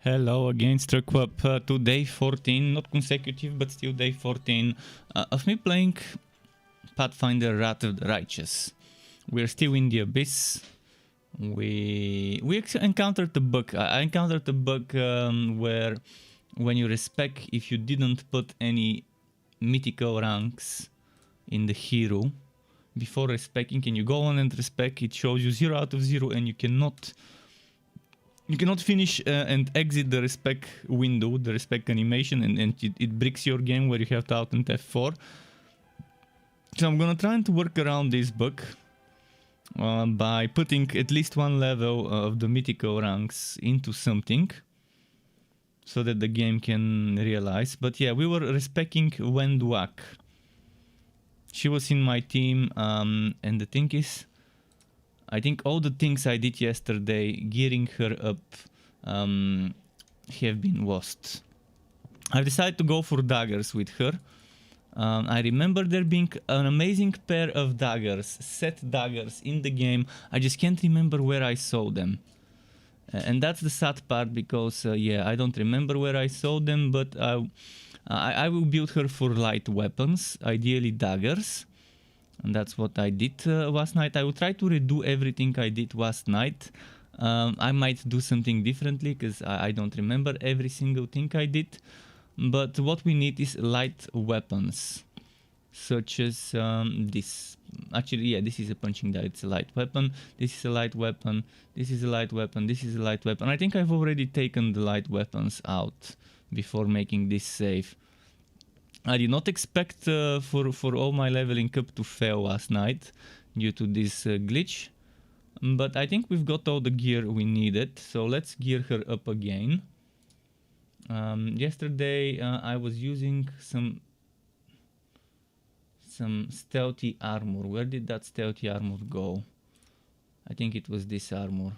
Hello again, Struckwap, to day 14, not consecutive, but still day 14 of me playing Pathfinder Wrath of the Righteous. We're still in the Abyss. We encountered the bug. I encountered the bug where when you respec, if you didn't put any mythical ranks in the hero before respecing, and you go on and respec, it shows you 0 out of 0 and you cannot finish and exit the respec window, the respec animation, and it breaks your game where you have to alt and F4. So I'm gonna try to work around this bug by putting at least one level of the mythical ranks into something so that the game can realize. But yeah, we were respecing WotR. She was in my team, and the thing is, I think all the things I did yesterday, gearing her up, have been lost. I've decided to go for daggers with her. I remember there being an amazing pair of daggers, set daggers in the game. I just can't remember where I saw them. And that's the sad part because, yeah, I don't remember where I saw them, but I will build her for light weapons, ideally daggers. And that's what I did last night. I will try to redo everything I did last night. I might do something differently because I don't remember every single thing I did. But what we need is light weapons, such as this. Actually, yeah, this is a punching die. It's a light weapon. This is a light weapon. This is a light weapon. This is a light weapon. I think I've already taken the light weapons out before making this save. I did not expect for all my leveling up to fail last night due to this glitch. But I think we've got all the gear we needed. So let's gear her up again. Yesterday I was using some stealthy armor. Where did that stealthy armor go? I think it was this armor.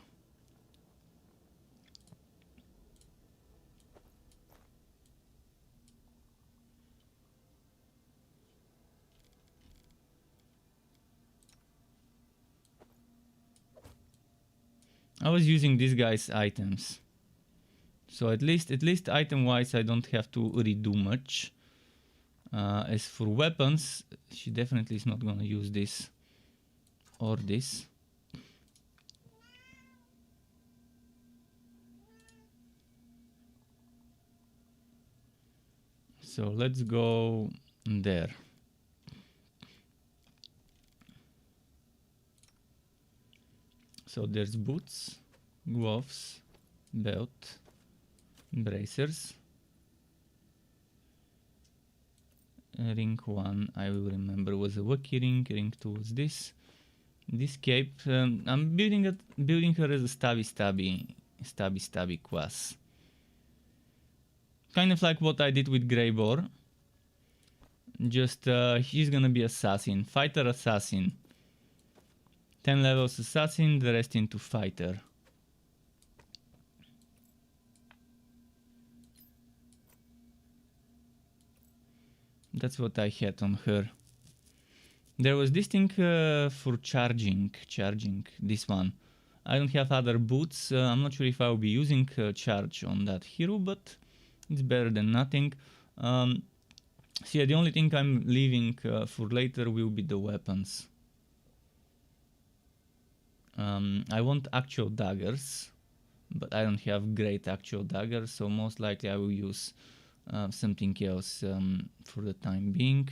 I was using this guy's items. So at least item wise I don't have to redo much. As for weapons, she definitely is not gonna use this or this. So let's go there. So there's boots, gloves, belt, bracers. Ring 1 I will remember was a lucky ring. Ring 2 was this. This cape, I'm building her as a stabby class. Kind of like what I did with Greybor. Just he's gonna be assassin, fighter assassin. 10 levels assassin, the rest into fighter. That's what I had on her. There was this thing for charging, this one. I don't have other boots. I'm not sure if I will be using charge on that hero, but it's better than nothing. So yeah, the only thing I'm leaving for later will be the weapons. I want actual daggers, but I don't have great actual daggers, so most likely I will use something else for the time being.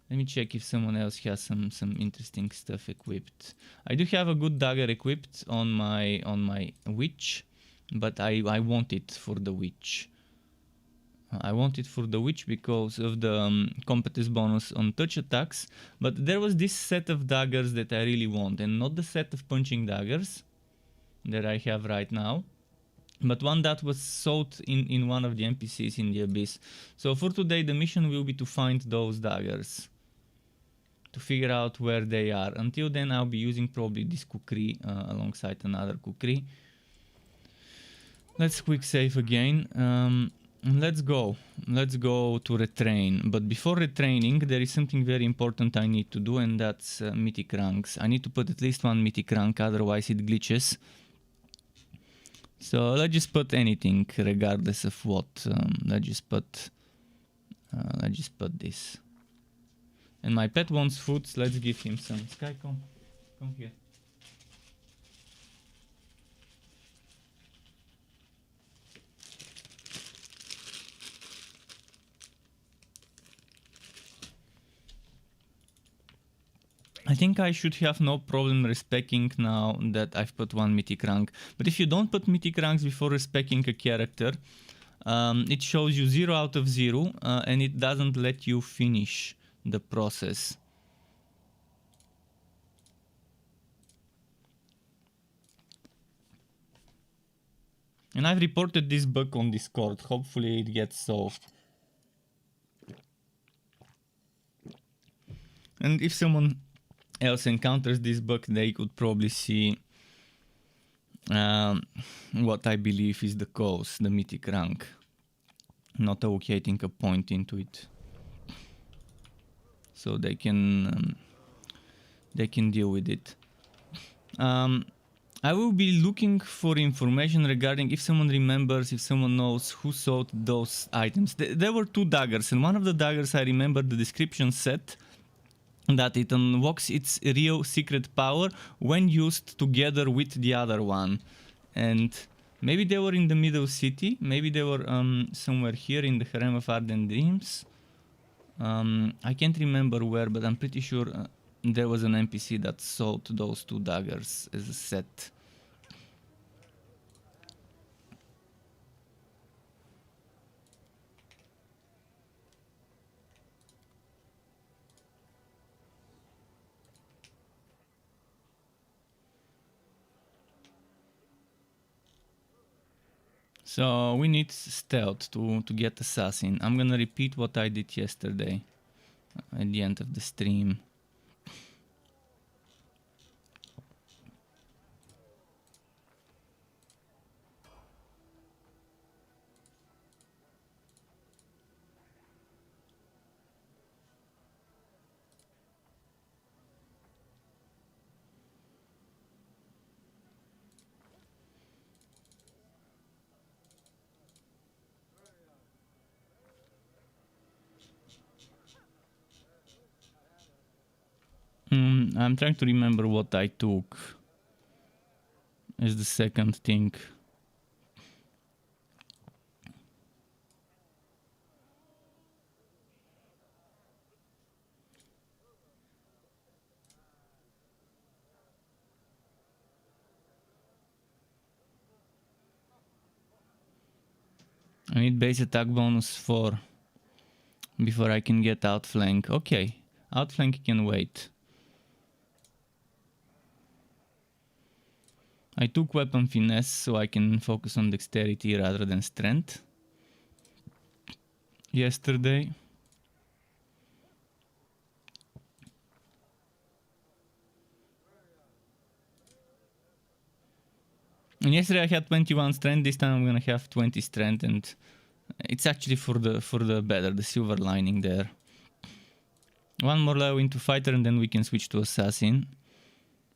Let me check if someone else has some interesting stuff equipped. I do have a good dagger equipped on my witch, but I want it for the witch. I want it for the witch because of the competence bonus on touch attacks. But there was this set of daggers that I really want, and not the set of punching daggers that I have right now, but one that was sold in one of the NPCs in the Abyss. So for today the mission will be to find those daggers, to figure out where they are. Until then I'll be using probably this kukri alongside another kukri. Let's quick save again. Let's go to retrain. But before retraining there is something very important I need to do, and that's mythic ranks. I need to put at least one mythic rank, otherwise it glitches. So let's just put anything, regardless of what. Let's just put this. And my pet wants food, so let's give him some. Sky, come here. I think I should have no problem respecing now that I've put 1 mythic rank. But if you don't put mythic ranks before respecing a character, it shows you 0 out of 0 and it doesn't let you finish the process. And I've reported this bug on Discord. Hopefully it gets solved. And if someone else encounters this bug, they could probably see what I believe is the cause, the mythic rank. Not allocating a point into it. So they can deal with it. I will be looking for information regarding if someone remembers, if someone knows who sold those items. There were 2 daggers, and one of the daggers I remember the description said that it unlocks its real secret power when used together with the other one. And maybe they were in the middle city, maybe they were somewhere here in the Harem of Ardent Dreams. I can't remember where, but I'm pretty sure there was an NPC that sold those 2 daggers as a set. So we need stealth to get assassin. I'm gonna repeat what I did yesterday at the end of the stream. I'm trying to remember what I took as the second thing. I need base attack bonus 4 before I can get outflank. Okay, outflank can wait. I took weapon finesse so I can focus on dexterity rather than strength yesterday. And yesterday I had 21 strength, this time I'm gonna have 20 strength, and it's actually for the better, the silver lining there. 1 more level into fighter and then we can switch to assassin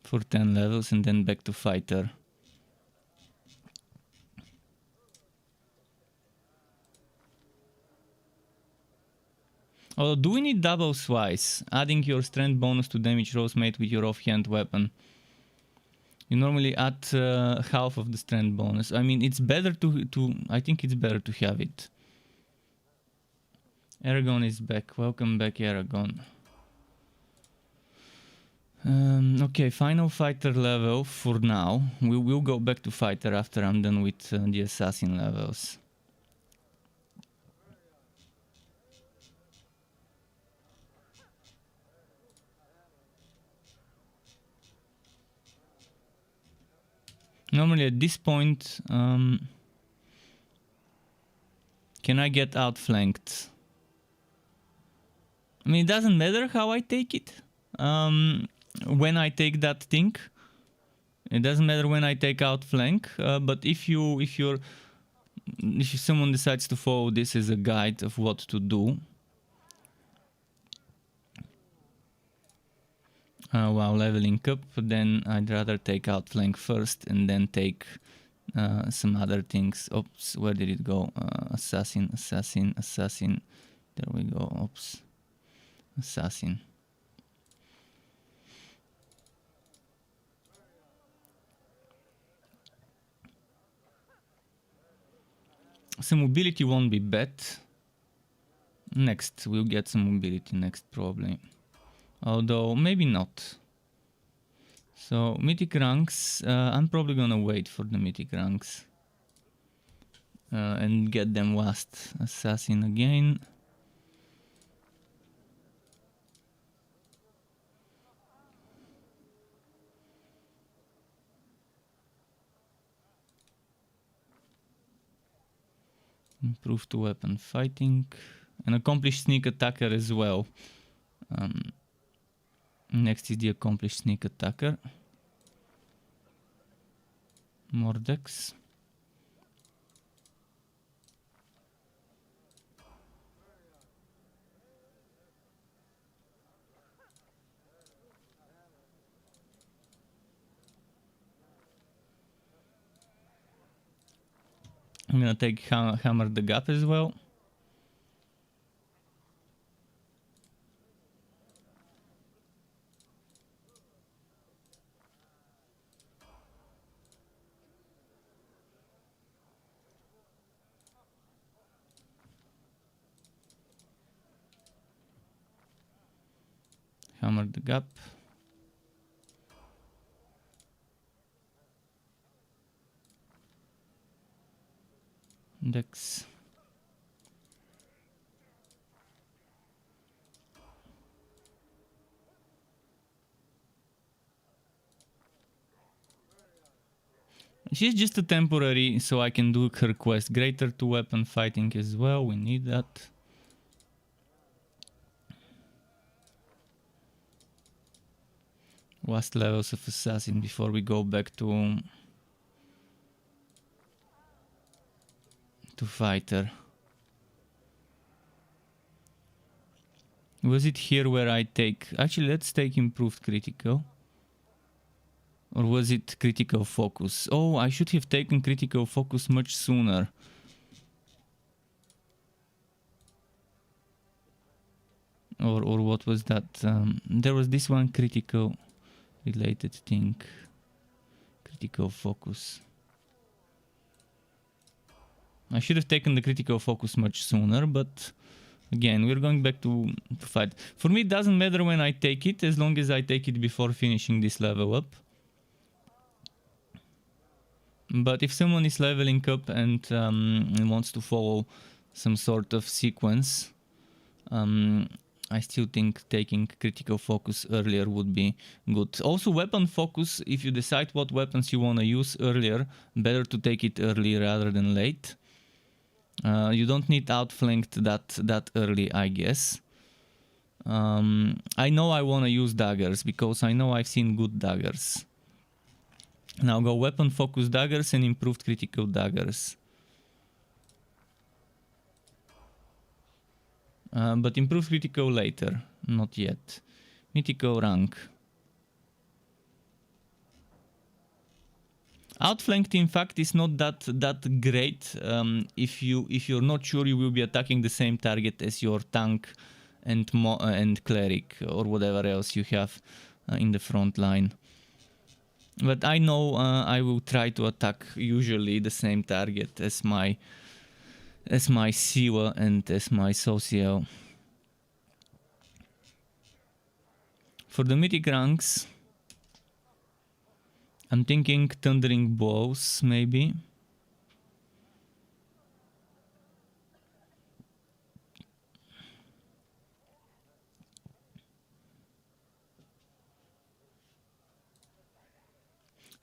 for 10 levels and then back to fighter. Oh, do we need double slice? Adding your strength bonus to damage rolls made with your offhand weapon. You normally add half of the strength bonus. I mean, it's better to I think it's better to have it. Aragon is back. Welcome back, Aragon. Okay, final fighter level for now. We will go back to fighter after I'm done with the assassin levels. Normally at this point, can I get outflanked? I mean, it doesn't matter how I take it. When I take that thing, it doesn't matter when I take outflank. But if someone decides to follow this as a guide of what to do, while leveling up, then I'd rather take outflank first and then take some other things. Oops, where did it go? Assassin, assassin, assassin. There we go. Oops, assassin. Some mobility won't be bad. Next, we'll get some mobility next probably. Although, maybe not. So, mythic ranks, I'm probably gonna wait for the mythic ranks. And get them last. Assassin again. Improved to weapon fighting. An accomplished sneak attacker as well. Next is the accomplished sneak attacker. More dex. I'm gonna take Hammer the Gap as well. Hammer the Gap. Dex. She's just a temporary, so I can do her quest. Greater to weapon fighting as well, we need that. Last levels of assassin before we go back to fighter. Was it here where I take... Actually, let's take improved critical. Or was it critical focus? Oh, I should have taken critical focus much sooner. Or what was that? There was this one critical related thing. Critical focus. I should have taken the critical focus much sooner, but again, we're going back to fight. For me, it doesn't matter when I take it, as long as I take it before finishing this level up. But if someone is leveling up and wants to follow some sort of sequence, I still think taking critical focus earlier would be good. Also, weapon focus, if you decide what weapons you want to use earlier, better to take it early rather than late. You don't need outflanked that early, I guess. I know I want to use daggers because I know I've seen good daggers. Now go weapon focus daggers and improved critical daggers. But improved critical later, not yet. Mythical rank. Outflanked, in fact, is not that great if you're not sure you will be attacking the same target as your tank and cleric or whatever else you have in the front line. But I know I will try to attack usually the same target as my Siwa and as my Social. For the mythic ranks, I'm thinking Thundering Blows, maybe.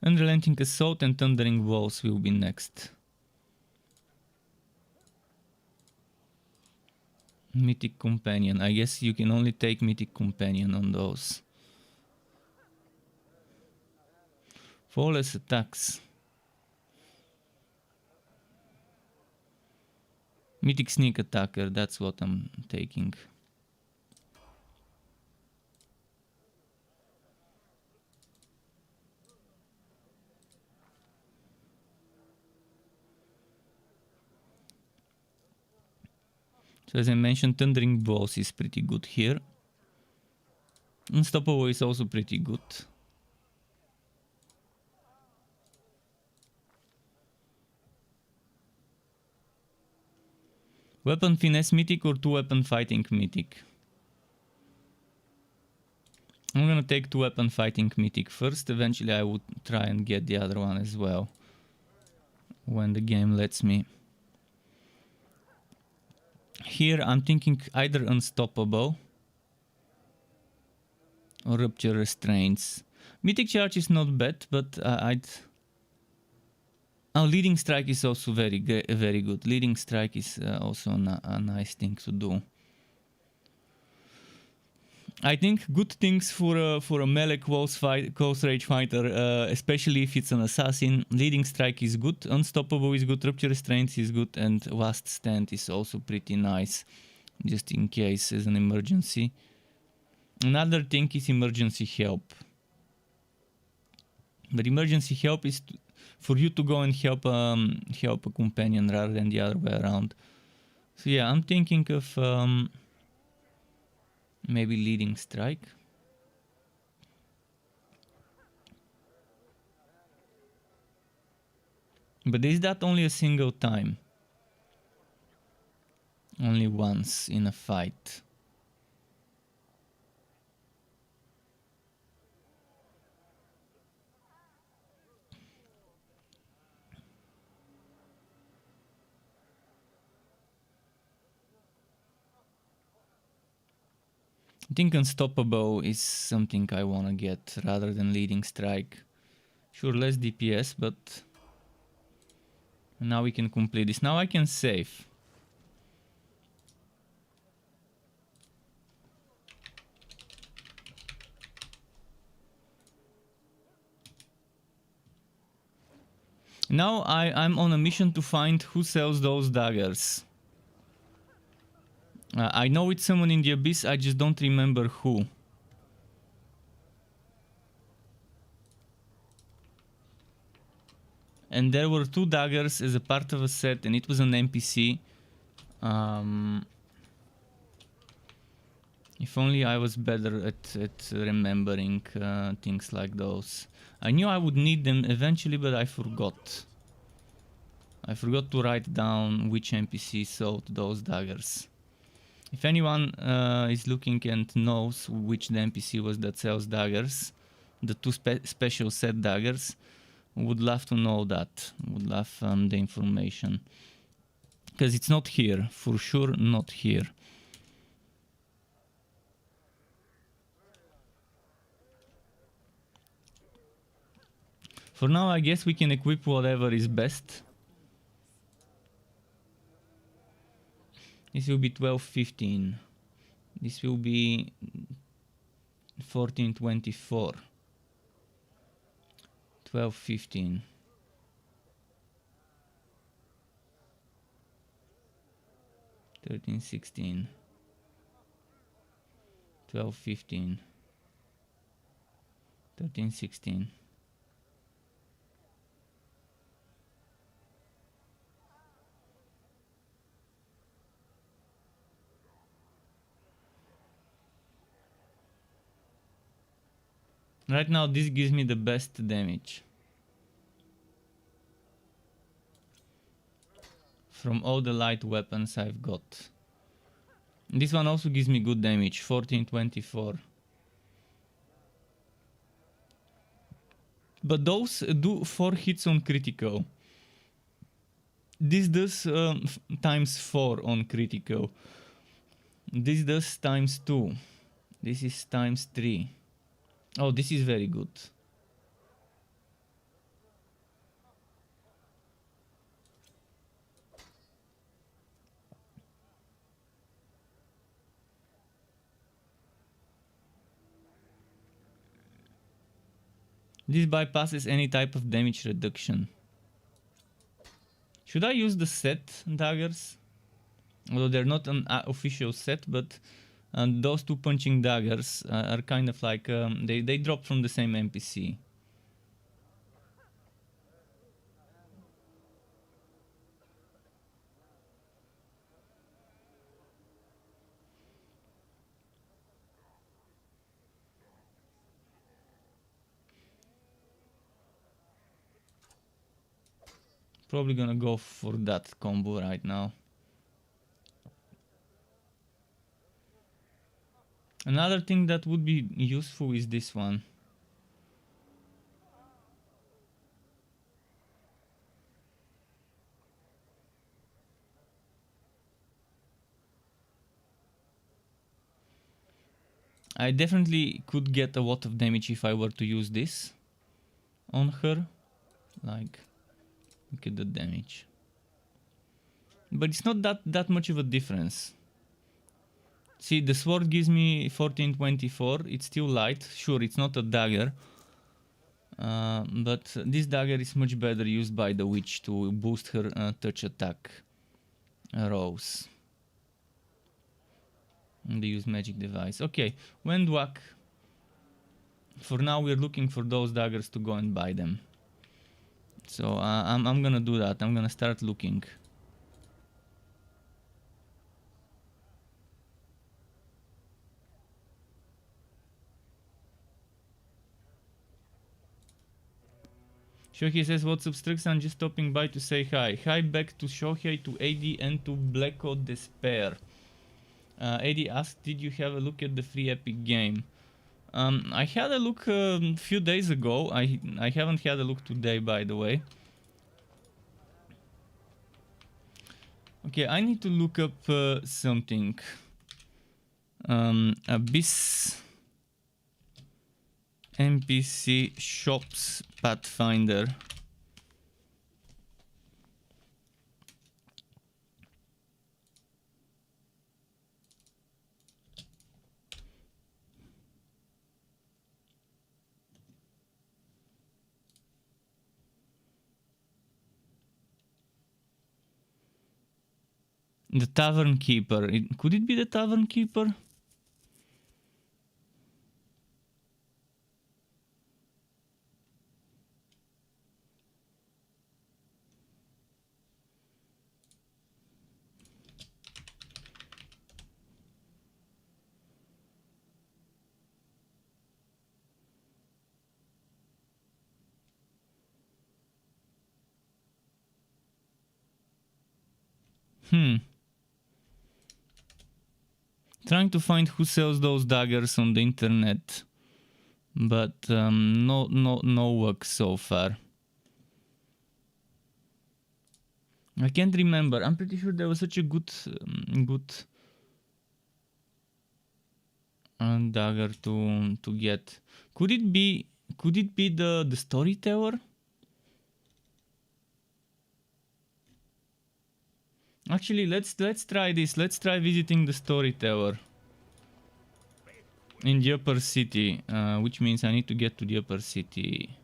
Unrelenting Assault and Thundering Blows will be next. Mythic Companion. I guess you can only take Mythic Companion on those. Flawless attacks. Mythic Sneak Attacker, that's what I'm taking. So as I mentioned, Thundering Balls is pretty good here. Unstoppable is also pretty good. Weapon Finesse Mythic or 2-weapon Fighting Mythic? I'm gonna take 2-weapon Fighting Mythic first. Eventually I would try and get the other one as well, when the game lets me. Here I'm thinking either Unstoppable or Rupture Restraints. Mythic Charge is not bad, but I'd... Oh, Leading Strike is also very good. Leading Strike is also a nice thing to do. I think good things for a melee close range fighter, especially if it's an assassin. Leading Strike is good, Unstoppable is good, Rupture Restraints is good, and Last Stand is also pretty nice, just in case as an emergency. Another thing is Emergency Help. But Emergency Help is for you to go and help a companion rather than the other way around. So yeah, I'm thinking of maybe Leading Strike. But is that only a single time? Only once in a fight. I think Unstoppable is something I wanna get rather than Leading Strike. Sure, less DPS, but now we can complete this. Now I can save. Now I'm on a mission to find who sells those daggers. I know it's someone in the Abyss, I just don't remember who. And there were 2 daggers as a part of a set, and it was an NPC. If only I was better at remembering things like those. I knew I would need them eventually, but I forgot. I forgot to write down which NPC sold those daggers. If anyone is looking and knows which the NPC was that sells daggers, the 2 special set daggers, would love to know that. Would love the information. Because it's not here. For sure not here. For now, I guess we can equip whatever is best. This will be 12-15. This will be 14-24. 12-15. 13-16. 12-15. 13-16. Right now this gives me the best damage from all the light weapons I've got. This one also gives me good damage, 14-24. But those do 4 hits on critical. This does times 4 on critical. This does times 2. This is times 3. Oh, this is very good. This bypasses any type of damage reduction. Should I use the set daggers? Although they're not an official set, but those 2 punching daggers are kind of like they drop from the same NPC. Probably gonna go for that combo right now. Another thing that would be useful is this one. I definitely could get a lot of damage if I were to use this on her. Like, look at the damage. But it's not that much of a difference. See, the sword gives me 1424. It's still light. Sure, it's not a dagger. But this dagger is much better used by the witch to boost her touch attack rolls. And they use magic device. Okay, wind whack. For now, we're looking for those daggers to go and buy them. So I'm gonna do that. I'm gonna start looking. Shohei says, what's up, Strixon? Just stopping by to say hi. Hi back to Shohei, to AD, and to Blacko Despair. AD asked, did you have a look at the free Epic game? I had a look a few days ago. I haven't had a look today, by the way. Okay, I need to look up something. Abyss NPC shops Pathfinder. The Tavern Keeper. Could it be the Tavern Keeper? Trying to find who sells those daggers on the internet, but no luck so far. I can't remember. I'm pretty sure there was such a good dagger to get. Could it be the storyteller? Actually, let's try this. Let's try visiting the storyteller in the upper city, which means I need to get to the upper city.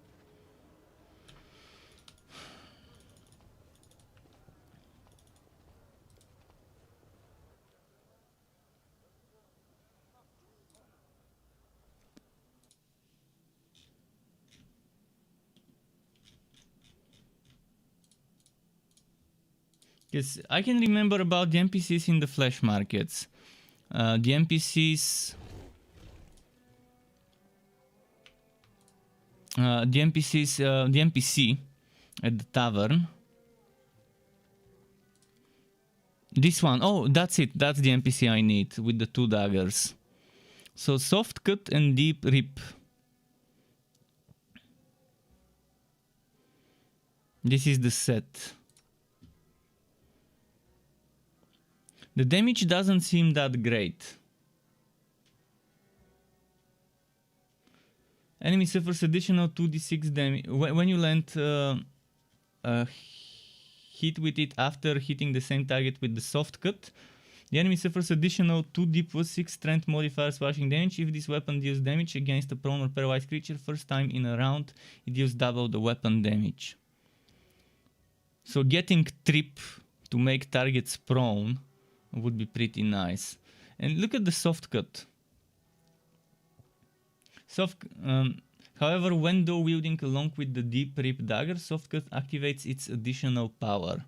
Yes, I can remember about the NPCs in the flesh markets. The NPCs... the NPC at the tavern. This one, oh, that's it. That's the NPC I need with the 2 daggers. So soft cut and deep rip. This is the set. The damage doesn't seem that great. Enemy suffers additional 2d6 damage when you land hit with it after hitting the same target with the soft cut. The enemy suffers additional 2d+6 strength modifier slashing damage if this weapon deals damage against a prone or paralyzed creature. First time in a round, it deals double the weapon damage. So getting trip to make targets prone would be pretty nice. And look at the soft cut. However, when dual wielding along with the deep rip dagger, soft cut activates its additional power.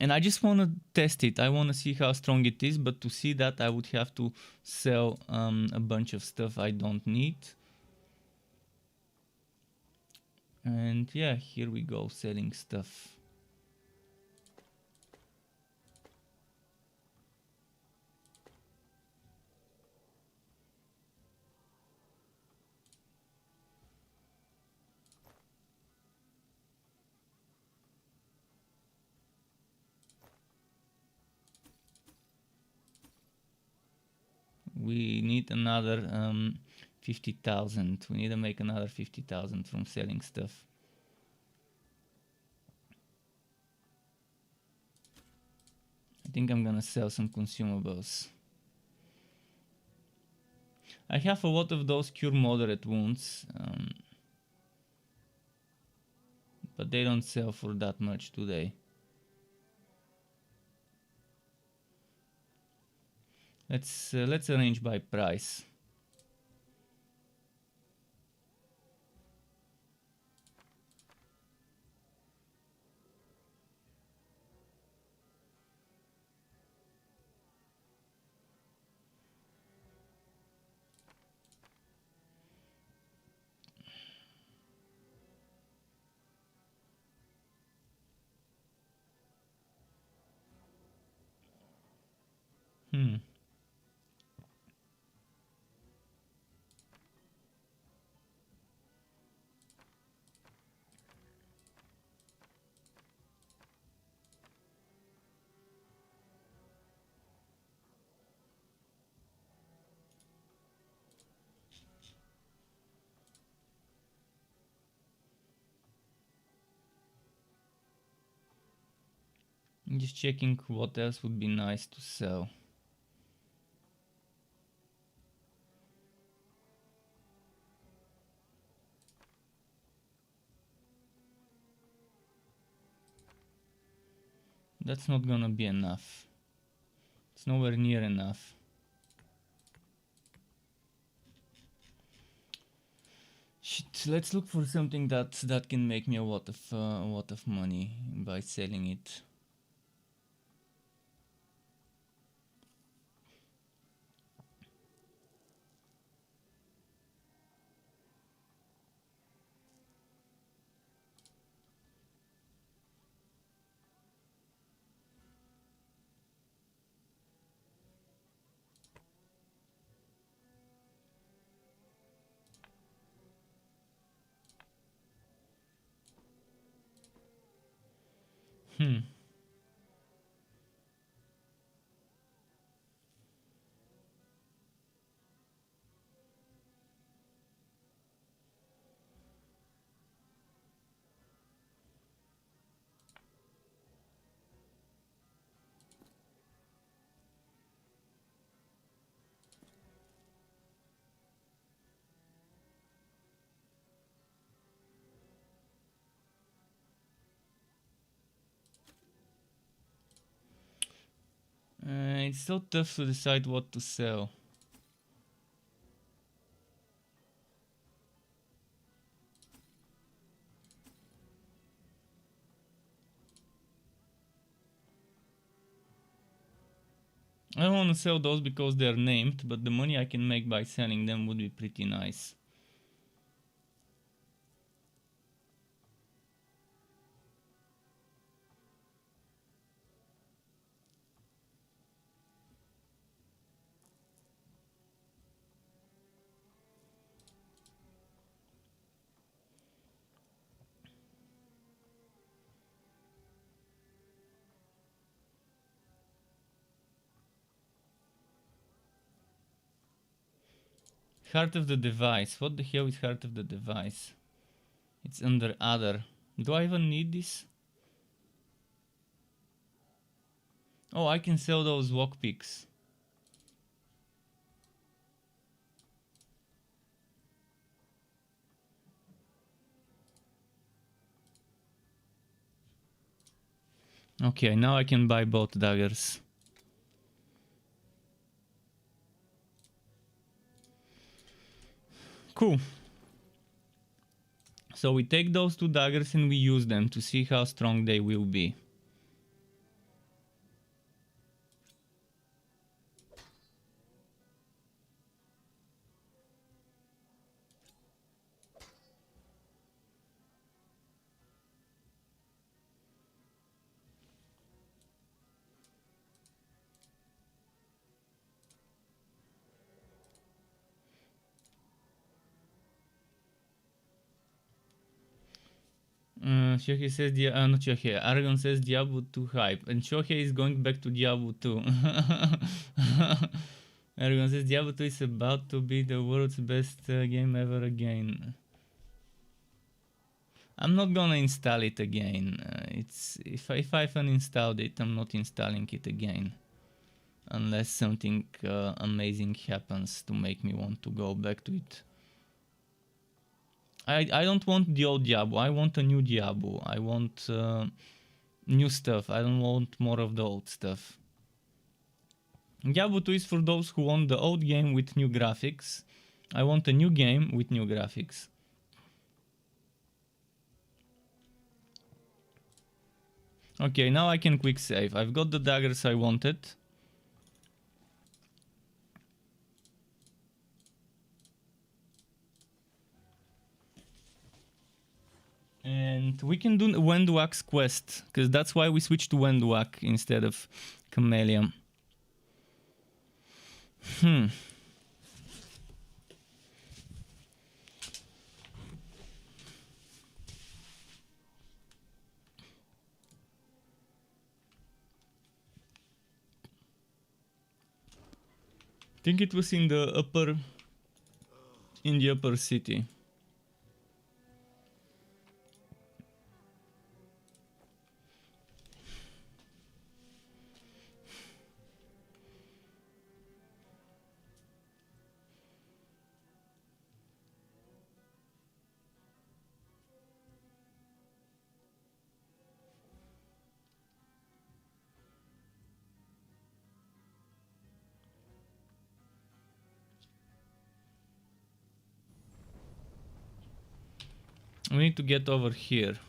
And I just want to test it. I want to see how strong it is, but to see that I would have to sell a bunch of stuff I don't need. And yeah, here we go, selling stuff. We need another 50,000. We need to make another 50,000 from selling stuff. I think I'm gonna sell some consumables. I have a lot of those cure moderate wounds, but they don't sell for that much, do they? Let's arrange by price. Hmm. I'm just checking what else would be nice to sell. That's not gonna be enough. It's nowhere near enough. Shit, let's look for something that can make me a lot of money by selling it. Hmm. It's so tough to decide what to sell. I don't want to sell those because they're named, but the money I can make by selling them would be pretty nice. Heart of the device. What the hell is heart of the device? It's under other. Do I even need this? Oh, I can sell those lockpicks. Okay, now I can buy both daggers. Cool. So we take those two daggers and we use them to see how strong they will be. Shohei says not Shohei. Aragon says Diablo 2 hype, and Shohei is going back to Diablo 2. Aragon says Diablo 2 is about to be the world's best game ever again. I'm not gonna install it again. It's if I've uninstalled it, I'm not installing it again, unless something amazing happens to make me want to go back to it. I don't want the old Diablo. I want a new Diablo. I want new stuff. I don't want more of the old stuff. Diablo 2 is for those who want the old game with new graphics. I want a new game with new graphics. Okay, now I can quick save. I've got the daggers I wanted. And we can do Wendwak's quest, because that's why we switched to Wendwak instead of Camellia. I think it was in the upper city. We need to get over here.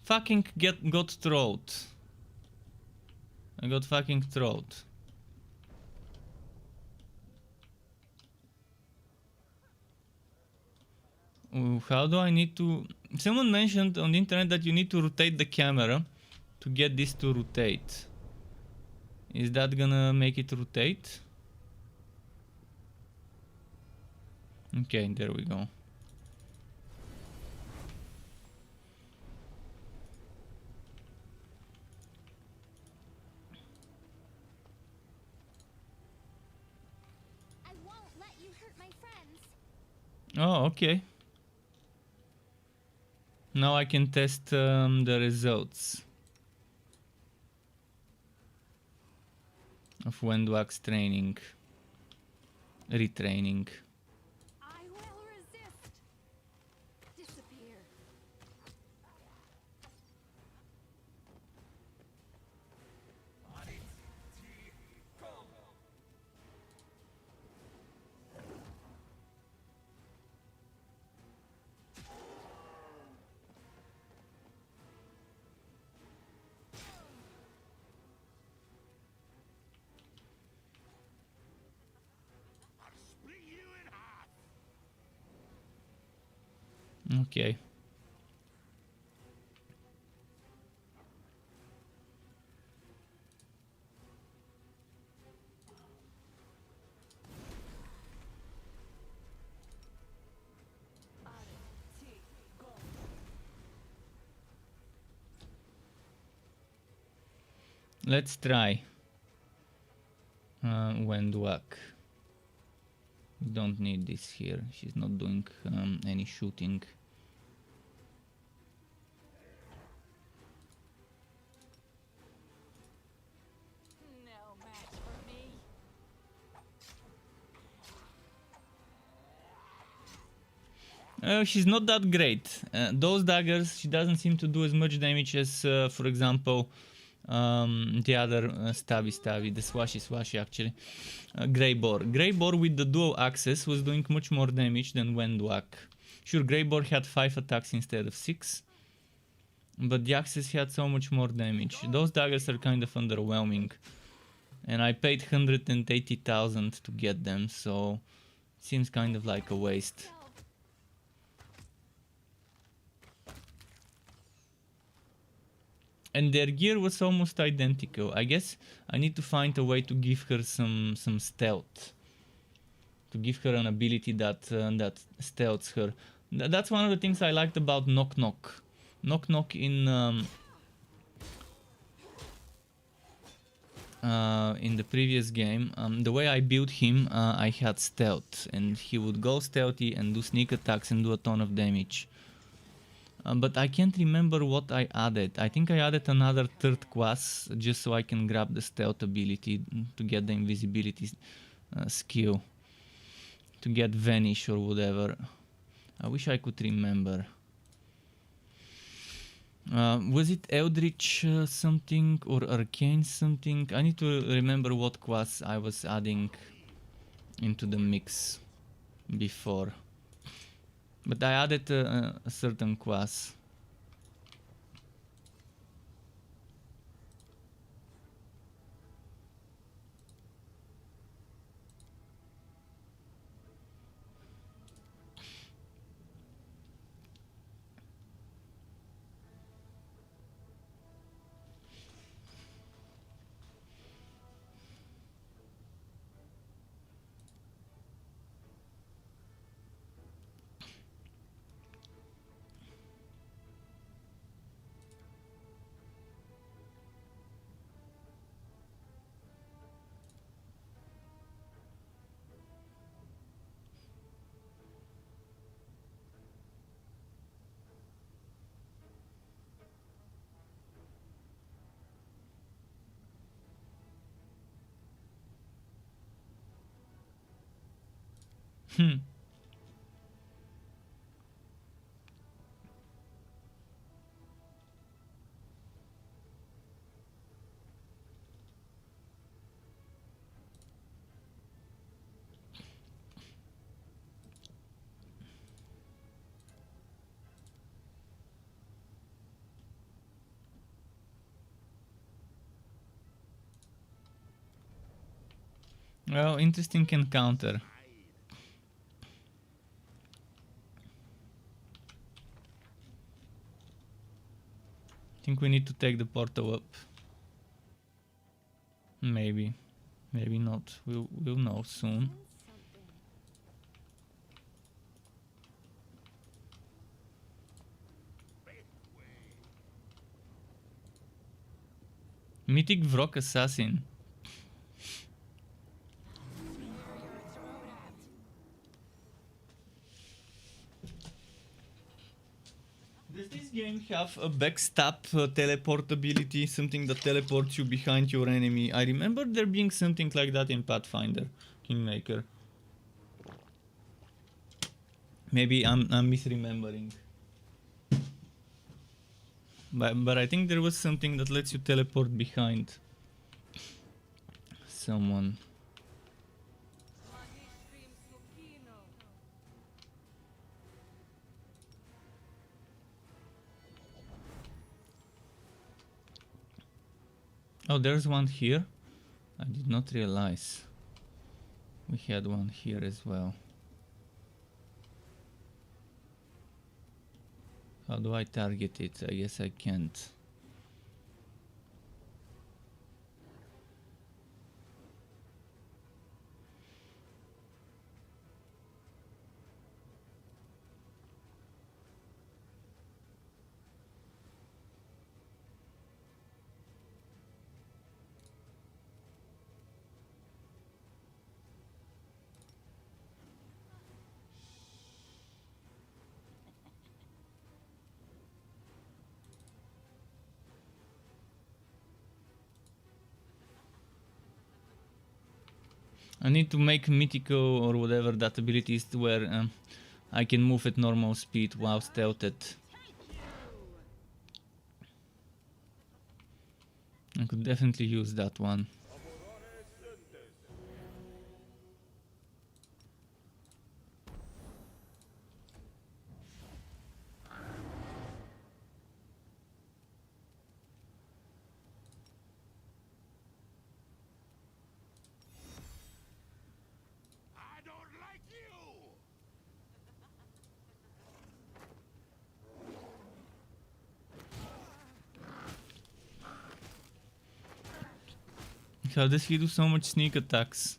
Fucking got trolled. I got fucking trolled. Ooh, how do I need to... Someone mentioned on the internet that you need to rotate the camera to get this to rotate. Is that gonna make it rotate? Okay, there we go. I won't let you hurt my friends. Oh, okay. Now I can test the results of Wendwak's training, retraining. I will resist. Disappear. Okay. Let's try Wendwak. We don't need this here. She's not doing any shooting. No match for me. She's not that great. Those daggers, she doesn't seem to do as much damage as, for example, the other stabby, the swashy actually. Greybore. Greybore with the dual axes was doing much more damage than Wendwak. Sure, Greybore had 5 attacks instead of 6. But the axes had so much more damage. Those daggers are kind of underwhelming. And I paid 180,000 to get them, so it seems kind of like a waste. And their gear was almost identical. I guess I need to find a way to give her some stealth. To give her an ability that that stealths her. That's one of the things I liked about Knock Knock. Knock Knock in the previous game, the way I built him, I had stealth, and he would go stealthy and do sneak attacks and do a ton of damage. But I can't remember what I added. I think I added another third class just so I can grab the stealth ability to get the invisibility skill. To get vanish or whatever. I wish I could remember. Was it Eldritch something or Arcane something? I need to remember what class I was adding into the mix before. But I added a certain class. Well, interesting encounter. I think we need to take the portal up. Maybe. Maybe not. We'll know soon. Mythic Vrock Assassin. Does this game have a backstab teleport ability? Something that teleports you behind your enemy? I remember there being something like that in Pathfinder, Kingmaker. Maybe I'm misremembering. But I think there was something that lets you teleport behind someone. Oh, there's one here. I did not realize we had one here as well. How do I target it? I guess I can't. I need to make mythical or whatever that ability is where I can move at normal speed while stealthed. I could definitely use that one. How does he do so much sneak attacks?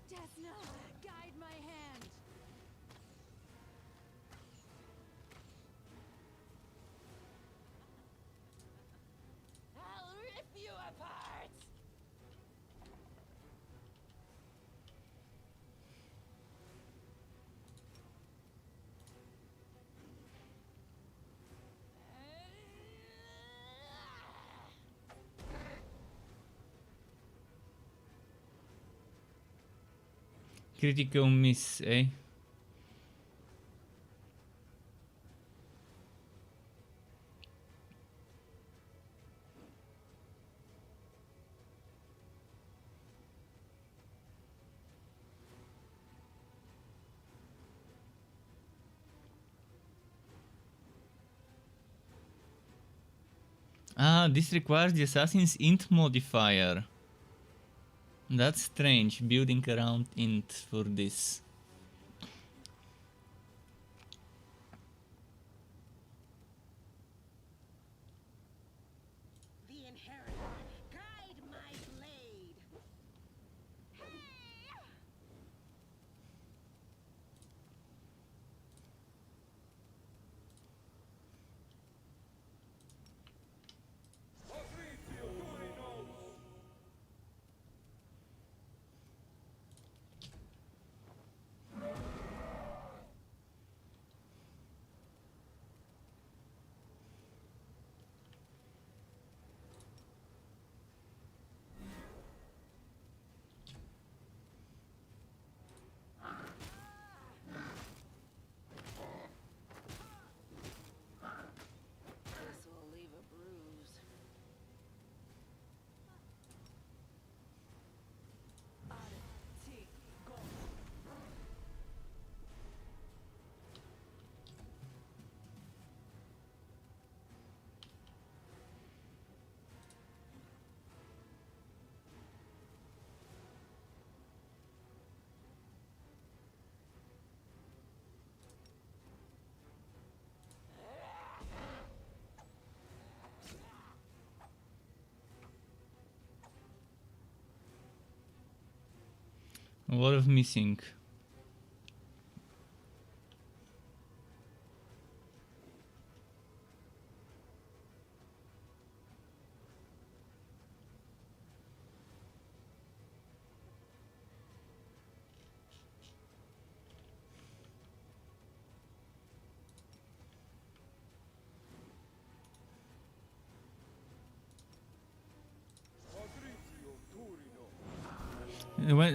Desna, guide my hand. I'll rip you apart. Critical miss, eh? Ah, this requires the assassin's int modifier. That's strange, building around int for this. The inheritor, guide my blade. This will leave a bruise. A lot of missing.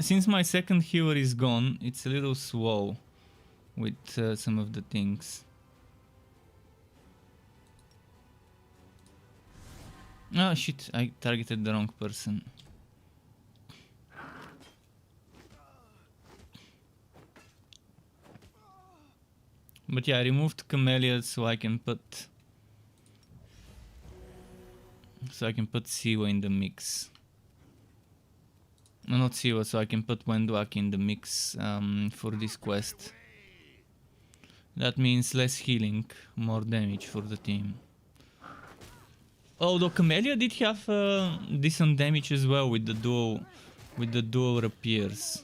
Since my second healer is gone, it's a little slow with some of the things. Oh shit, I targeted the wrong person. But yeah, I removed Camellia so I can put Siwa in the mix. No, not Siwa, so I can put Wendwak in the mix for this quest. That means less healing, more damage for the team. Although Camellia did have decent damage as well with the dual rapiers.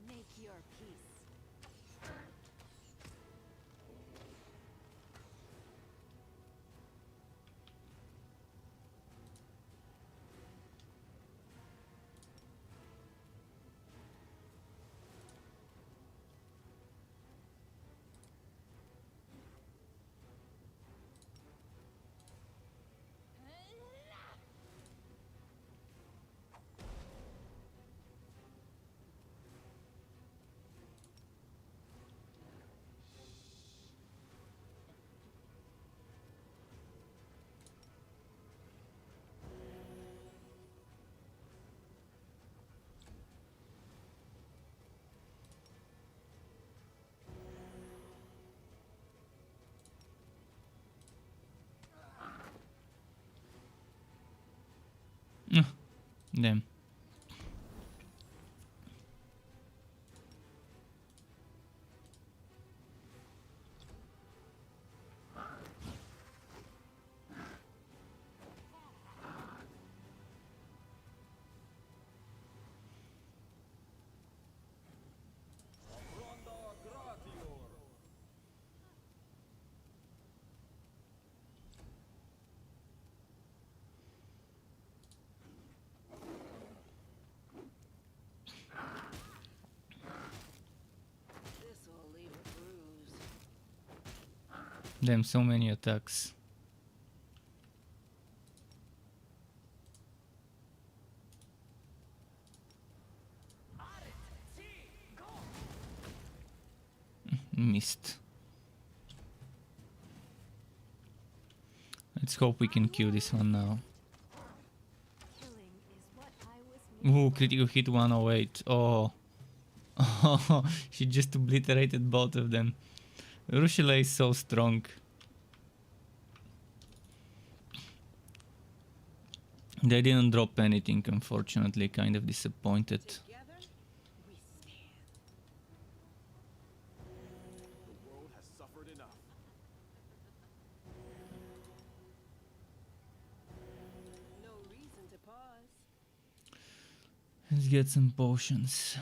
Make your peace. Damn. This'll leave a bruise. Damn, so many attacks. Missed. Let's hope we can kill this one now. Killing is what I was made Ooh, critical hit 108. Oh. Oh, she just obliterated both of them. Rushila is so strong. They didn't drop anything, unfortunately. Kind of disappointed. Together, we stand. The world has suffered enough. No reason to pause. Let's get some potions.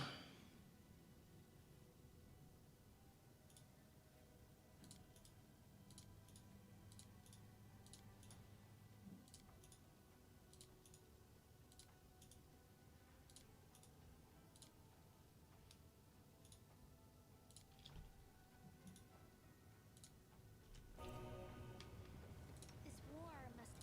This war must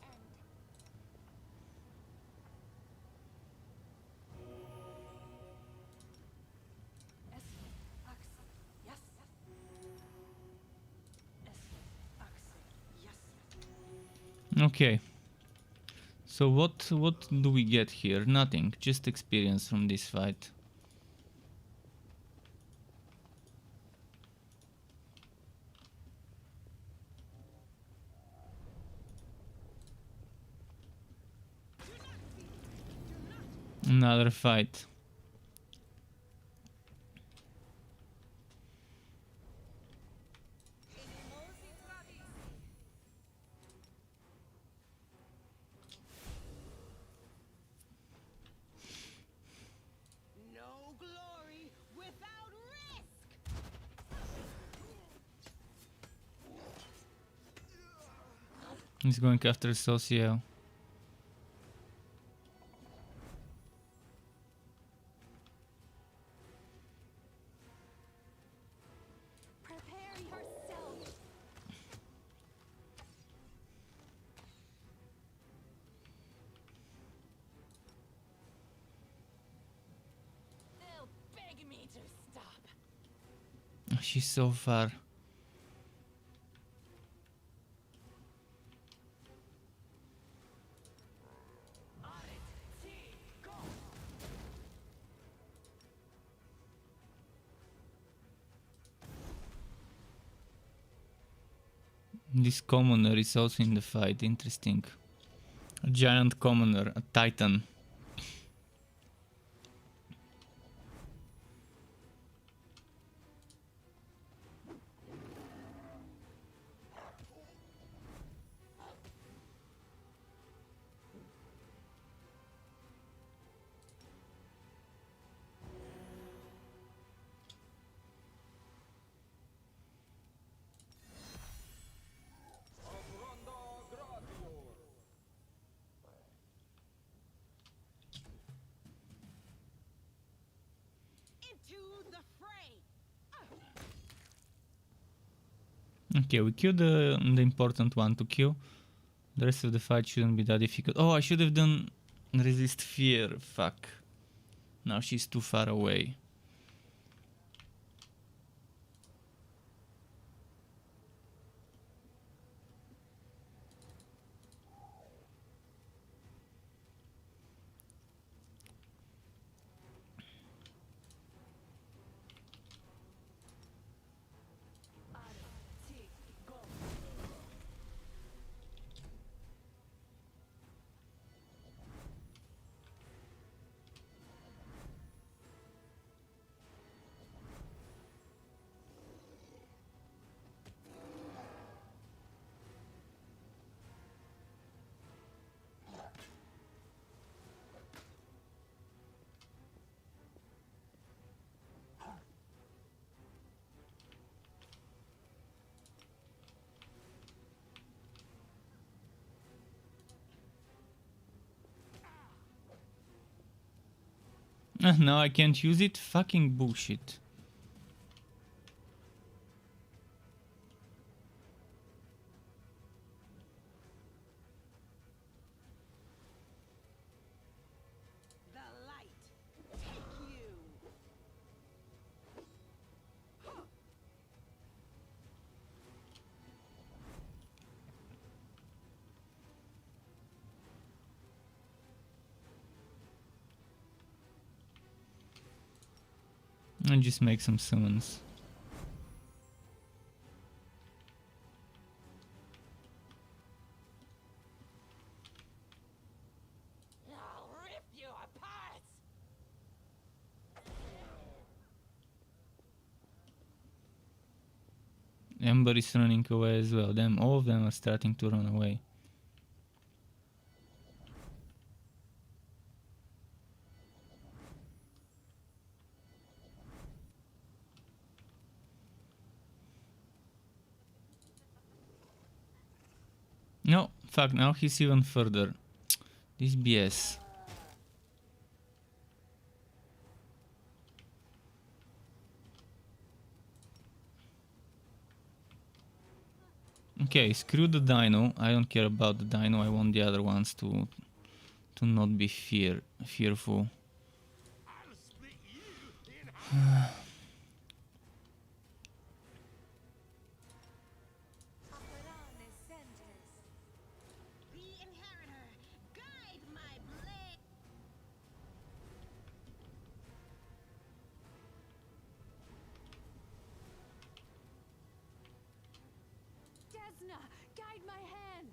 end. Okay. So what do we get here? Nothing. Just experience from this fight. Another fight. No glory without risk. He's going after Social. Prepare yourself. They'll beg me to stop. She's so far. This commoner is also in the fight. Interesting. A giant commoner, a titan. Into the fray. Okay, we killed the important one to kill. The rest of the fight shouldn't be that difficult. Oh, I should have done resist fear. Fuck. Now she's too far away. Now I can't use it? Fucking bullshit. The light take you. And just make some summons. I'll rip you apart. Ember is running away as well. All of them are starting to run away. No, fuck, now he's even further. This BS. Okay, screw the dino. I don't care about the dino. I want the other ones to not be fearful. The inheritor, guide my blade. Desna, guide my hand.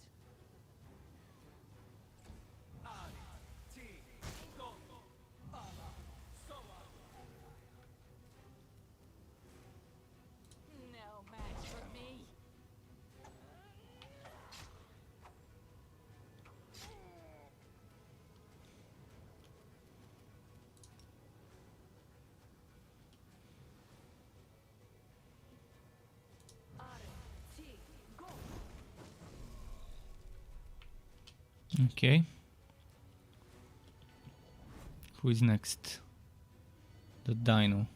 No match for me. Okay. Who is next? The dino.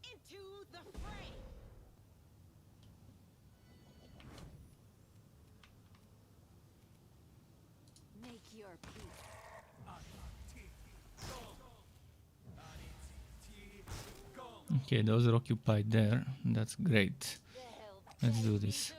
Into the fray. Make your peace. Okay, those are occupied there. That's great. Let's do this.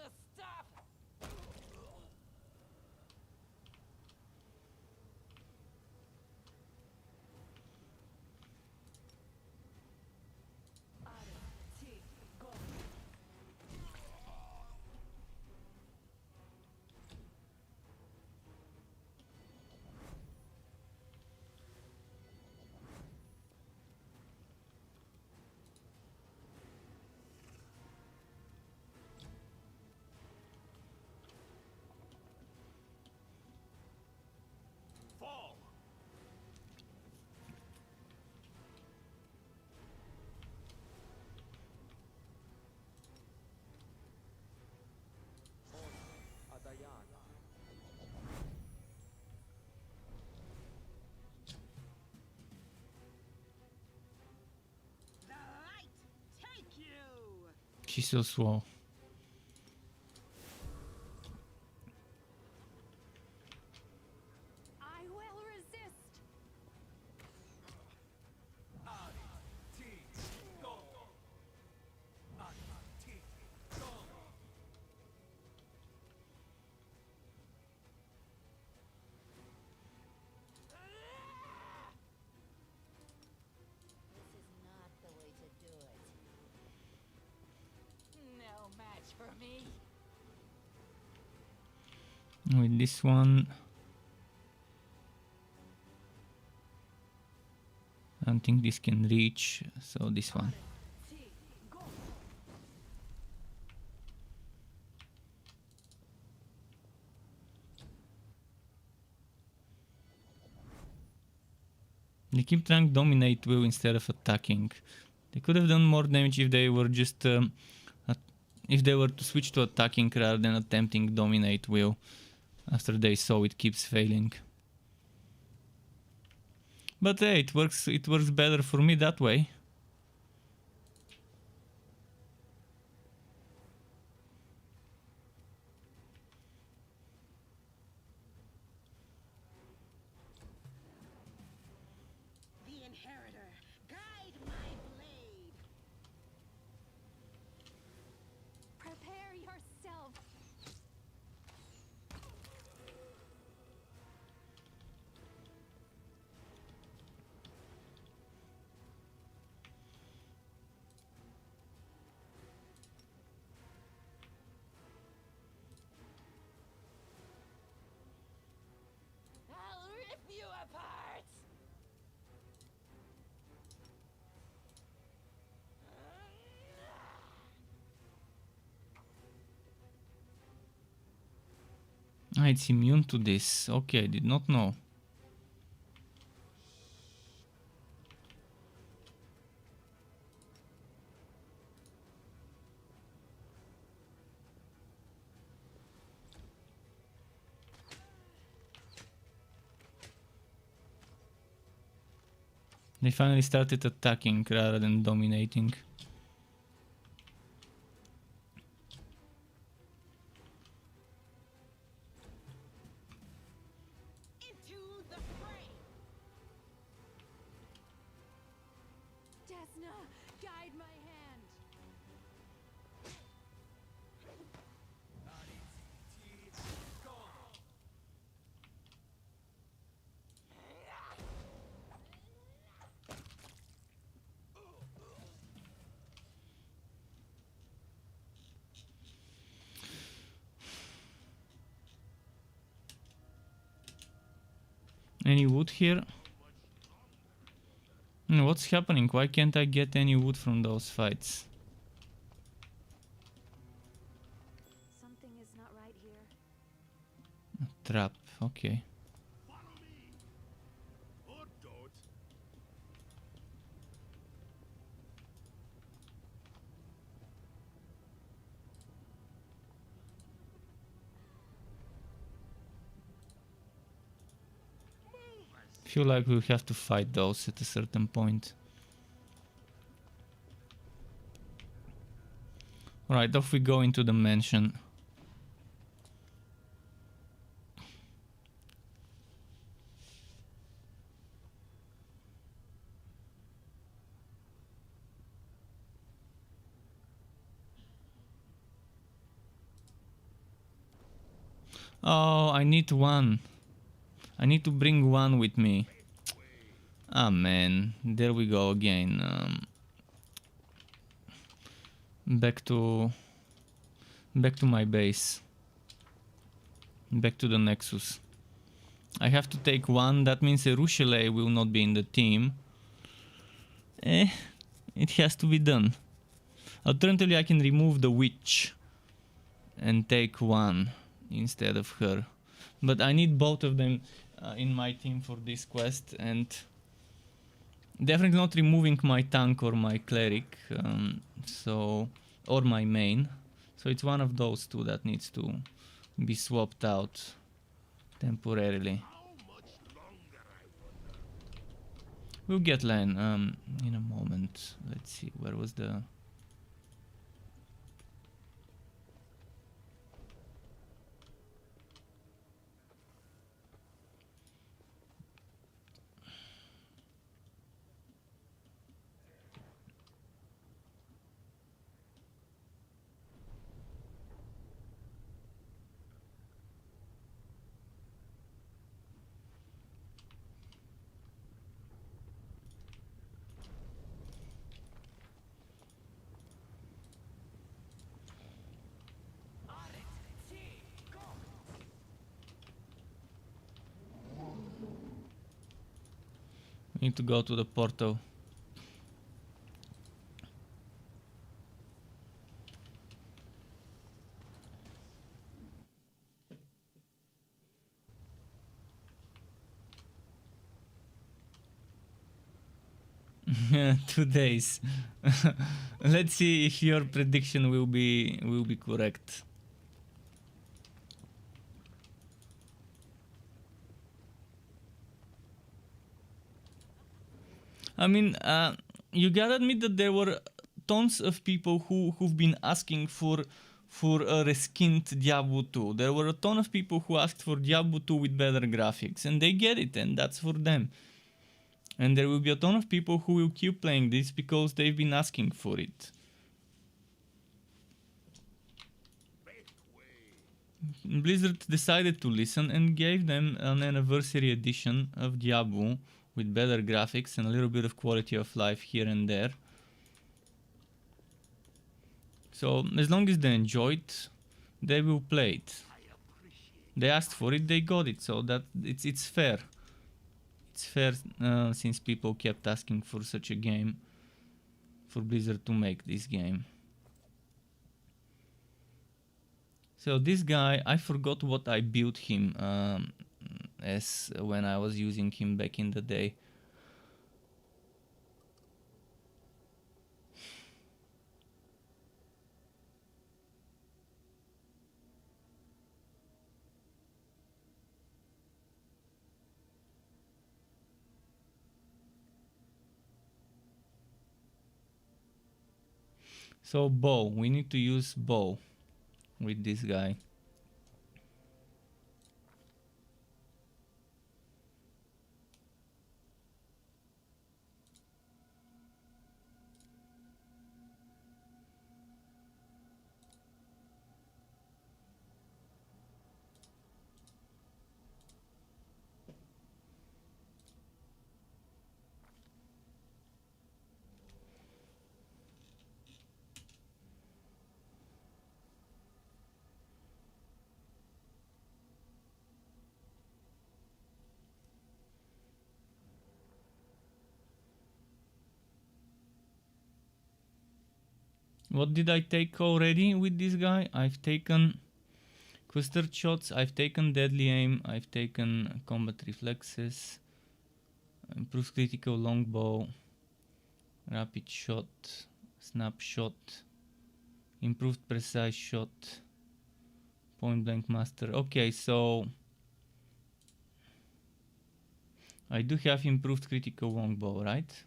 Fall! The light take you. She's so slow. I will resist. This is not the way to do it. No match for me. With this one, I don't think this can reach, so this one. They keep trying to dominate Will instead of attacking. They could have done more damage if they were just if they were to switch to attacking rather than attempting to dominate Will after they saw it keeps failing. But hey, it works better for me that way. The inheritor, guide my blade. Prepare yourself. I'll rip you apart. Ah, it's immune to this. Okay, I did not know. They finally started attacking rather than dominating. Into the fray. Desna, guide my hand. Any wood here? What's happening? Why can't I get any wood from those fights? Something is not right here. Trap, okay. Follow me. Or don't. Feel like we'll have to fight those at a certain point. Alright, off we go into the mansion. Oh, I need one. I need to bring one with me. Ah man, there we go again. Back to my base. Back to the Nexus. I have to take one. That means Erushele will not be in the team. It has to be done. Alternatively, I can remove the witch and take one instead of her. But I need both of them in my team for this quest, and definitely not removing my tank or my cleric, or my main. So it's one of those two that needs to be swapped out temporarily. How much longer I wonder? We'll get Len in a moment. Let's see, where was the... We need to go to the portal. 2 days. Let's see if your prediction will be correct. I mean, you gotta admit that there were tons of people who've been asking for a reskinned Diablo 2. There were a ton of people who asked for Diablo 2 with better graphics, and they get it, and that's for them. And there will be a ton of people who will keep playing this because they've been asking for it. Blizzard decided to listen and gave them an anniversary edition of Diablo with better graphics and a little bit of quality of life here and there. So as long as they enjoy it, they will play it. They asked for it, they got it, so that it's fair. It's fair since people kept asking for such a game, for Blizzard to make this game. So this guy, I forgot what I built him as when I was using him back in the day. So bow, we need to use bow with this guy. What did I take already with this guy? I've taken cluster shots, I've taken deadly aim, I've taken combat reflexes, improved critical longbow, rapid shot, snapshot, improved precise shot, point blank master. Okay, so I do have improved critical longbow, right?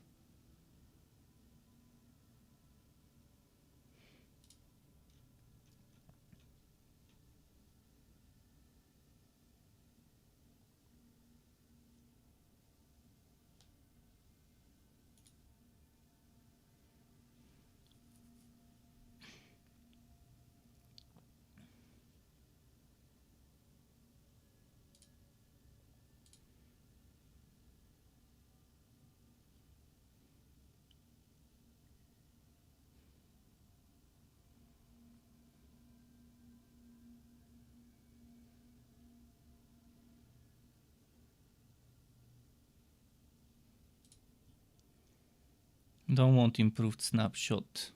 Don't want improved snapshot.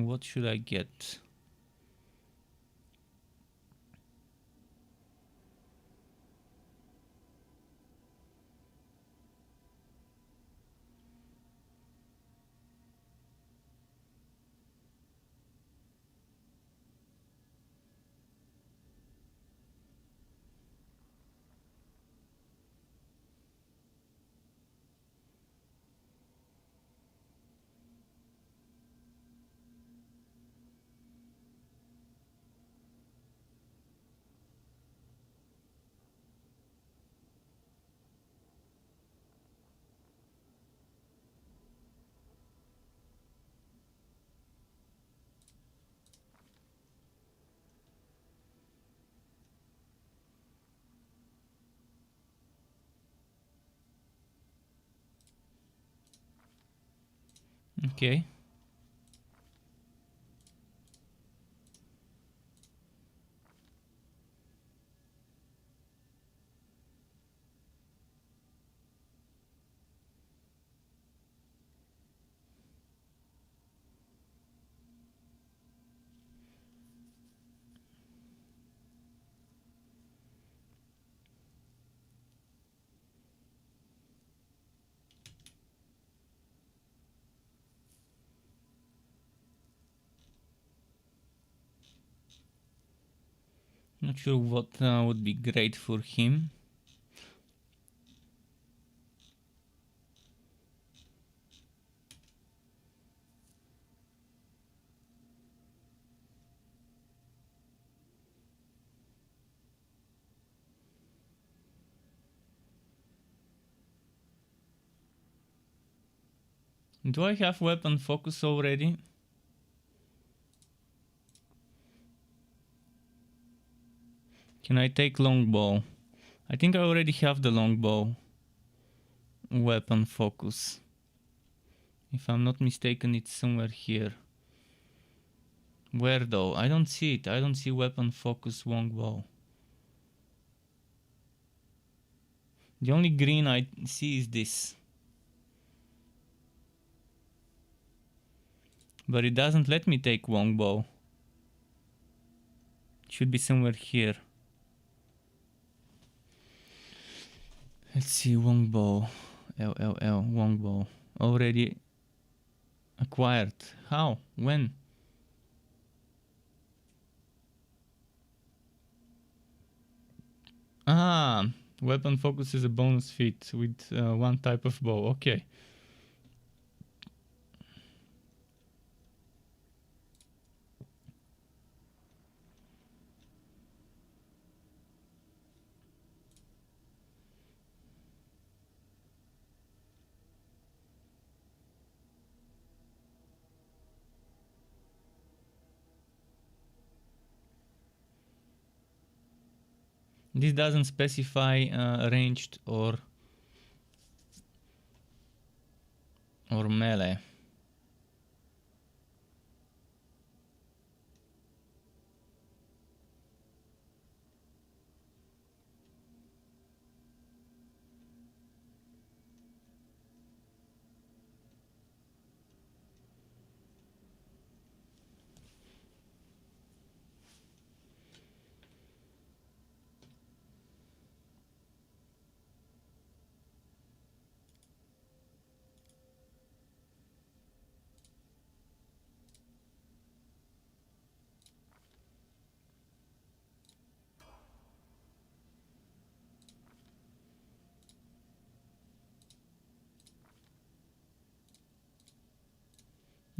What should I get? Okay. Not sure what would be great for him. Do I have weapon focus already? Can I take longbow? I think I already have the longbow weapon focus. If I'm not mistaken, it's somewhere here. Where though? I don't see it. I don't see weapon focus longbow. The only green I see is this. But it doesn't let me take longbow. It should be somewhere here. Let's see, longbow. LLL, longbow. Already acquired. How? When? Ah, weapon focus is a bonus feat with one type of bow. Okay. This doesn't specify ranged or melee.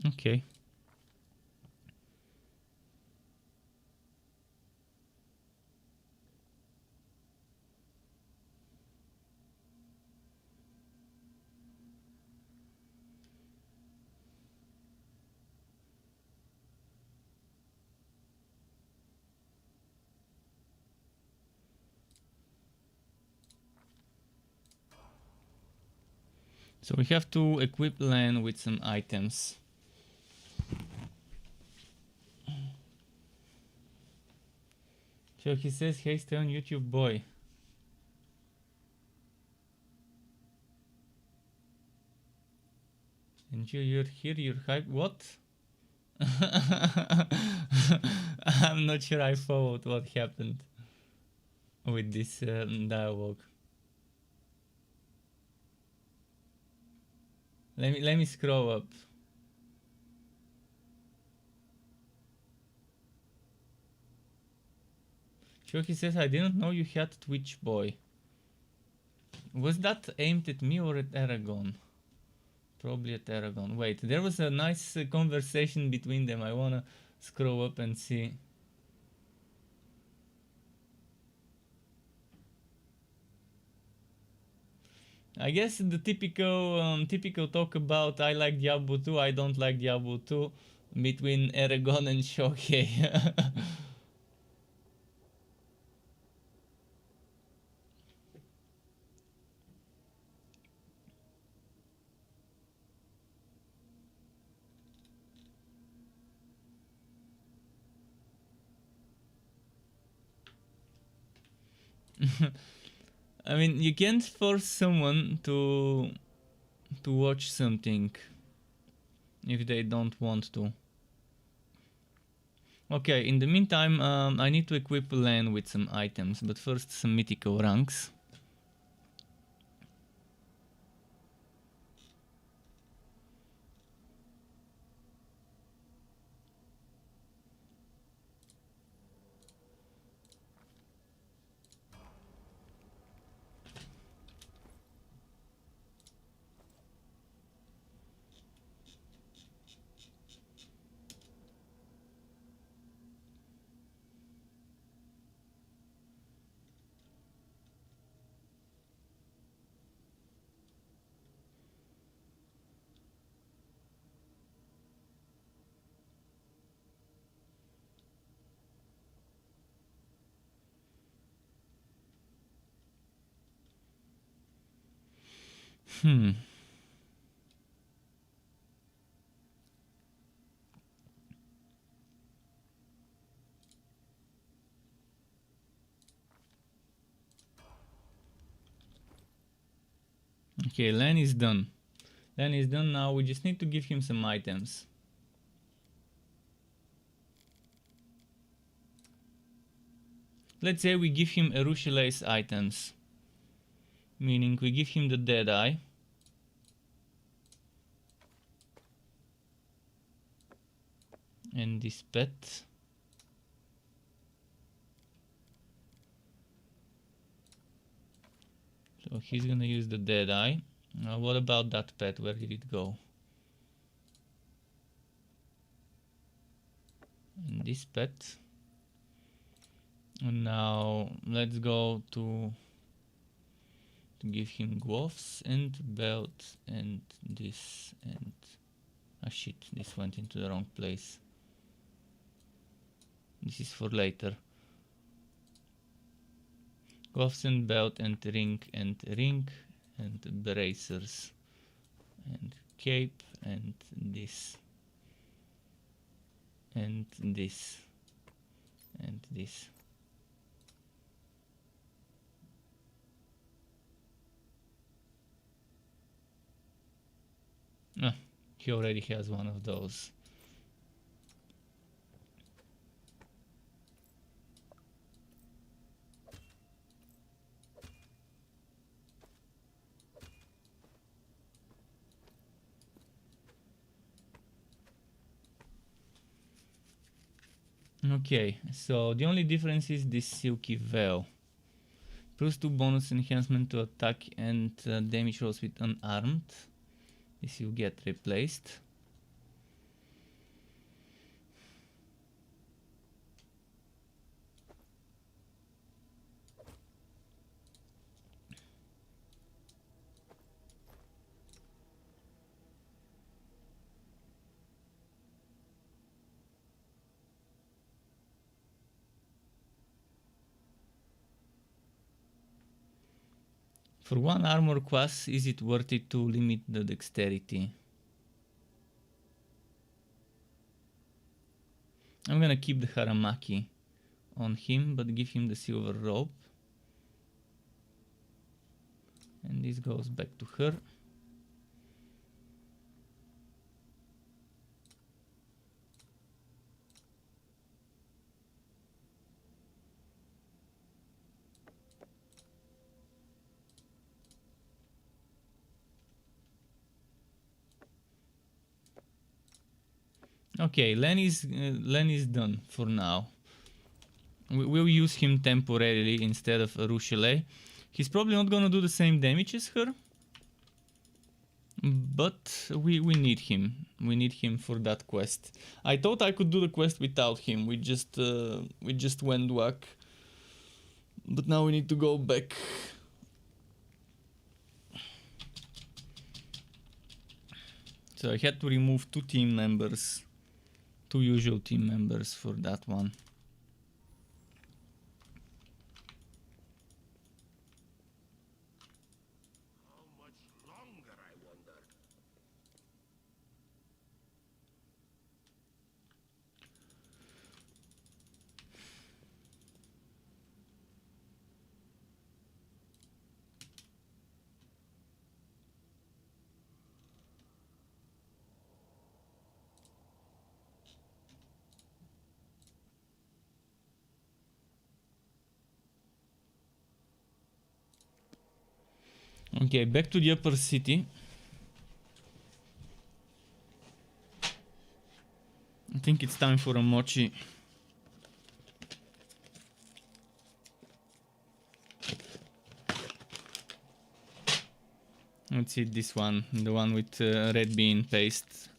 Okay. So we have to equip Len with some items. So he says, hey, stay on YouTube, boy. And you're here, you're hype. What? I'm not sure I followed what happened with this dialogue. Let me scroll up. Shoki says, I didn't know you had Twitch, boy. Was that aimed at me or at Aragon? Probably at Aragon. Wait, there was a nice conversation between them. I wanna scroll up and see. I guess the typical talk about I like Diablo 2, I don't like Diablo 2 between Aragon and Shohei. I mean, you can't force someone to watch something if they don't want to. Okay, in the meantime, I need to equip Len with some items, but first some mythical ranks. Hmm. Okay, Len is done. Len is done now, we just need to give him some items. Let's say we give him Erushela's items. Meaning we give him the Dead Eye. And this pet. So he's gonna use the Dead Eye. What about that pet? Where did it go? And this pet. And now let's go to give him gloves and belt and this and ah shit, this went into the wrong place. This is for later. Gloves and belt and ring and bracers and cape and this and this and this. Ah, he already has one of those. Okay, so the only difference is this silky veil. +2 bonus enhancement to attack and damage rolls with unarmed. This will get replaced. For one armor class, is it worth it to limit the dexterity? I'm gonna keep the Haramaki on him, but give him the silver robe. And this goes back to her. Okay, Len is done for now. We'll use him temporarily instead of Rushele. He's probably not gonna do the same damage as her, but we need him. We need him for that quest. I thought I could do the quest without him. We just went whack, but now we need to go back. So I had to remove 2 team members, 2 usual team members for that one. How much longer, I wonder? Okay, back to the upper city. I think it's time for a mochi. Let's eat this one, the one with red bean paste.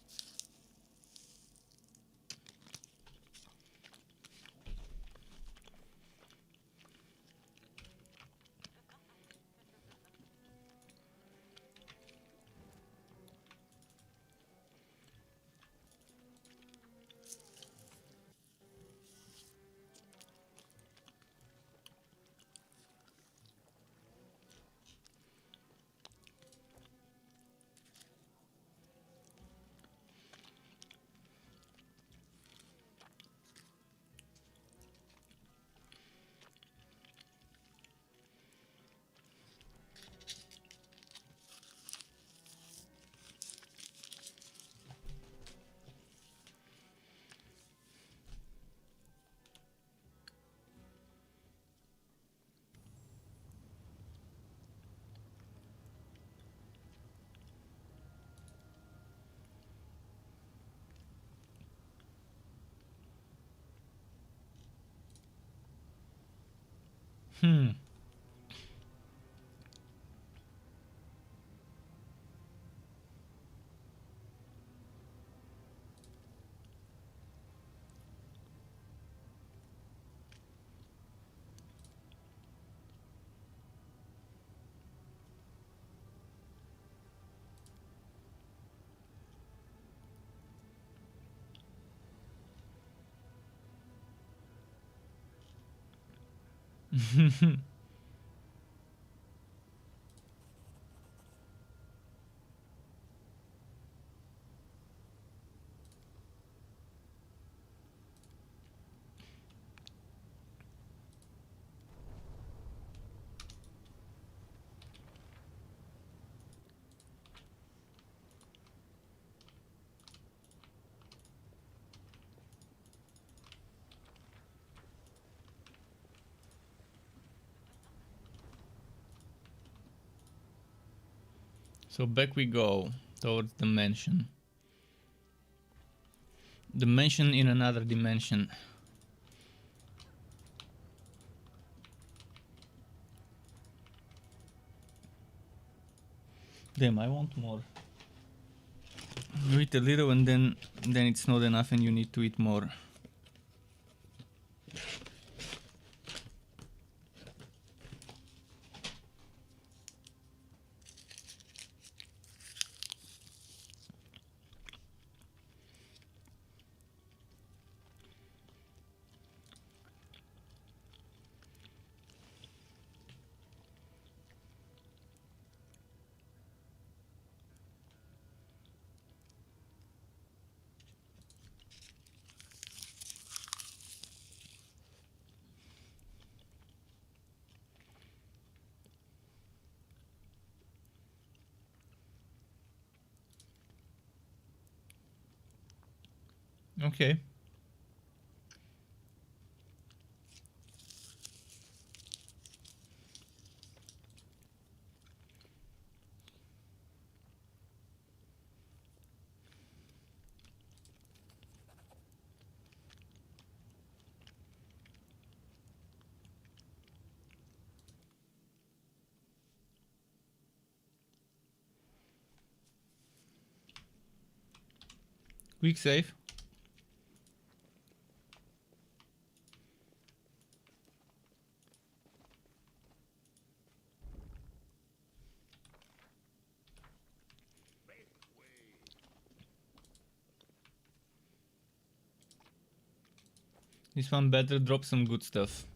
So back we go towards the mansion. The mansion in another dimension. Damn, I want more. You eat a little and then it's not enough and you need to eat more. Okay. Quick save. This one better drop some good stuff.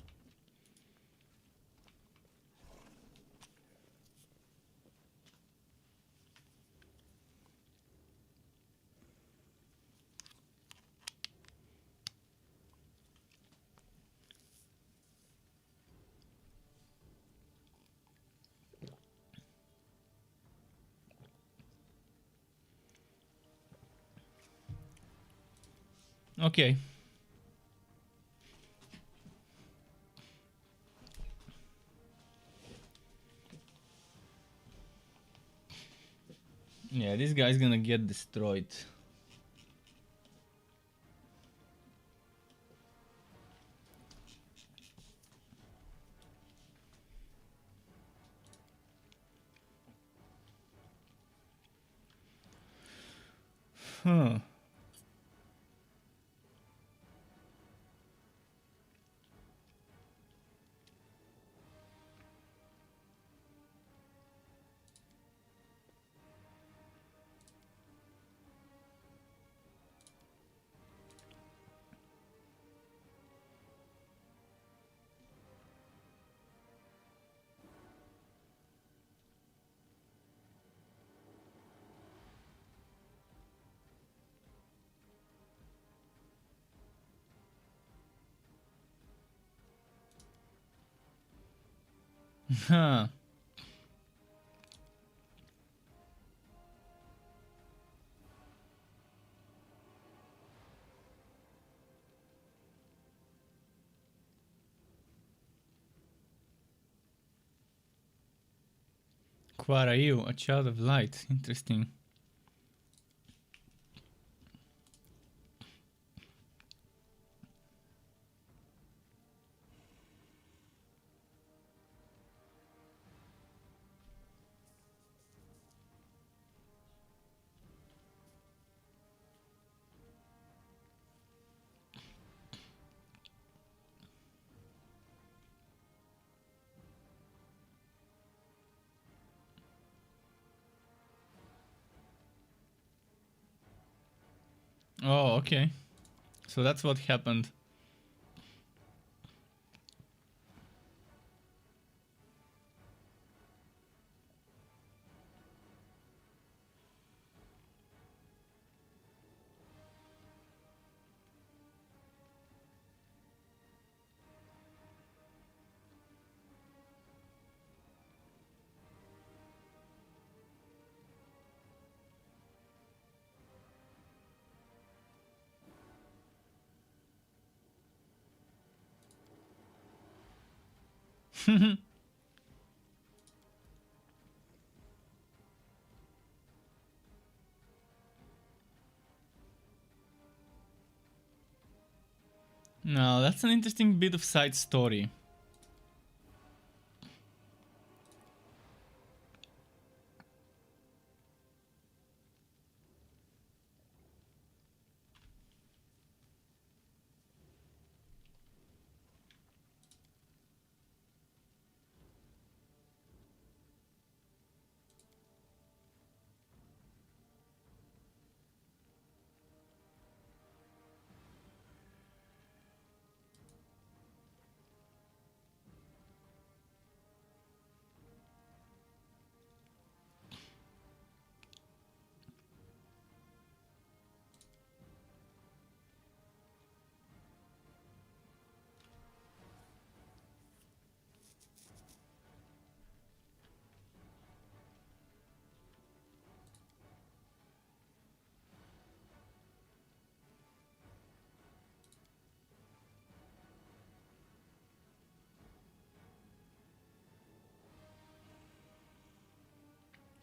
Okay. Yeah, this guy's gonna get destroyed. Huh. Huh. Quarayu, a child of light. Interesting. Oh, okay. So that's what happened. No, that's an interesting bit of side story.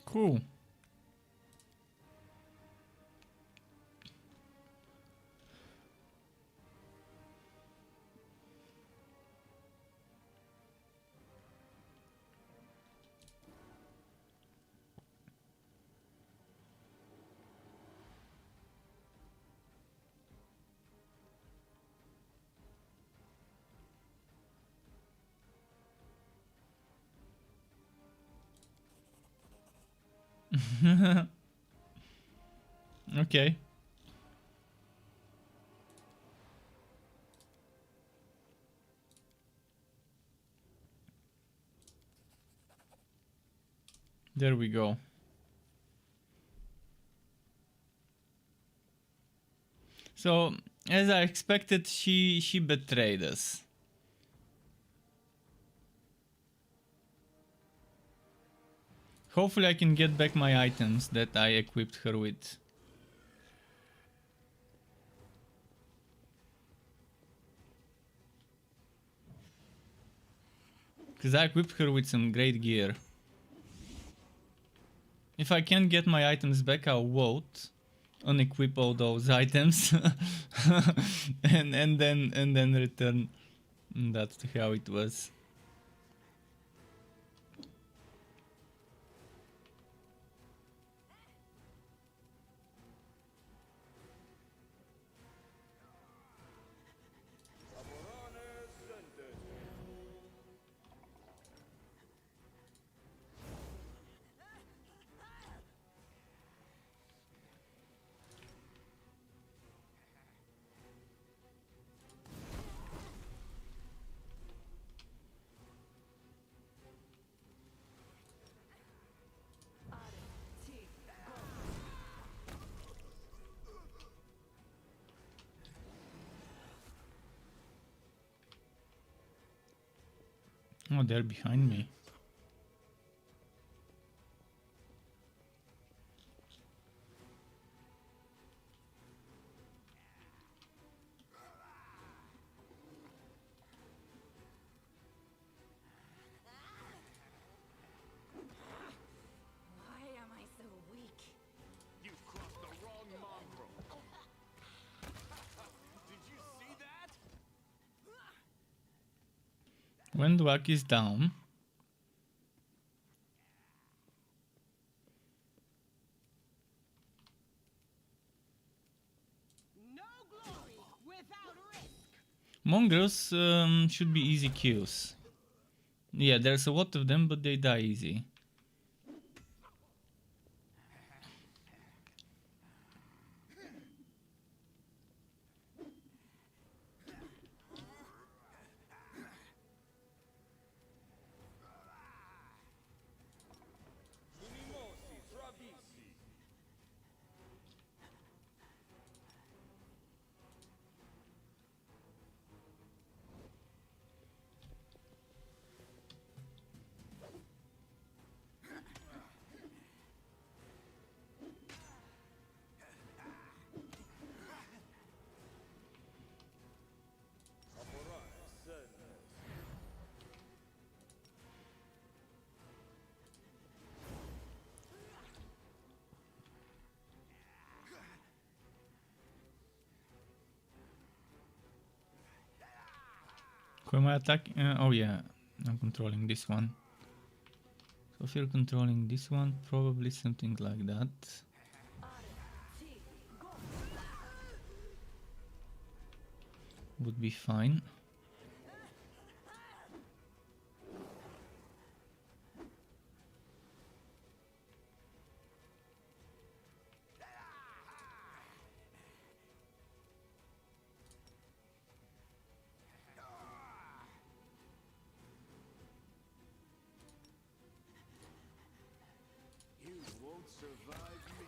Cool. Okay. There we go. So, as I expected, she betrayed us. Hopefully I can get back my items that I equipped her with. Because I equipped her with some great gear. If I can't get my items back, I'll vote, unequip all those items, and then return. That's how it was. Oh, they're behind me. Why am I so weak? You crossed the wrong mongrel. Did you see that? When Dwak is down, No glory without risk. mongrels should be easy kills. Yeah, there's a lot of them, but they die easy. Who am I attacking? Oh yeah, I'm controlling this one. So if you're controlling this one, probably something like that would be fine. You won't survive me.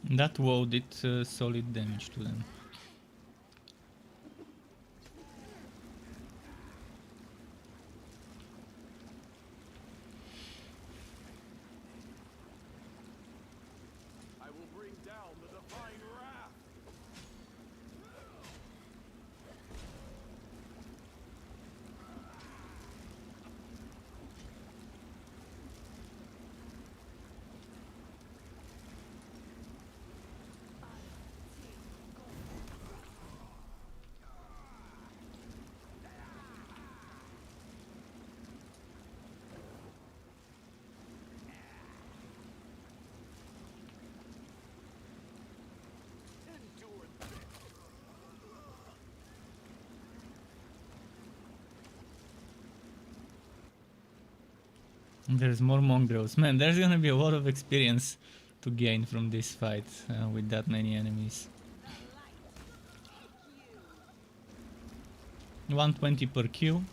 That WoW did solid damage to them. I will bring down the divine wrath. There's more mongrels. Man, there's gonna be a lot of experience to gain from this fight with that many enemies. The light take you. 120 per kill.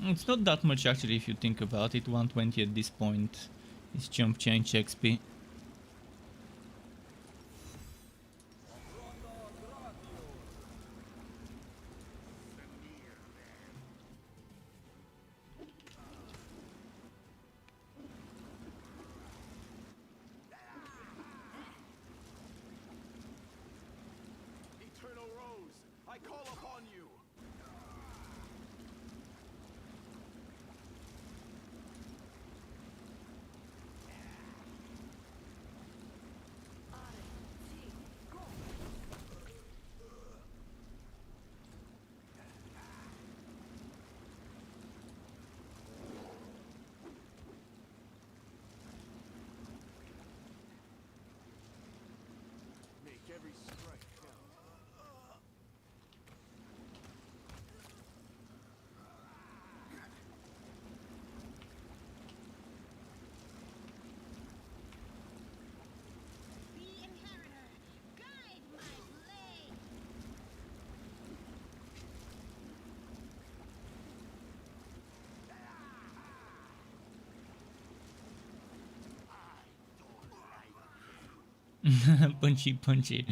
It's not that much actually if you think about it. 120 at this point is chump change XP. Eternal Rose, I call upon you. Make every strike count. The inheritor, guide my blade. Punchy, punchy.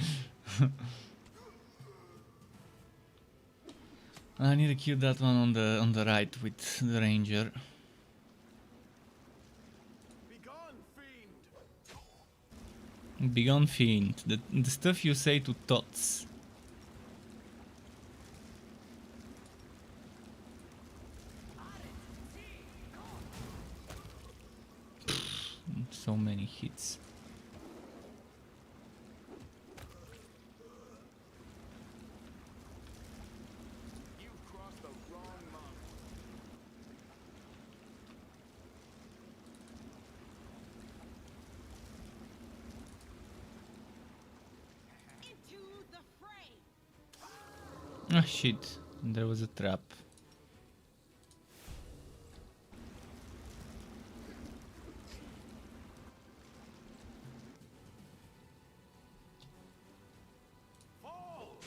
I need to kill that one on the right with the ranger. Begone, fiend! Begone fiend. The stuff you say to tots. So many hits. You've crossed the wrong mark. Into the fray. Ah shit. There was a trap. Fall!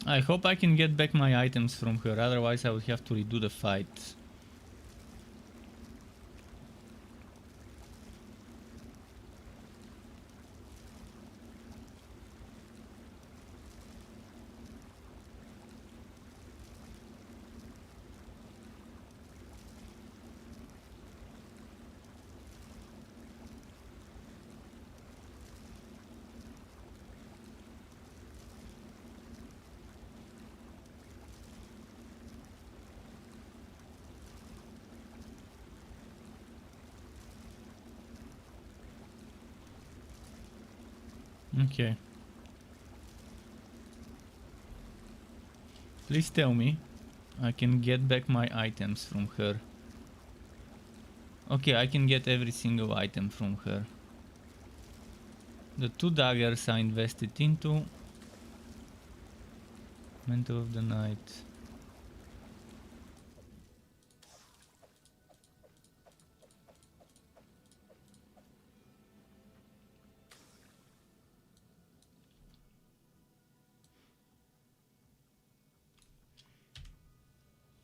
I hope I can get back my items from her, otherwise I would have to redo the fight. Okay. Please tell me I can get back my items from her. Okay, I can get every single item from her. The 2 daggers I invested into. Mantle of the Night.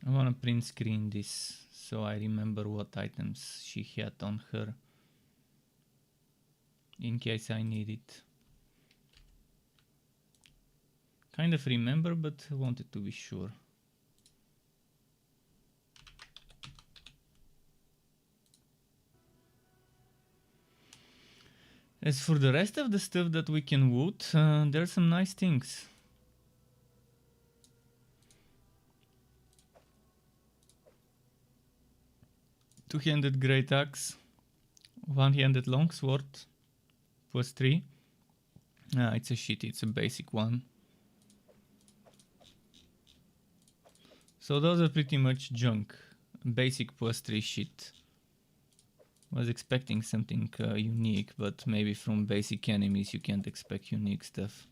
I wanna print screen this so I remember what items she had on her in case I need it. Kind of remember, but wanted to be sure. As for the rest of the stuff that we can loot, there's some nice things. Two-handed great axe, one-handed longsword, plus 3. It's a shit, it's a basic one. So those are pretty much junk. Basic plus 3 shit. Was expecting something unique, but maybe from basic enemies you can't expect unique stuff.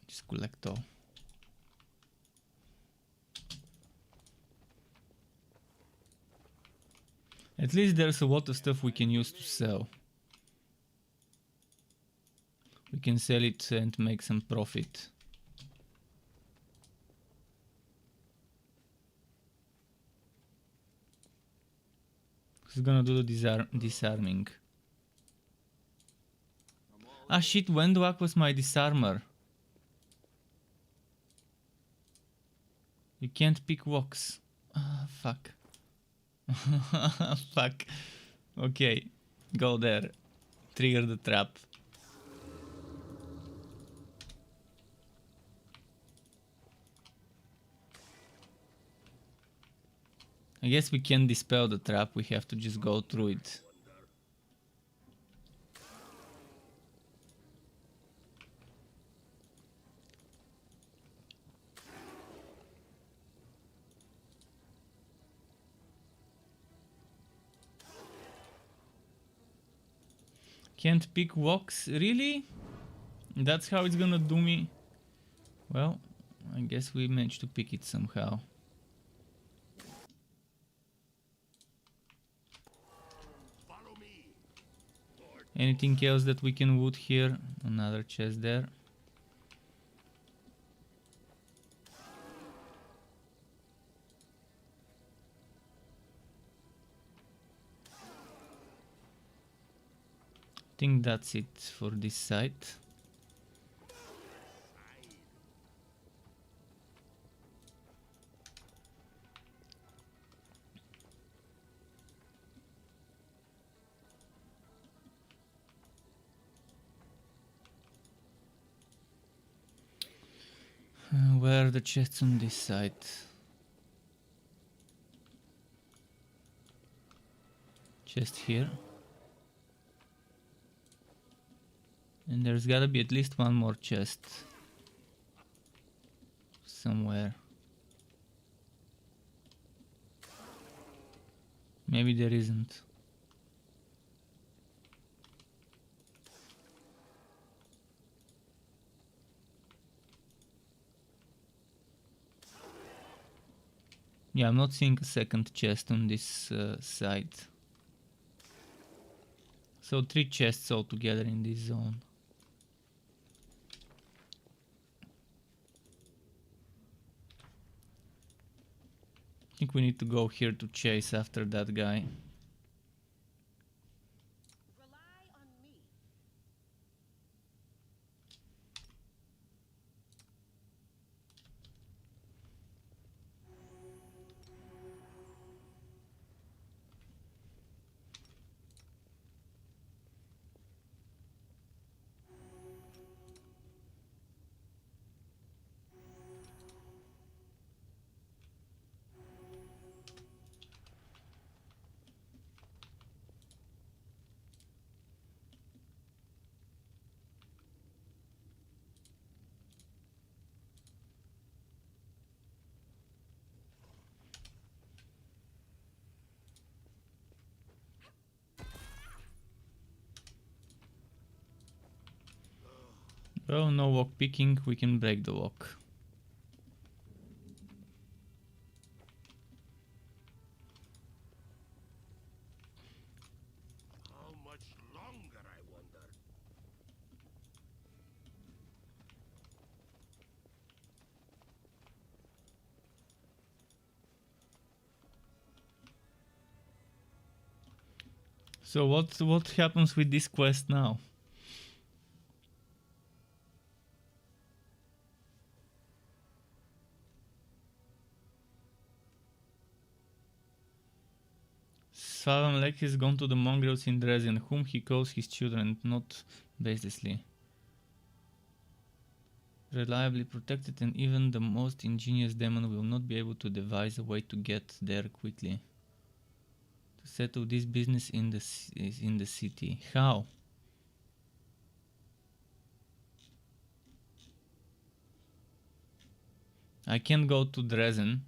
Just collect all. At least there's a lot of stuff we can use to sell. We can sell it and make some profit. Who's gonna do the disarming? Ah shit, Wendwak was my disarmer. You can't pick walks. Ah, fuck. Fuck. Okay, go there. Trigger the trap. I guess we can dispel the trap, we have to just go through it. Can't pick walks? Really? That's how it's gonna do me? Well, I guess we managed to pick it somehow. Anything else that we can loot here? Another chest there. I think that's it for this site. Where are the chests on this side? Chest here. And there's gotta be at least one more chest. Somewhere. Maybe there isn't. Yeah, I'm not seeing a second chest on this side. So 3 chests altogether in this zone. I think we need to go here to chase after that guy. Rely on me. Well, no lock picking, we can break the lock. How much longer, I wonder? So what happens with this quest now? Salam Lek has gone to the mongrels in Dresden, whom he calls his children, not baselessly. reliably protected, and even the most ingenious demon will not be able to devise a way to get there quickly. To settle this business in the city. How? I can't go to Dresden.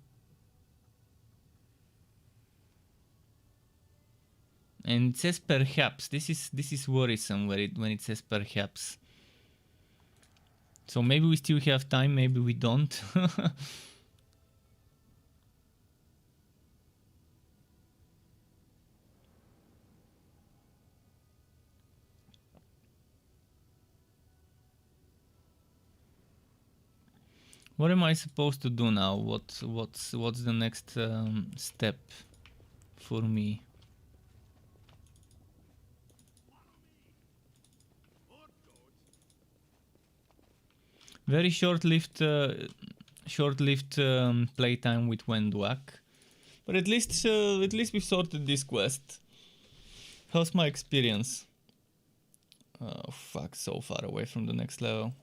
And it says perhaps. This is worrisome when it says perhaps. So maybe we still have time, maybe we don't. What am I supposed to do now? What's the next step for me? Very short-lived playtime with Wendwak, but at least we've sorted this quest. How's my experience? Oh fuck, so far away from the next level.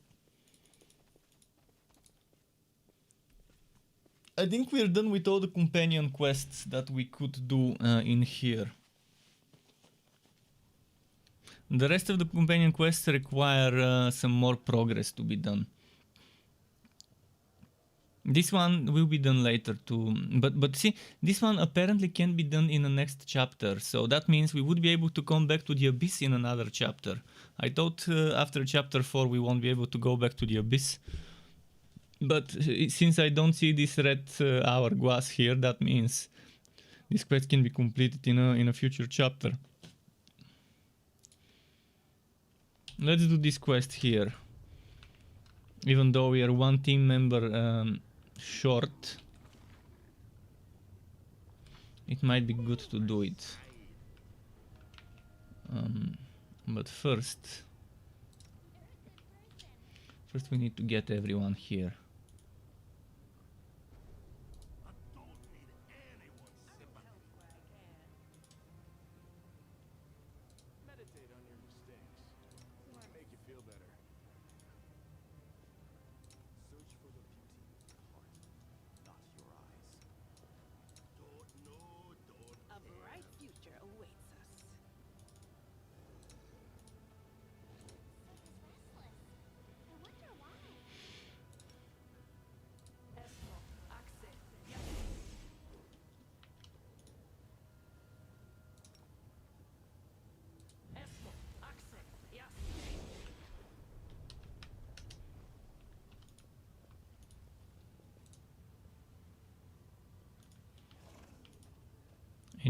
I think we're done with all the companion quests that we could do in here. The rest of the companion quests require some more progress to be done. This one will be done later too, but see, this one apparently can be done in the next chapter, so that means we would be able to come back to the Abyss in another chapter. I thought after chapter 4 we won't be able to go back to the Abyss. But since I don't see this red hourglass here, that means this quest can be completed in a future chapter. Let's do this quest here. Even though we are one team member short, it might be good to do it. But first we need to get everyone here. Meditate on your mistakes. It might make you feel better. Search for the beauty in your heart, not your eyes. A bright future awaits us. I wonder why.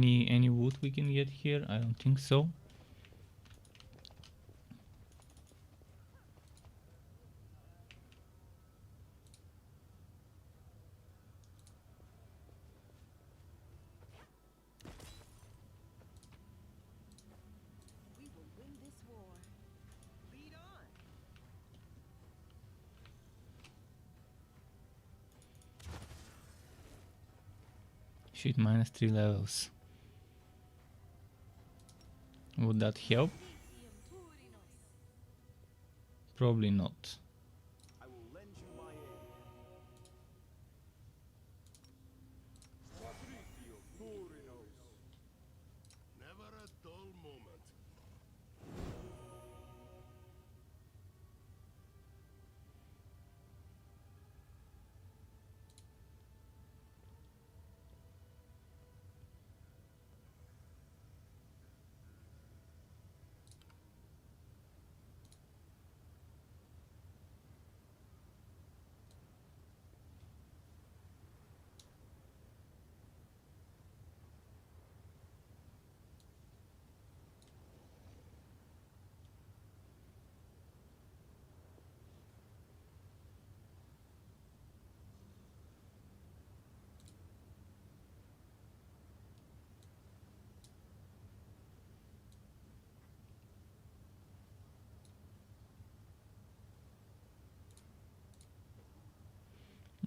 Any wood we can get here? I don't think so. We will win this war. Lead on. Shit, -3 levels. Would that help? Probably not. I will lend you my aid. Never a dull moment.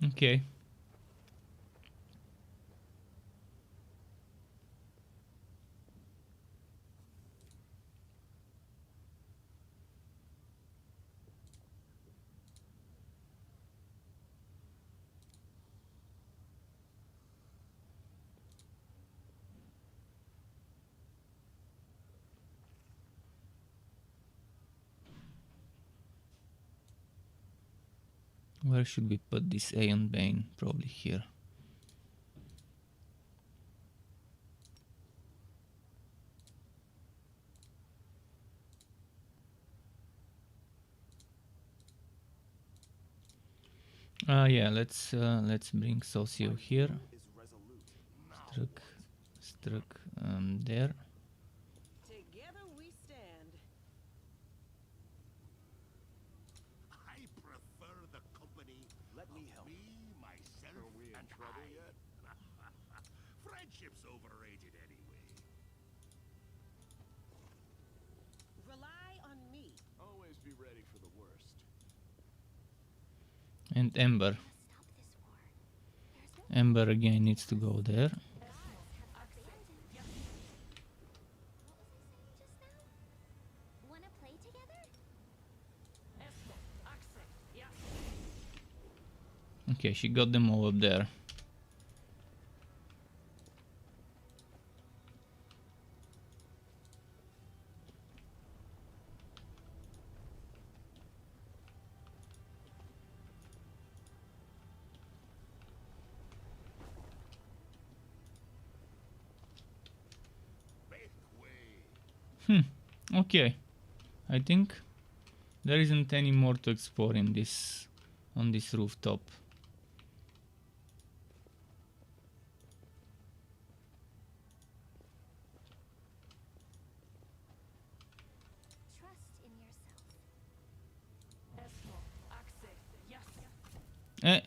Okay. Where should we put this Aeon Bane? Probably here. Yeah, let's bring Socio here. Struck there. Together we stand. I prefer the company. Let me help. Me, myself, Are we in and trouble I. yet? Friendship's overrated anyway. Rely on me. Always be ready for the worst. And Ember. Stop this war. There's no Ember again needs to go there. gods have abandoned. What was I saying just now? Wanna play together? Okay, she got them all up there. Make way. Okay. I think there isn't any more to explore in this on this rooftop. Trust in yourself. Eh.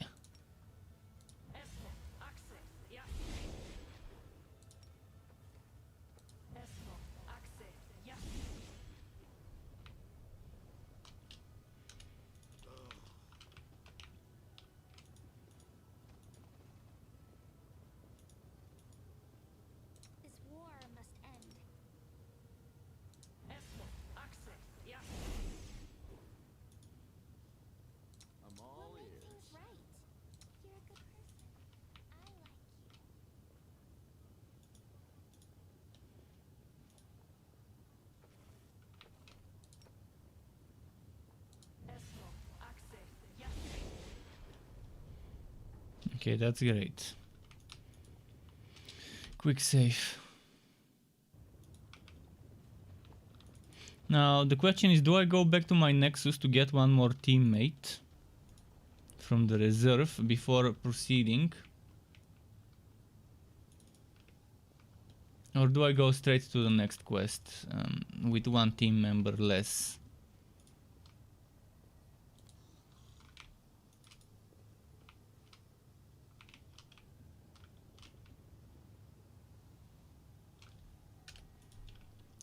This war must end. I'm We'll all make ears. things right. You're a good person. I like you. Okay, that's great. Quick save. Now the question is, do I go back to my Nexus to get one more teammate from the reserve before proceeding? Or do I go straight to the next quest with one team member less?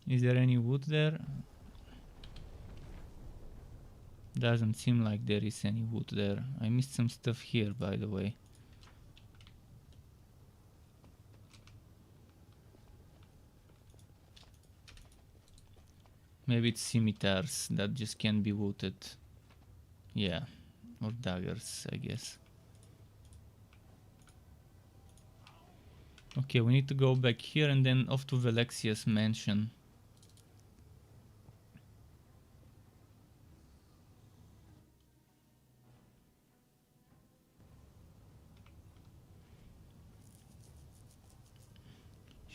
Is there any wood there? Doesn't seem like there is any wood there. I missed some stuff here, by the way. Maybe it's scimitars that just can't be wooded. Yeah, or daggers, I guess. Okay, we need to go back here and then off to Velexia's mansion.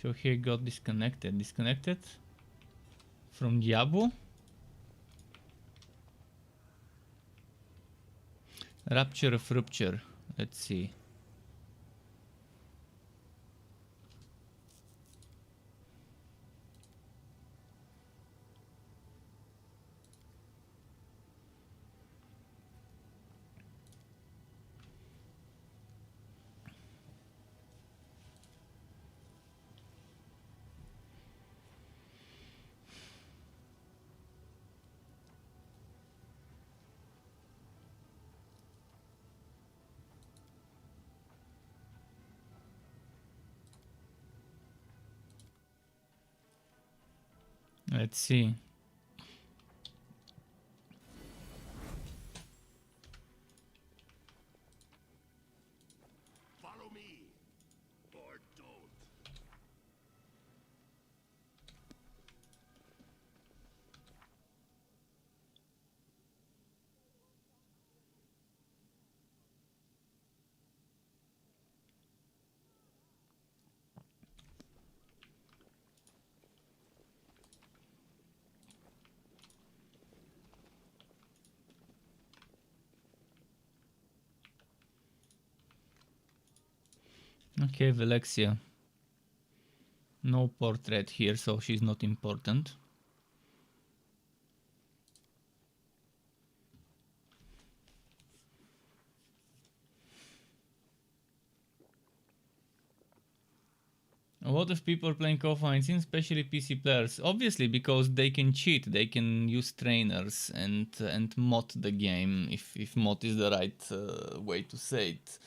So here got disconnected. Disconnected from Diablo. Rapture of Rupture. Let's see. Let's see. Follow me. Or don't. Okay, Velexia. No portrait here, so she's not important. A lot of people playing offline, especially PC players, obviously because they can cheat, they can use trainers and mod the game, if mod is the right way to say it.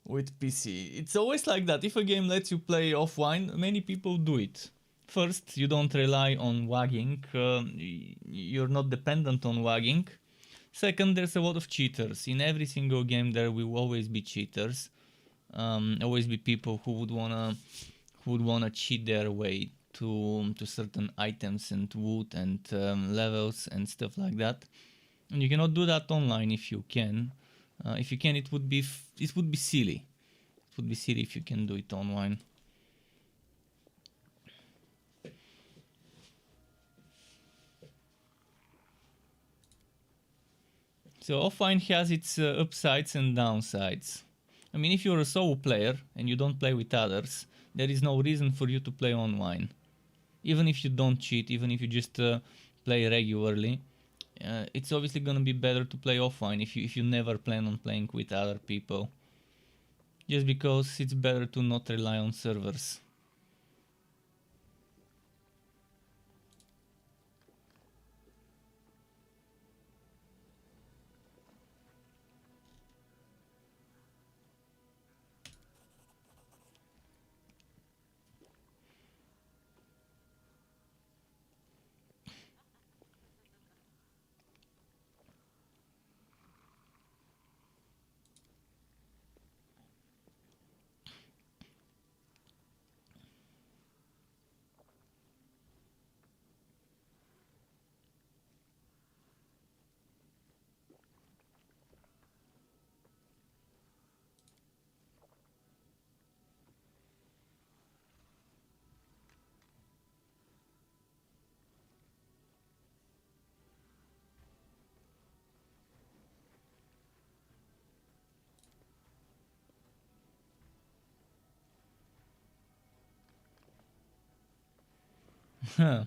With PC, it's always like that. If a game lets you play offline, many people do it. First, you don't rely on wagging, you're not dependent on wagging. Second, there's a lot of cheaters. In every single game there will always be cheaters. Always be people who would wanna cheat their way to certain items and wood and levels and stuff like that. And you cannot do that online if you can. If you can, it would be silly. It would be silly if you can do it online. So offline has its upsides and downsides. I mean, if you're a solo player and you don't play with others, there is no reason for you to play online. Even if you don't cheat, even if you just play regularly, it's obviously gonna be better to play offline if you never plan on playing with other people. Just because it's better to not rely on servers. Huh.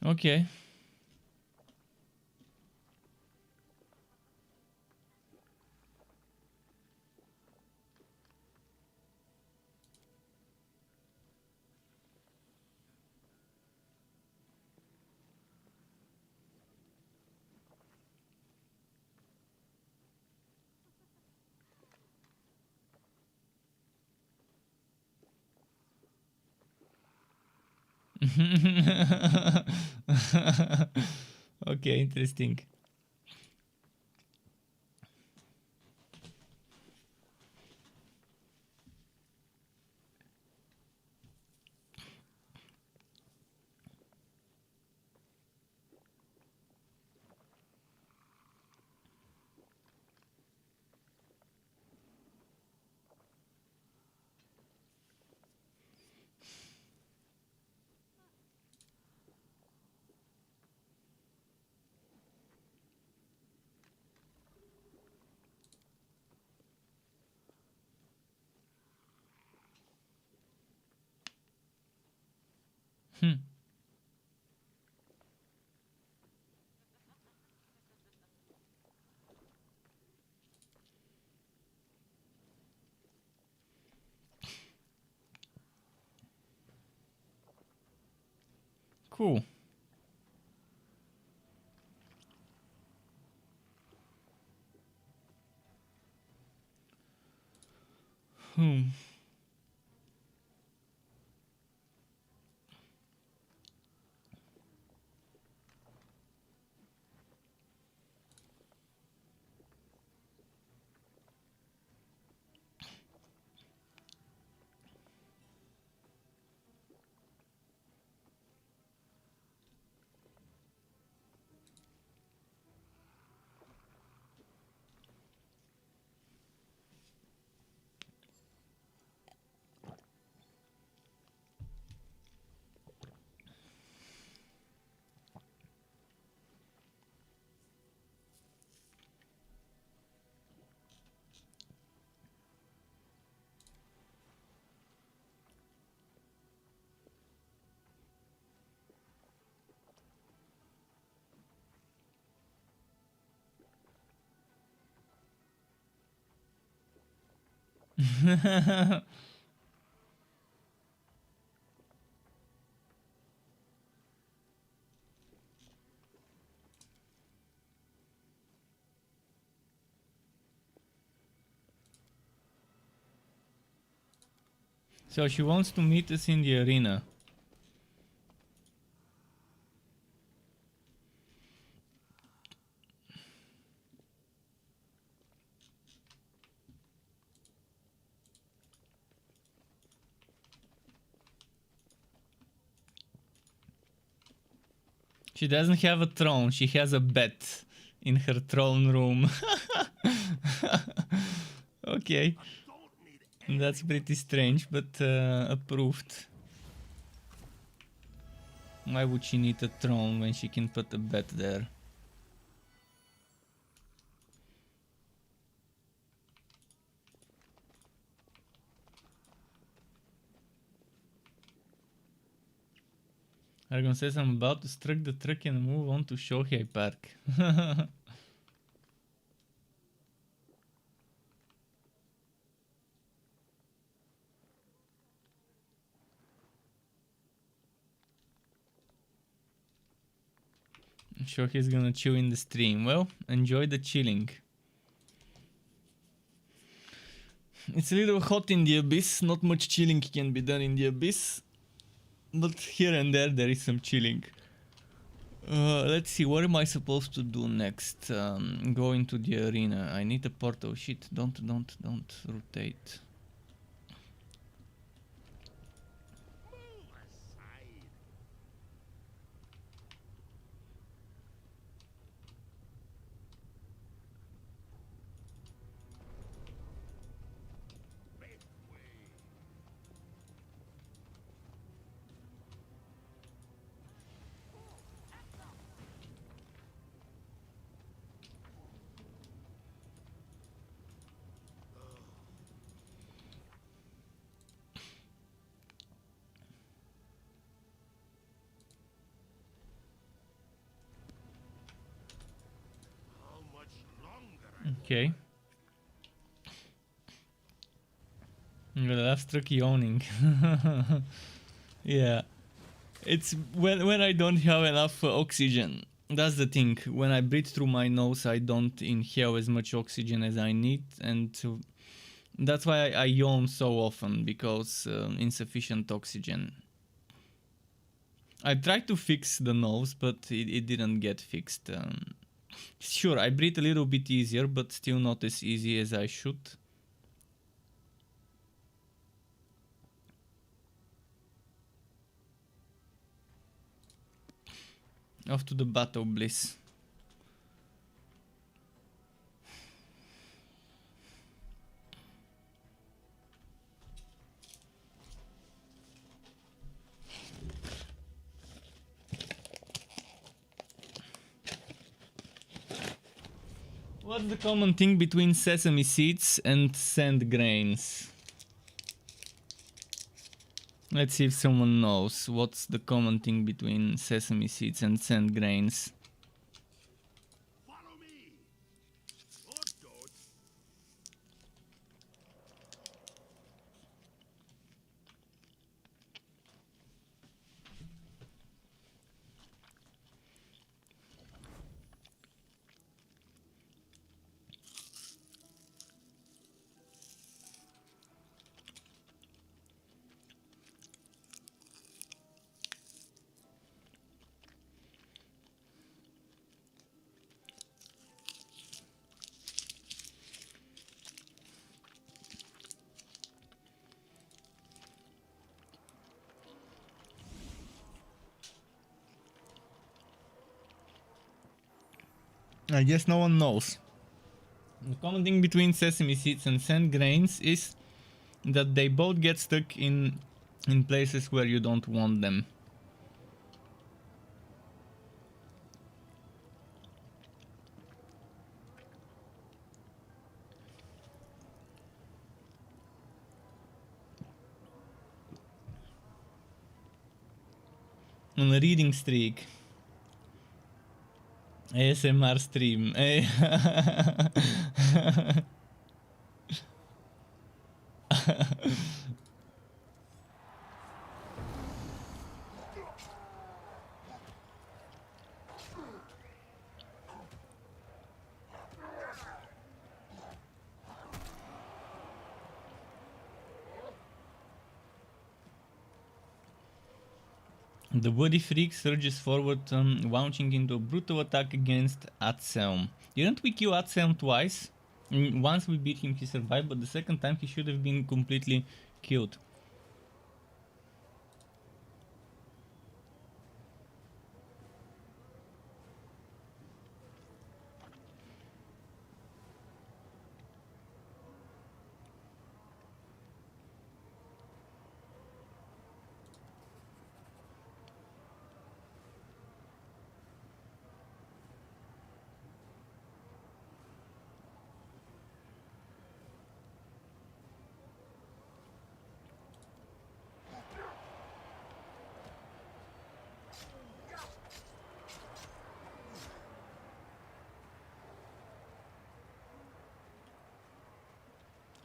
Okay. Okay, interesting. Hmm. Cool. Hmm. So she wants to meet us in the arena. She doesn't have a throne, she has a bed in her throne room. Okay. That's pretty strange, but approved. Why would she need a throne when she can put a bed there? Argon says I'm about to struck the truck and move on to Shohei Park. Shohei's gonna chill in the stream. Well, enjoy the chilling. It's a little hot in the abyss, not much chilling can be done in the abyss. But here and there is some chilling. Let's see, what am I supposed to do next? Go into the arena. I need a portal. Shit, don't rotate. Okay. I'm gonna have struck yawning. Yeah. It's when I don't have enough oxygen. That's the thing. When I breathe through my nose, I don't inhale as much oxygen as I need, and that's why I yawn so often, because insufficient oxygen. I tried to fix the nose, but it didn't get fixed. Sure, I breathe a little bit easier, but still not as easy as I should. Off to the battle, Bliss. What's the common thing between sesame seeds and sand grains? Let's see if someone knows. What's the common thing between sesame seeds and sand grains? Follow me. Or don't. I guess no one knows. The common thing between sesame seeds and sand grains is that they both get stuck in places where you don't want them. On a reading streak. ASMR stream. The body freak surges forward, launching into a brutal attack against Atselm. Didn't we kill Atselm twice? Once we beat him, he survived, but the second time he should have been completely killed.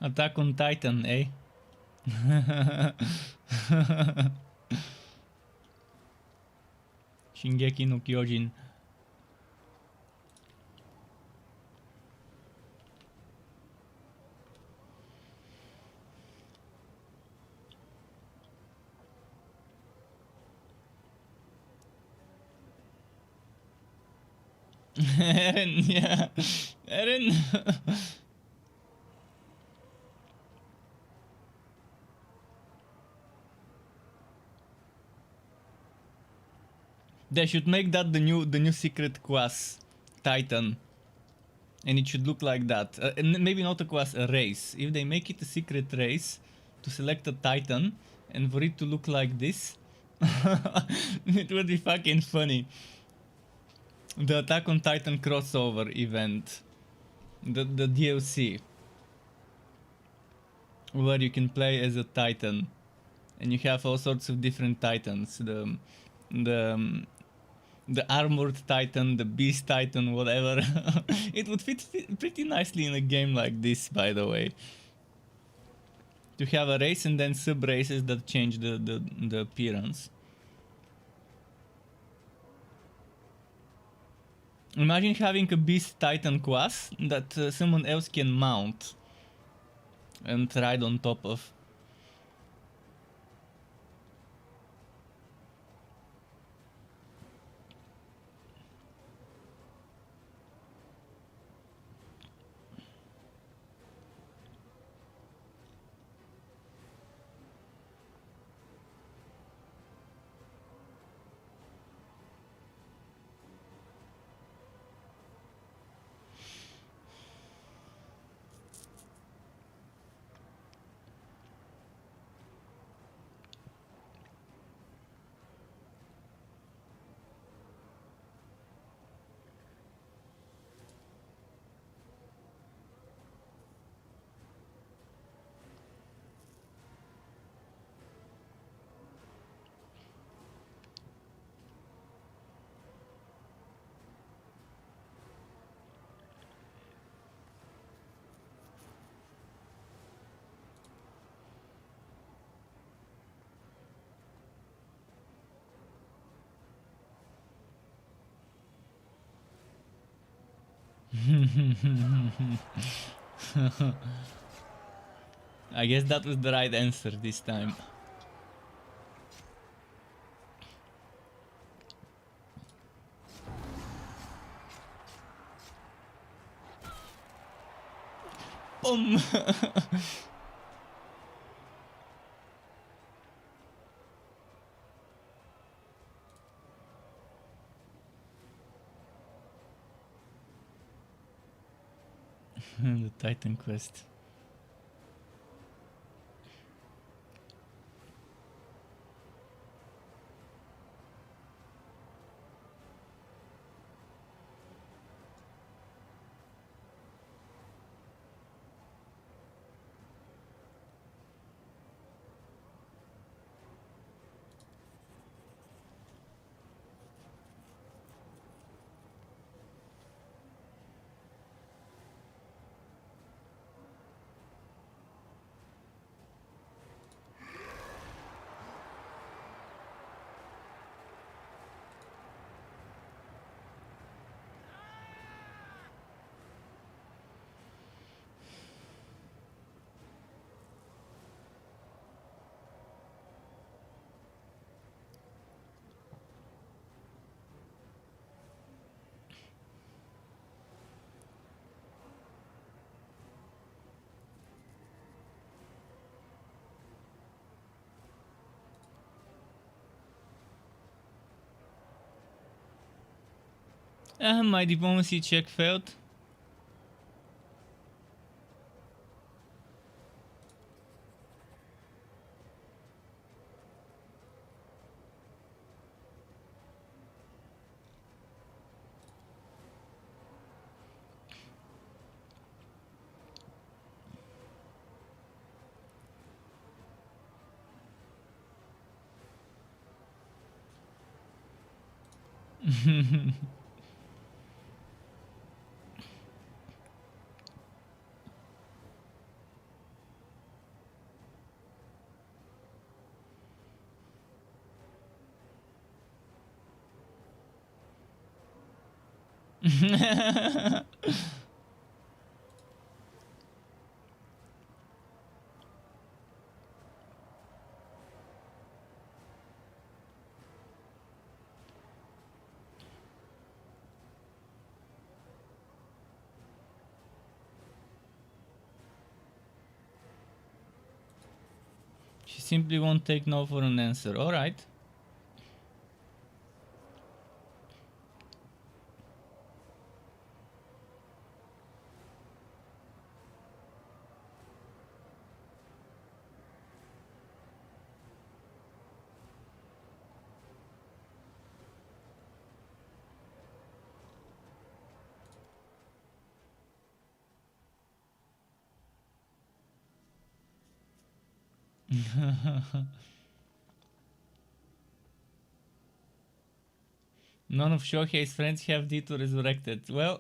Attack on Titan, eh? Shingeki no Kyojin. Eren, yeah. Eren. They should make that the new secret class, Titan, and it should look like that. And maybe not a class, a race. If they make it a secret race to select a Titan, and for it to look like this, it would be fucking funny. The Attack on Titan crossover event, the DLC, where you can play as a Titan, and you have all sorts of different Titans. The the armored Titan, the beast Titan, whatever. It would fit pretty nicely in a game like this, by the way. To have a race and then sub races that change the appearance. Imagine having a beast Titan class that someone else can mount and ride on top of. I guess that was the right answer this time. The Titan quest. My diplomacy check failed. She simply won't take no for an answer. Alright. None of Shohei's friends have D2 resurrected. Well,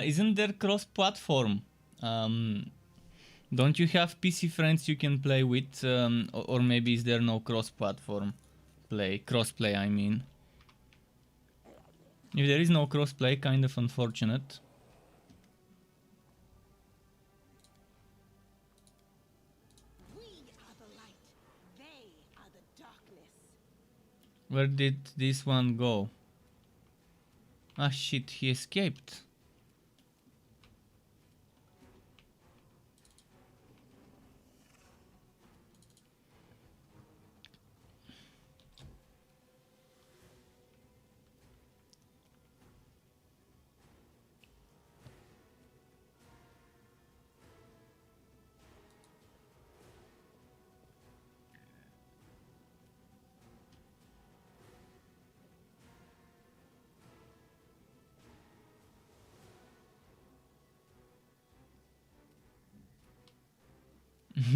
isn't there cross-platform? Don't you have PC friends you can play with? Or maybe is there no cross-platform play? Cross-play, I mean. If there is no cross-play, kind of unfortunate. We are the light. They are the darkness. Where did this one go? Ah shit, he escaped.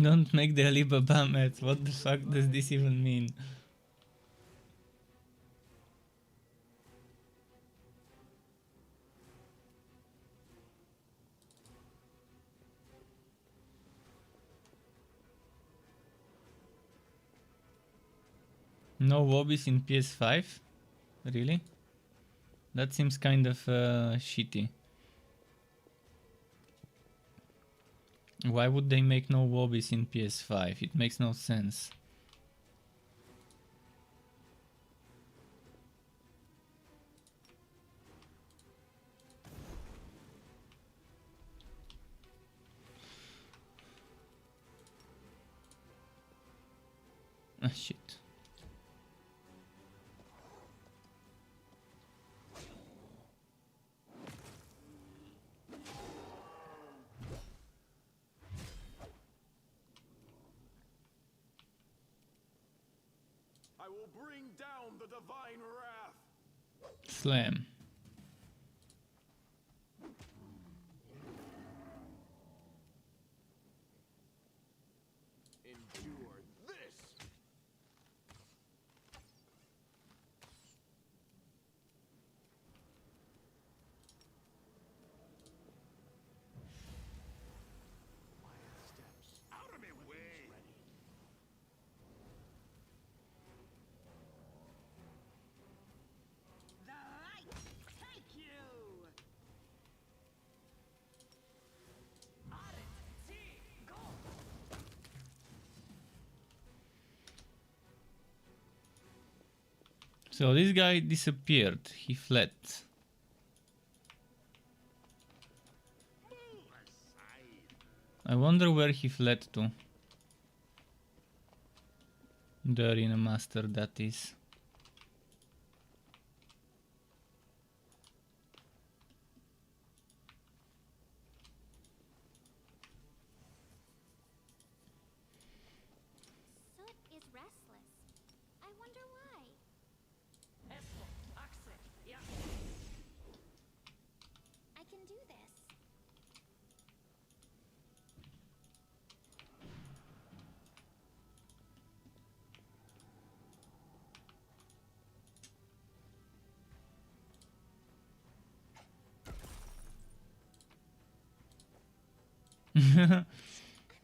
Don't make the Alibaba mad. What the fuck does this even mean? No wobbies in PS5? Really? That seems kind of shitty. Why would they make no wobbies in PS5? It makes no sense. Ah shit. I will bring down the divine wrath. Slam. Endure this. Out of my way! The light take you. Go. So this guy disappeared. He fled. Move aside! I wonder where he fled to. The arena master, that is.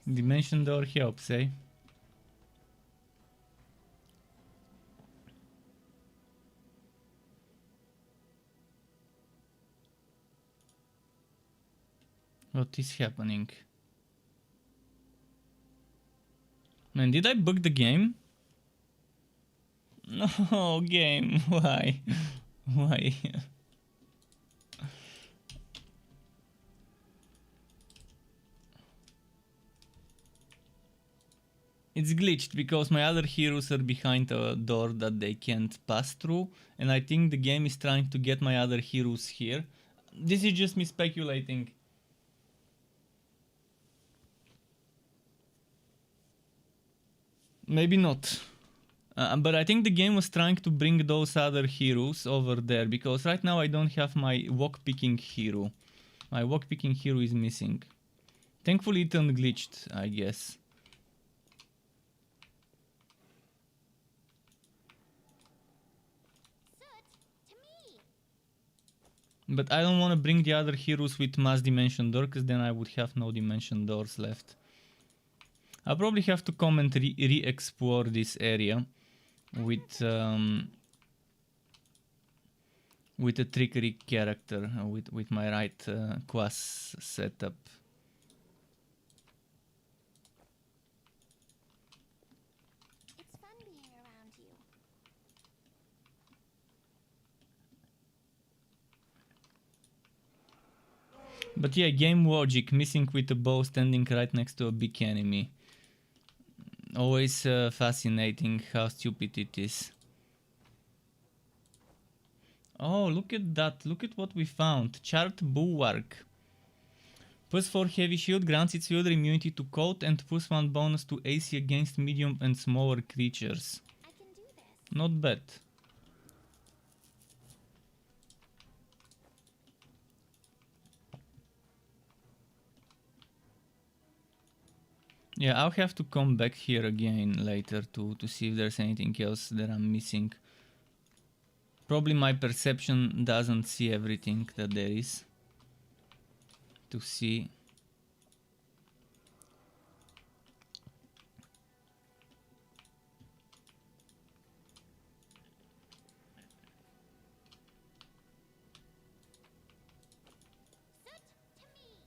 Dimension door helps, eh? What is happening? Man, did I bug the game? No, game. Why? Why? It's glitched because my other heroes are behind a door that they can't pass through, and I think the game is trying to get my other heroes here. This is just me speculating. Maybe not. But I think the game was trying to bring those other heroes over there, because right now I don't have my walk picking hero. My walk picking hero is missing. Thankfully it unglitched, I guess. Soot, to me. But I don't want to bring the other heroes with mass dimension door, because then I would have no dimension doors left. I'll probably have to come and re-explore this area with a trickery character, with my right class setup. It's fun being around you. But yeah, game logic, missing with a bow standing right next to a big enemy. Always fascinating how stupid it is. Oh, look at that. Look at what we found. Charred Bulwark. +4 heavy shield grants its wielder immunity to cold and +1 bonus to AC against medium and smaller creatures. I can do this. Not bad. Yeah, I'll have to come back here again later to see if there's anything else that I'm missing. Probably my perception doesn't see everything that there is to see. Soot, to me.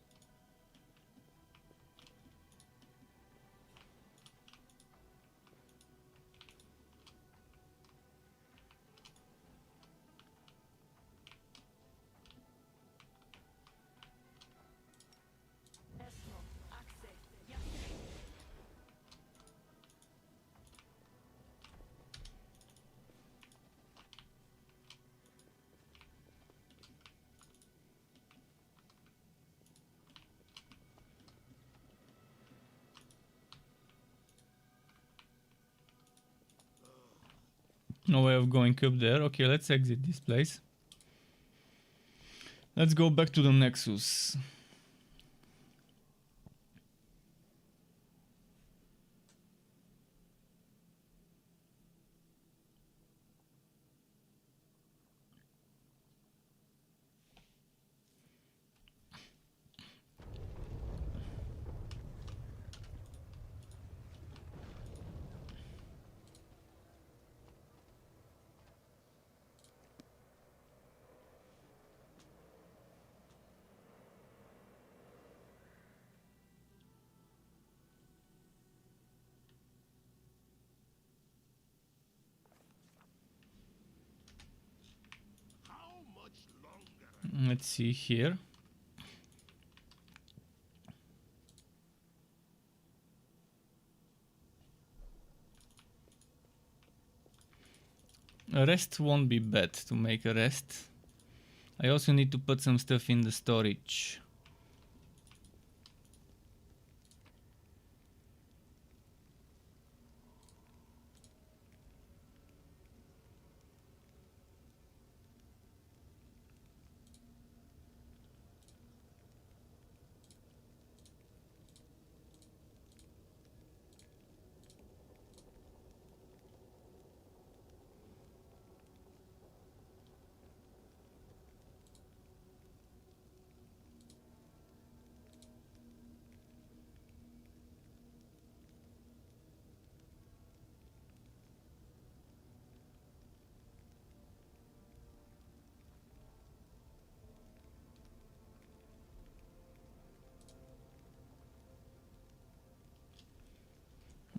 No way of going up there. Okay, let's exit this place. Let's go back to the Nexus. How much longer? Let's see here. A rest won't be bad to make a rest. I also need to put some stuff in the storage.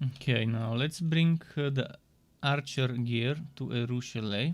Okay, now let's bring the archer gear to Eru Chalet.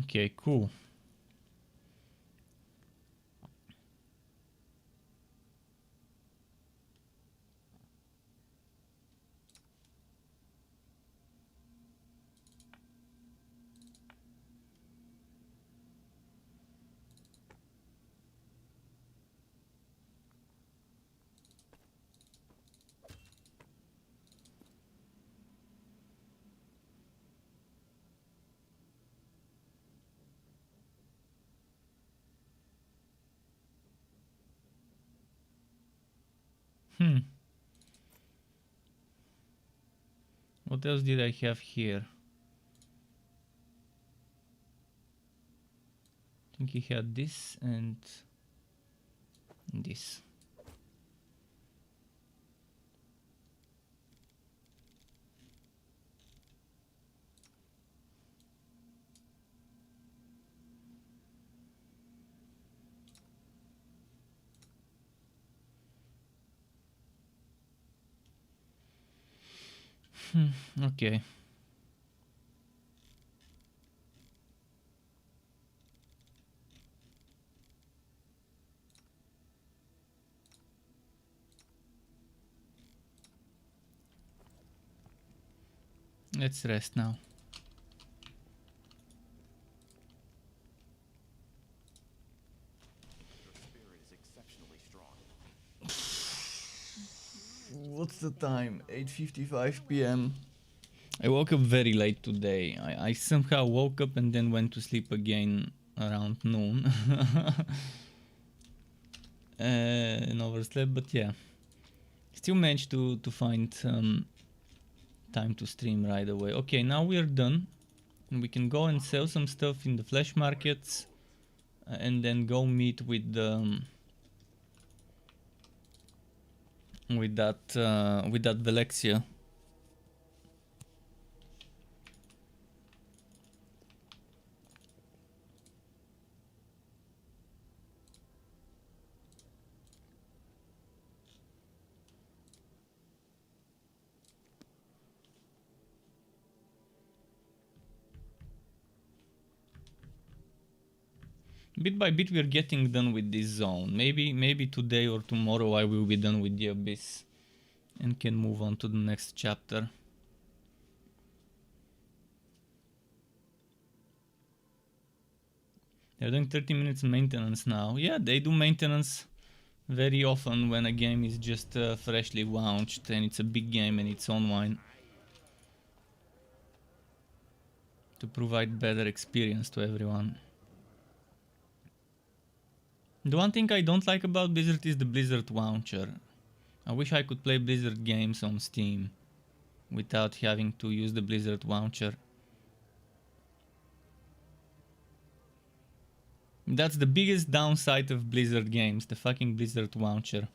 Okay, cool. Hmm. What else did I have here? I think he had this and this. Okay. Let's rest now. Your spirit is exceptionally strong. What's the time? 8:55 p.m. I woke up very late today. I somehow woke up and then went to sleep again around noon. And overslept, but yeah. Still managed to find time to stream right away. Okay, now we are done. And we can go and sell some stuff in the flash markets. And then go meet with the... with that Velexia. Bit by bit we are getting done with this zone. Maybe today or tomorrow I will be done with the Abyss and can move on to the next chapter. They're doing 30 minutes maintenance now. Yeah, they do maintenance very often when a game is just freshly launched and it's a big game and it's online, to provide better experience to everyone. The one thing I don't like about Blizzard is the Blizzard launcher. I wish I could play Blizzard games on Steam without having to use the Blizzard launcher. That's the biggest downside of Blizzard games, the fucking Blizzard launcher.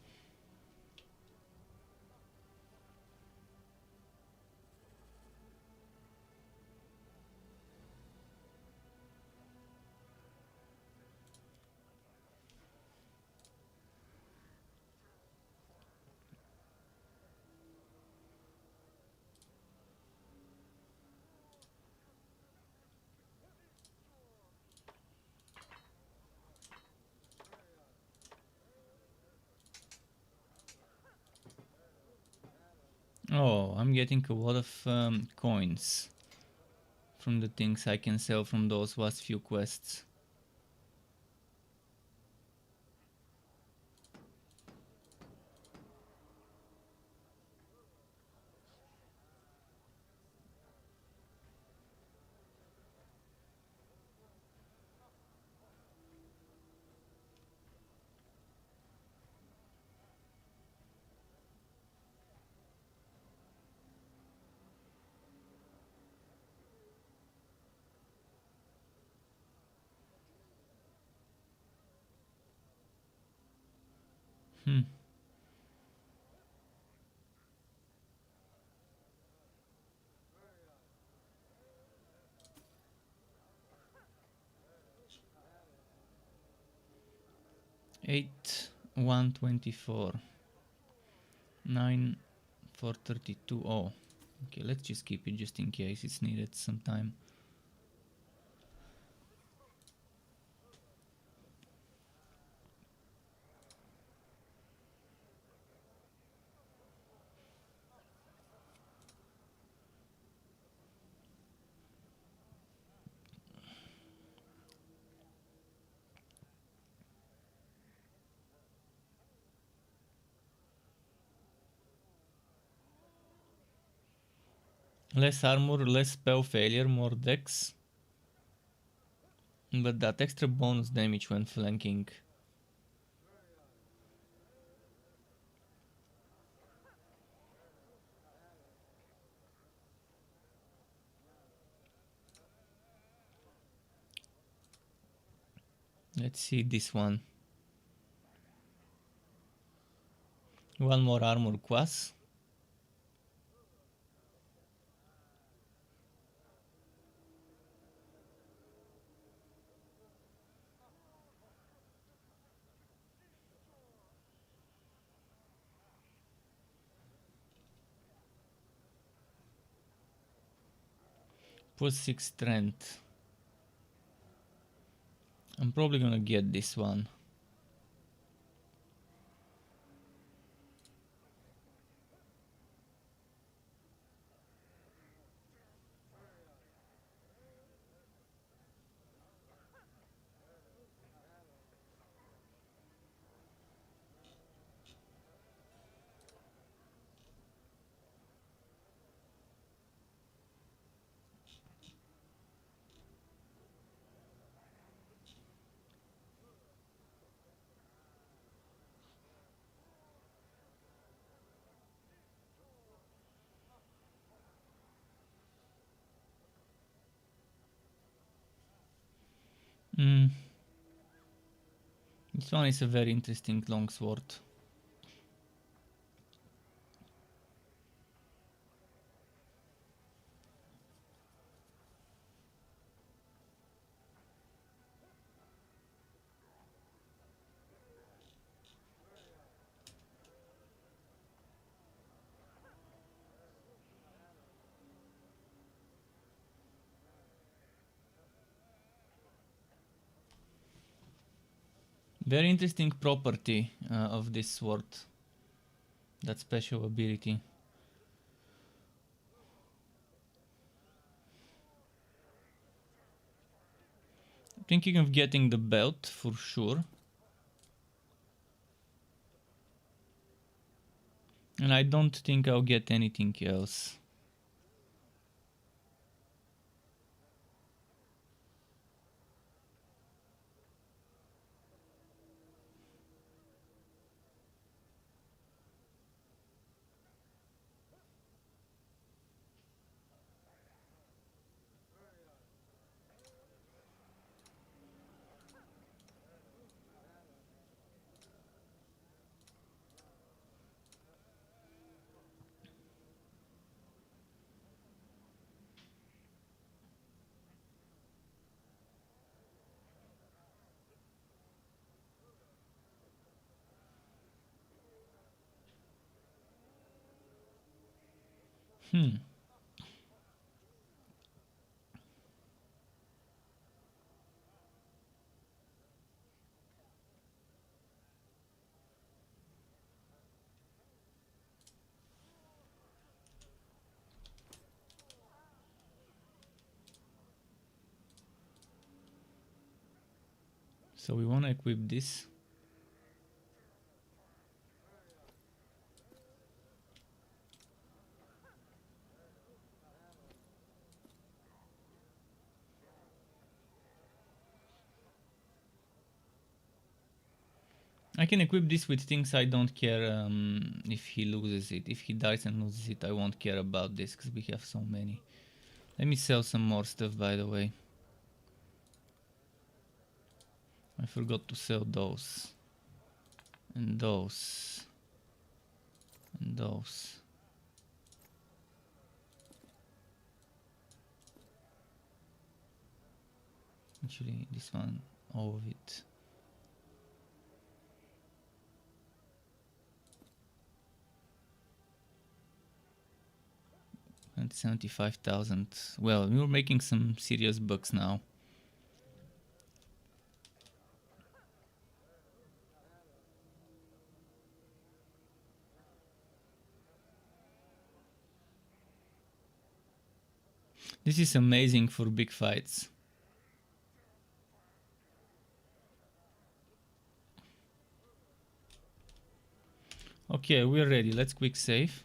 Oh, I'm getting a lot of coins from the things I can sell from those last few quests. Hmm. Eight 124 9 432. Oh, okay, let's just keep it just in case it's needed sometime. Less armor, less spell failure, more dex. But that extra bonus damage when flanking. Let's see this one. One more armor class. Plus 6 strength. I'm probably gonna get this one. Mm. This one is a very interesting longsword. Very interesting property of this sword. That special ability. Thinking of getting the belt for sure. And I don't think I'll get anything else. Hmm. So we want to equip this. I can equip this with things I don't care if he loses it. If he dies and loses it, I won't care about this because we have so many. Let me sell some more stuff, by the way. I forgot to sell those. And those. And those. Actually, this one, all of it. And 75,000. Well, we're making some serious bucks now. This is amazing for big fights. Okay, we're ready. Let's quick save.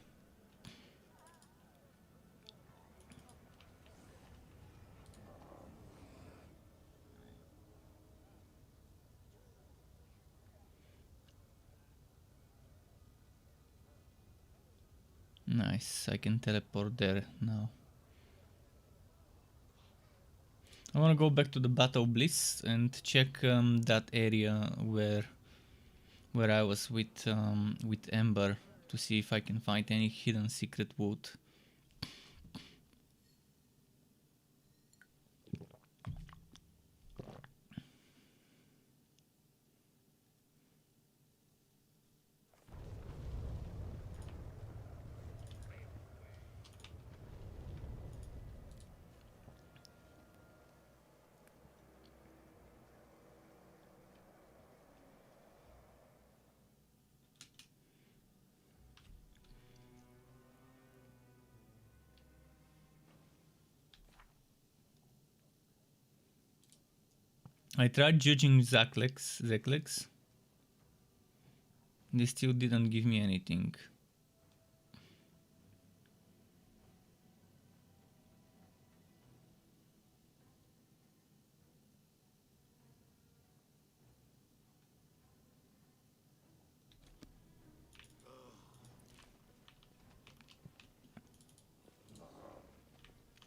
Nice, I can teleport there now. I want to go back to the Battle Bliss and check that area where I was with Ember to see if I can find any hidden secret wood. I tried judging Zeklex. They still didn't give me anything.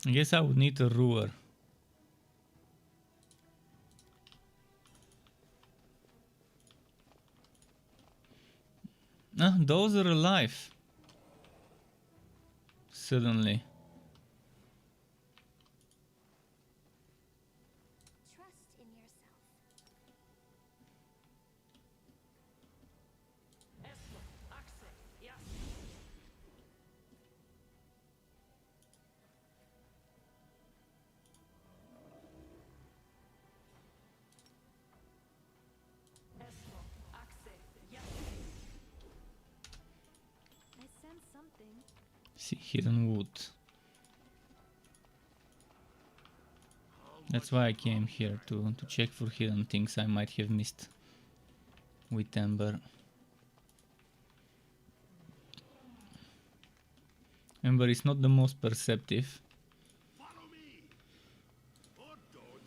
I guess I would need a ruler. Ah, those are alive. Suddenly. Trust in yourself. I sense something. See, hidden wood. That's why I came here, to check for hidden things I might have missed with Ember. Ember is not the most perceptive. Follow me. Or don't.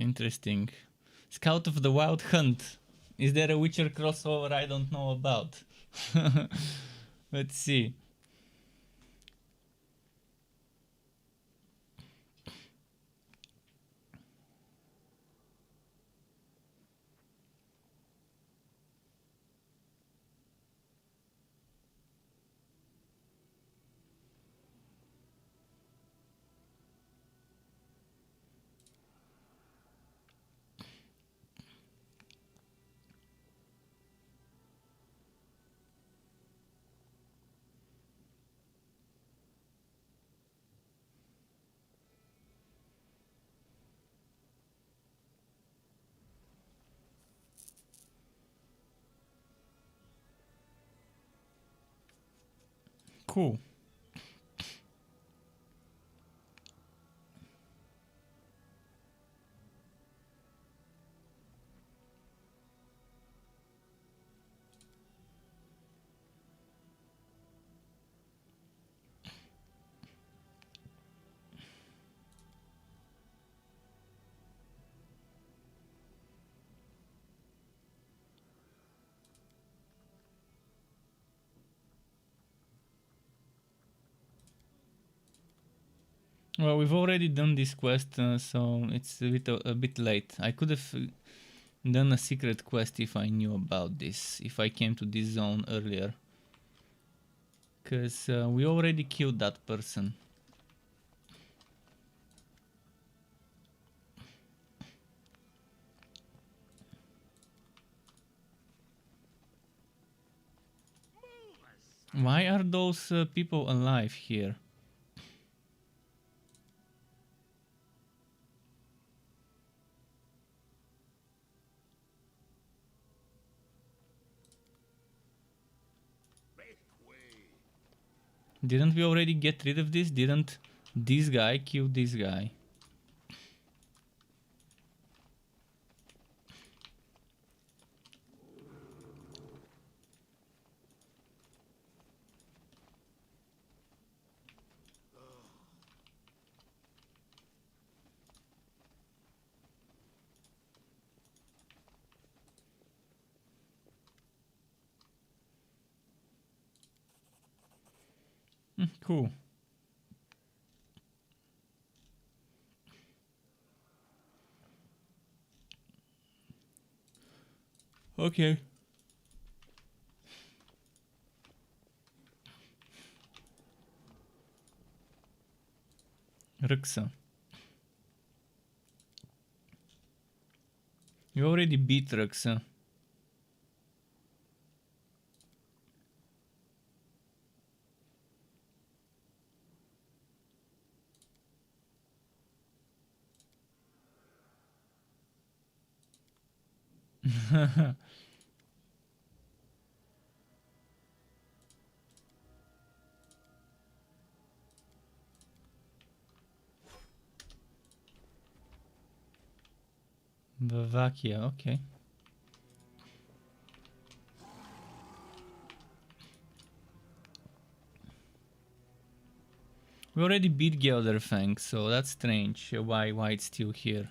Interesting. Scout of the Wild Hunt. Is there a Witcher crossover I don't know about? Let's see. Cool. Well, we've already done this quest, so it's a bit late. I could have done a secret quest if I knew about this, if I came to this zone earlier. Because we already killed that person. Why are those people alive here? Make way. Didn't we already get rid of this? Didn't this guy kill this guy? Cool. Okay. Ruksa. You already beat Ruksa. Bavakia, okay. We already beat Gelderfang, so that's strange. Why it's still here?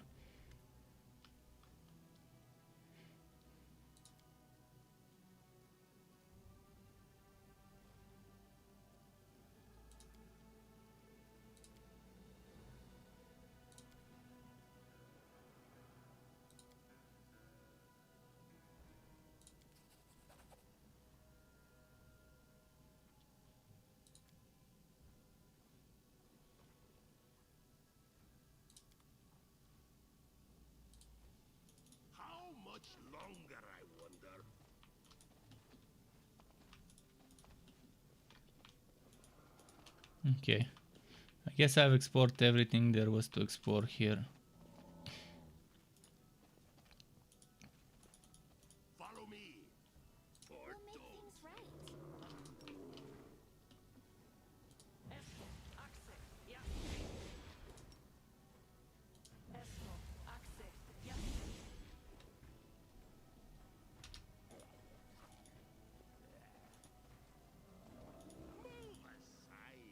How much longer, I wonder? Okay. I guess I've explored everything there was to explore here. Follow me. Or We'll make don't. things right. Move aside.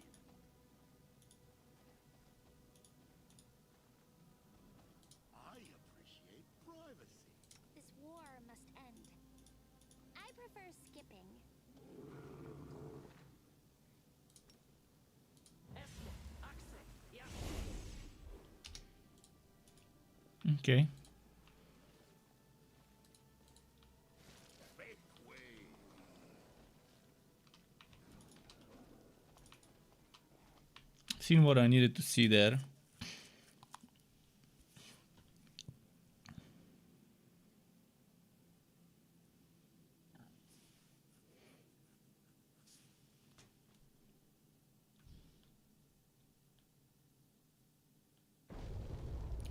Okay. Seen what I needed to see there.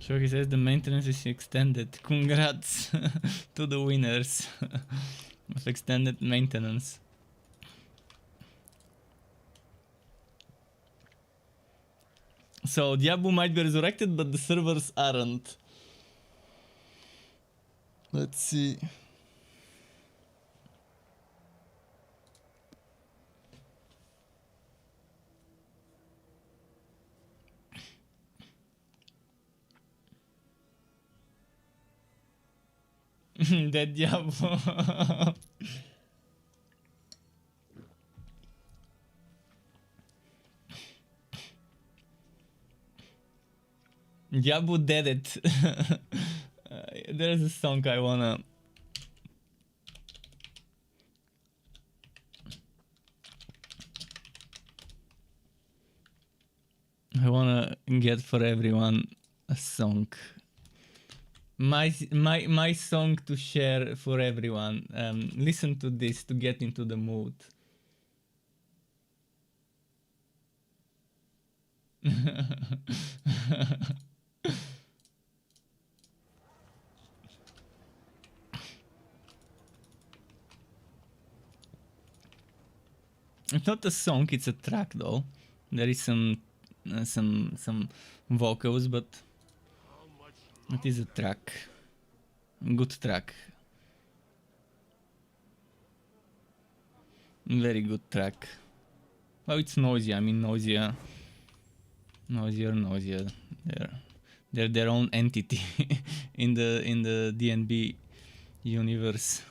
So he says the maintenance is extended. Congrats to the winners of extended maintenance. So Diablo might be resurrected, but the servers aren't. Let's see. Dead Diablo. Diablo did it. There's a song I wanna get for everyone a song. My song to share for everyone. Listen to this to get into the mood. It's not a song, it's a track though. There is some vocals, but it is a track. Good track. Very good track. Well, it's noisy. I mean, noisier. They're their own entity in the D&B universe.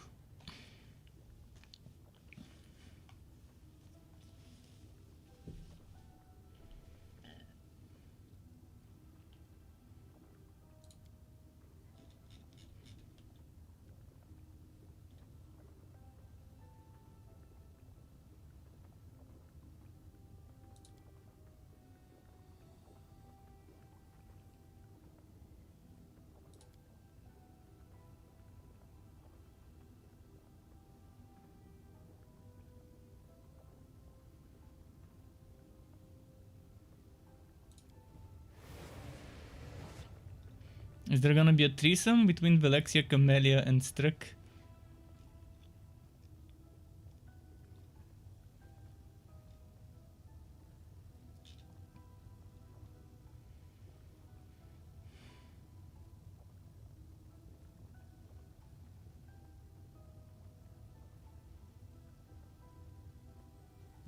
Is there gonna be a threesome between Velexia, Camellia, and Struck?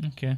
Okay.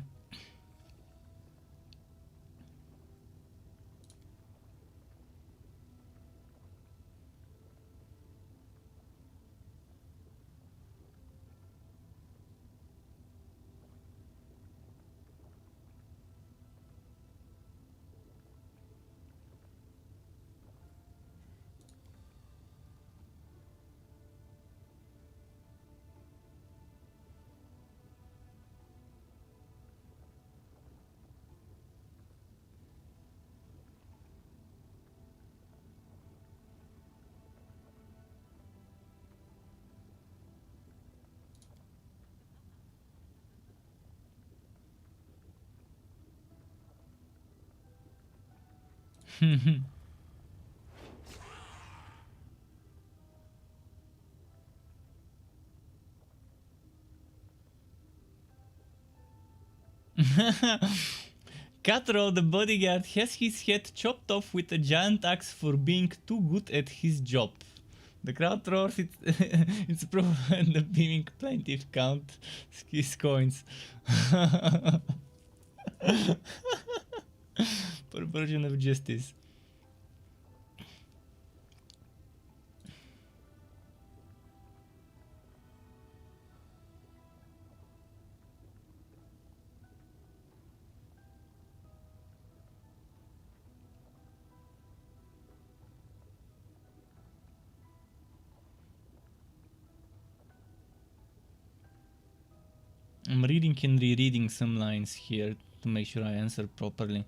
Cutro, the bodyguard, has his head chopped off with a giant axe for being too good at his job. The crowd roars, it's proof and the beaming plaintiff count his coins. Perversion of justice. I'm reading and rereading some lines here to make sure I answer properly.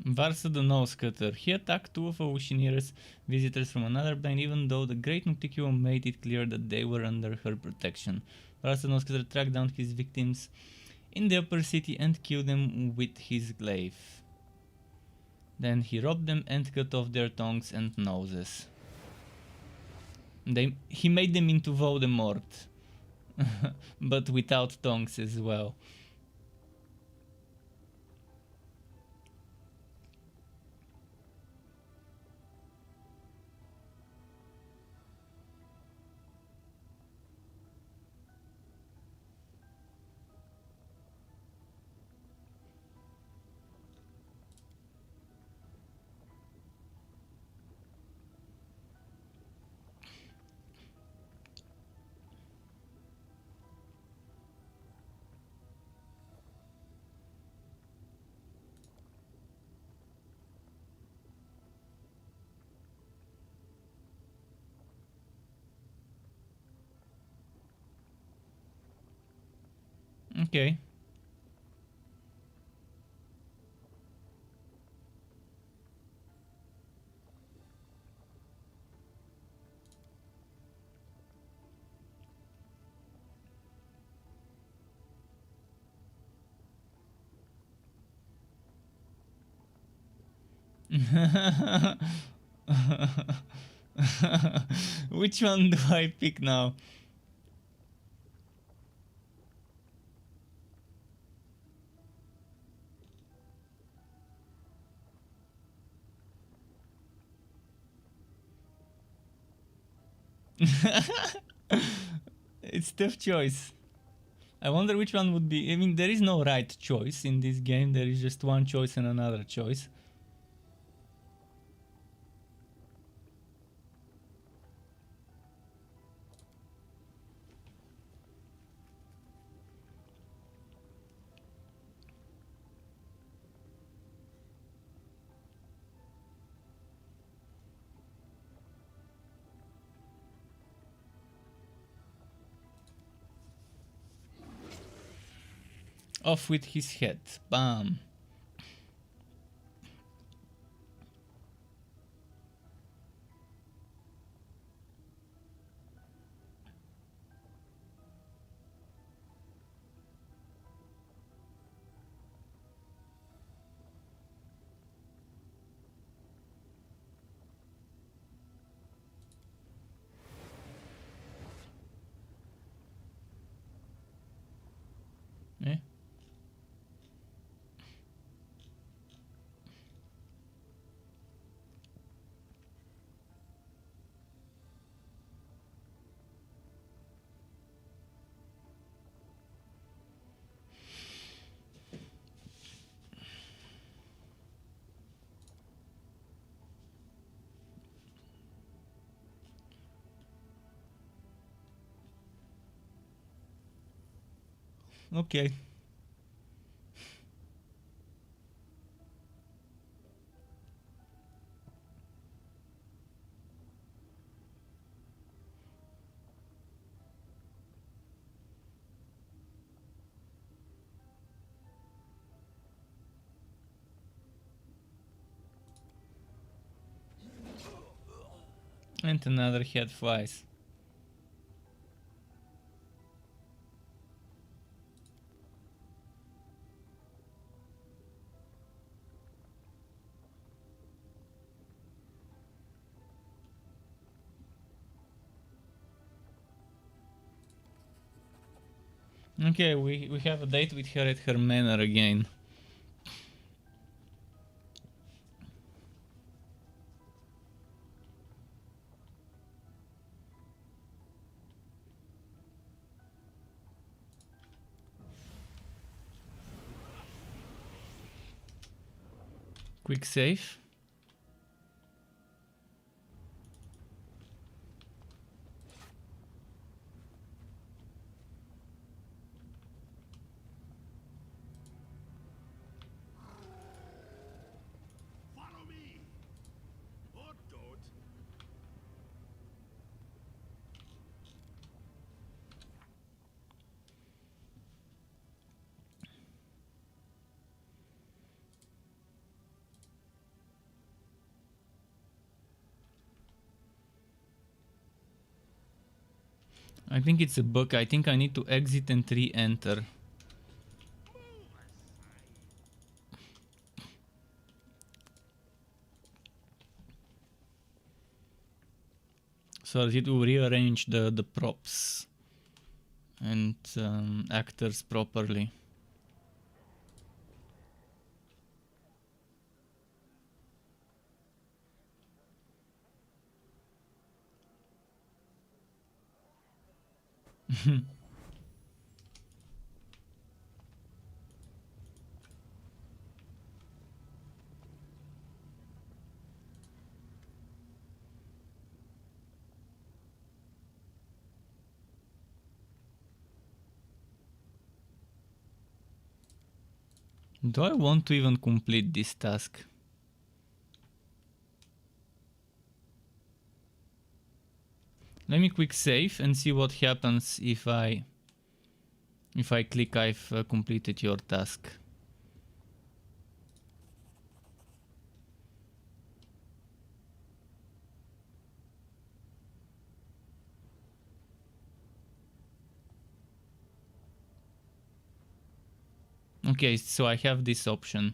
Varsa the Nose Cutter. He attacked two of Oceaneer's visitors from another plane, even though the Great Mythic Hero made it clear that they were under her protection. Varsa the Nose Cutter tracked down his victims in the upper city and killed them with his glaive. Then he robbed them and cut off their tongues and noses. He made them into Voldemort, but without tongues as well. Okay. Which one do I pick now? It's tough choice. I wonder which one would be. I mean, there is no right choice in this game. There is just one choice and another choice. Off with his head. Bam. Eh? Okay. And another head flies. Okay, we have a date with her at her manor again. Quick save. Follow me. Or don't. I think it's a bug. I think I need to exit and re-enter. So it will rearrange the props and actors properly. Do I want to even complete this task? Let me quick save and see what happens if I click I've completed your task. Okay, so I have this option.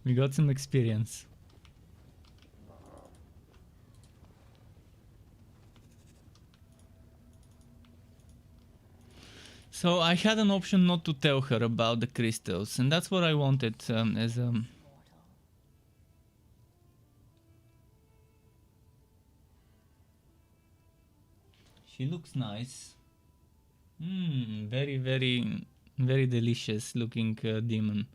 We got some experience. So I had an option not to tell her about the crystals, and that's what I wanted as She looks nice. Very, very, very delicious looking demon.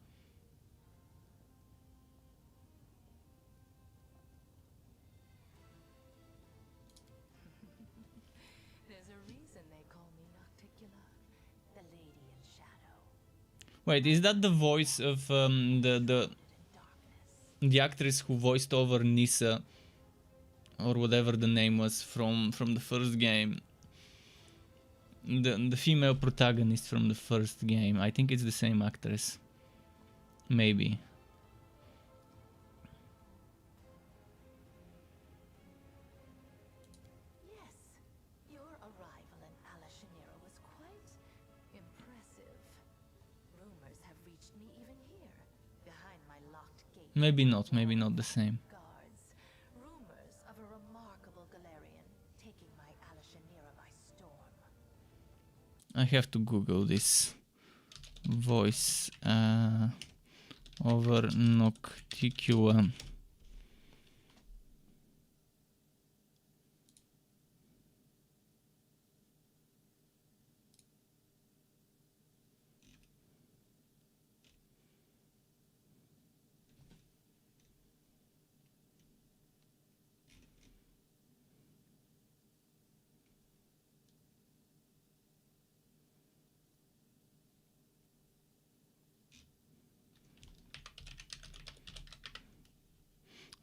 There's a reason they call me Nocticula, the lady in shadow, Wait, is that the voice of the in darkness. the actress who voiced over Nissa, or whatever the name was from the first game? The female protagonist from the first game. I think it's the same actress. Maybe. Yes, your arrival in Alashanira was quite impressive. Rumors have reached me even here, behind my locked gate. Maybe not the same. Guards. Rumors of a remarkable Galarian taking my Alashanira by storm. I have to Google this. Voice over Nocticula.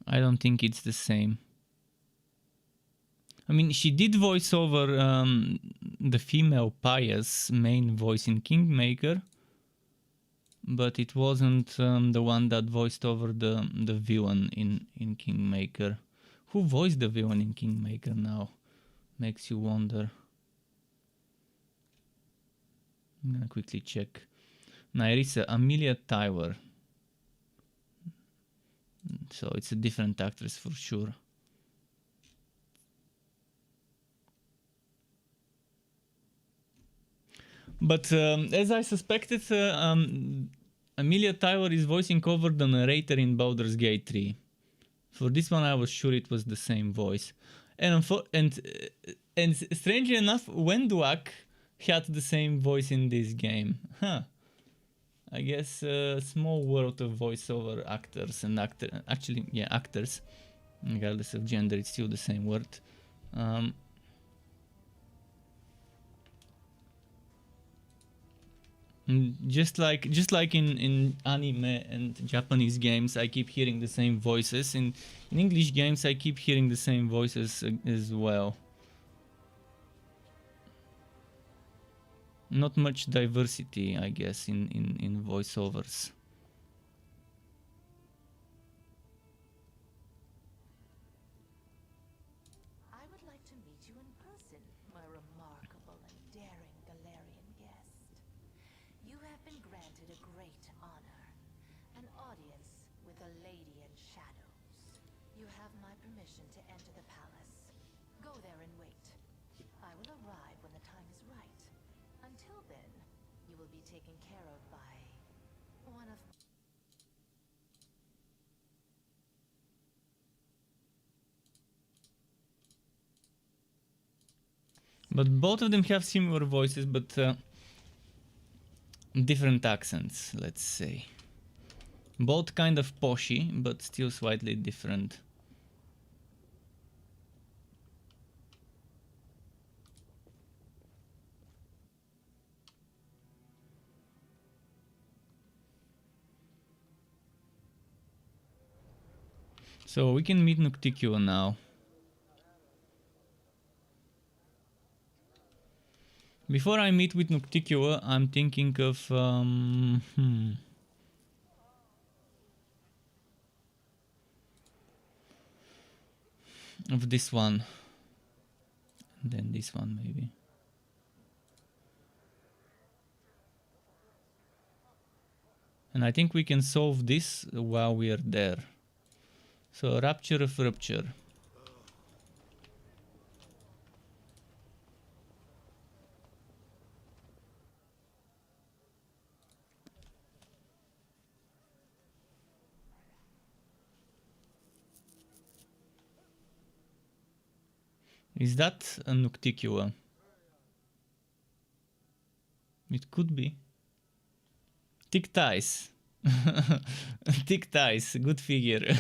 I don't think it's the same. I mean, she did voice over the female Pious main voice in Kingmaker, but it wasn't the one that voiced over the villain in Kingmaker. Who voiced the villain in Kingmaker now? Makes you wonder. I'm gonna quickly check. Nairisa, Amelia Tyler. So it's a different actress for sure. But as I suspected, Amelia Tyler is voicing over the narrator in Baldur's Gate 3. For this one, I was sure it was the same voice. And strangely enough, Wenduak had the same voice in this game. Huh. I guess a small world of voiceover actors and actors, regardless of gender, it's still the same word. Just like in anime and Japanese games, I keep hearing the same voices. In English games, I keep hearing the same voices as well. Not much diversity, I guess, in voiceovers. I would like to meet you in person, my remarkable and daring Galarian guest. You have been granted a great honor, an audience with a lady in shadows. You have my permission to enter the palace. Go there and wait. I will arrive when the time is right. Until then, you will be taken care of by one of... But both of them have similar voices, but different accents, let's say. Both kind of poshy, but still slightly different. So we can meet Nocticula now. Before I meet with Nocticula, I'm thinking of of this one, and then this one maybe. And I think we can solve this while we are there. So Rapture of Rupture. Is that a Nocticula? It could be. Tick Ties. Tick Ties, good figure.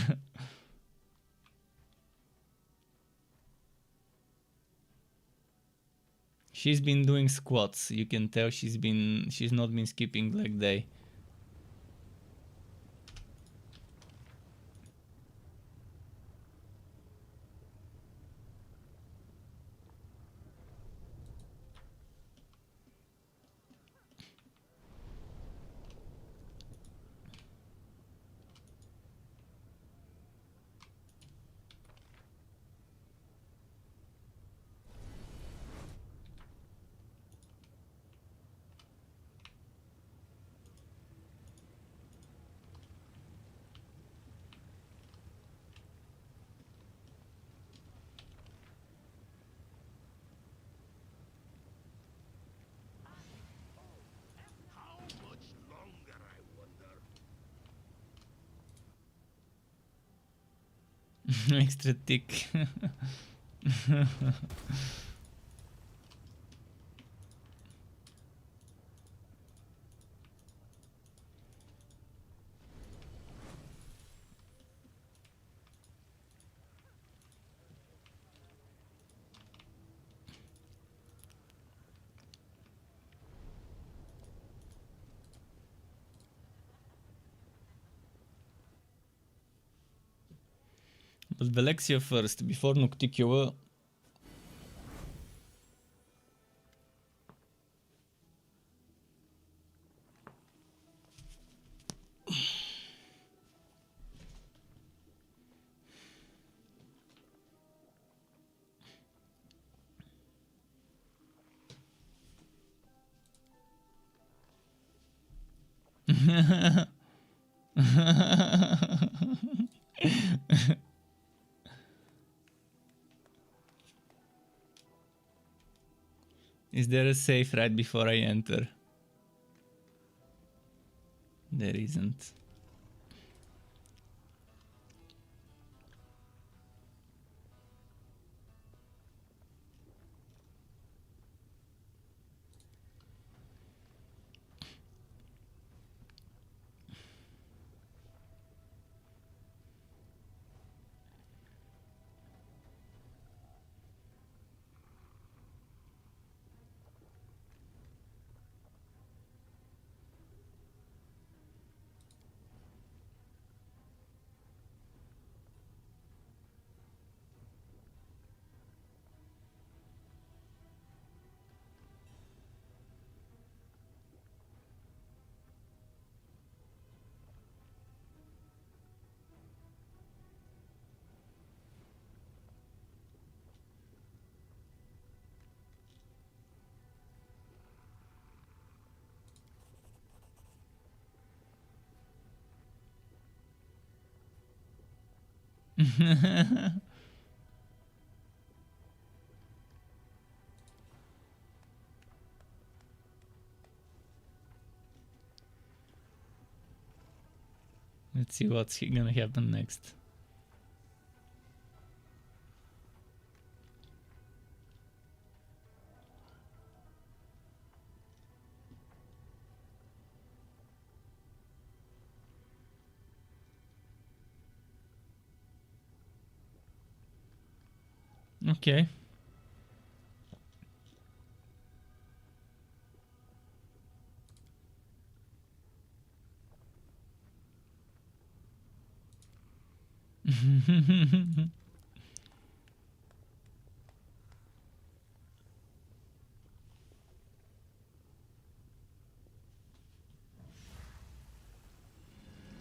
She's been doing squats. You can tell she's not been skipping leg day. How much longer, I wonder? Extra thick. But Velexia first, before Nocticula. Is there a safe right before I enter? There isn't. Let's see what's gonna happen next. Okay.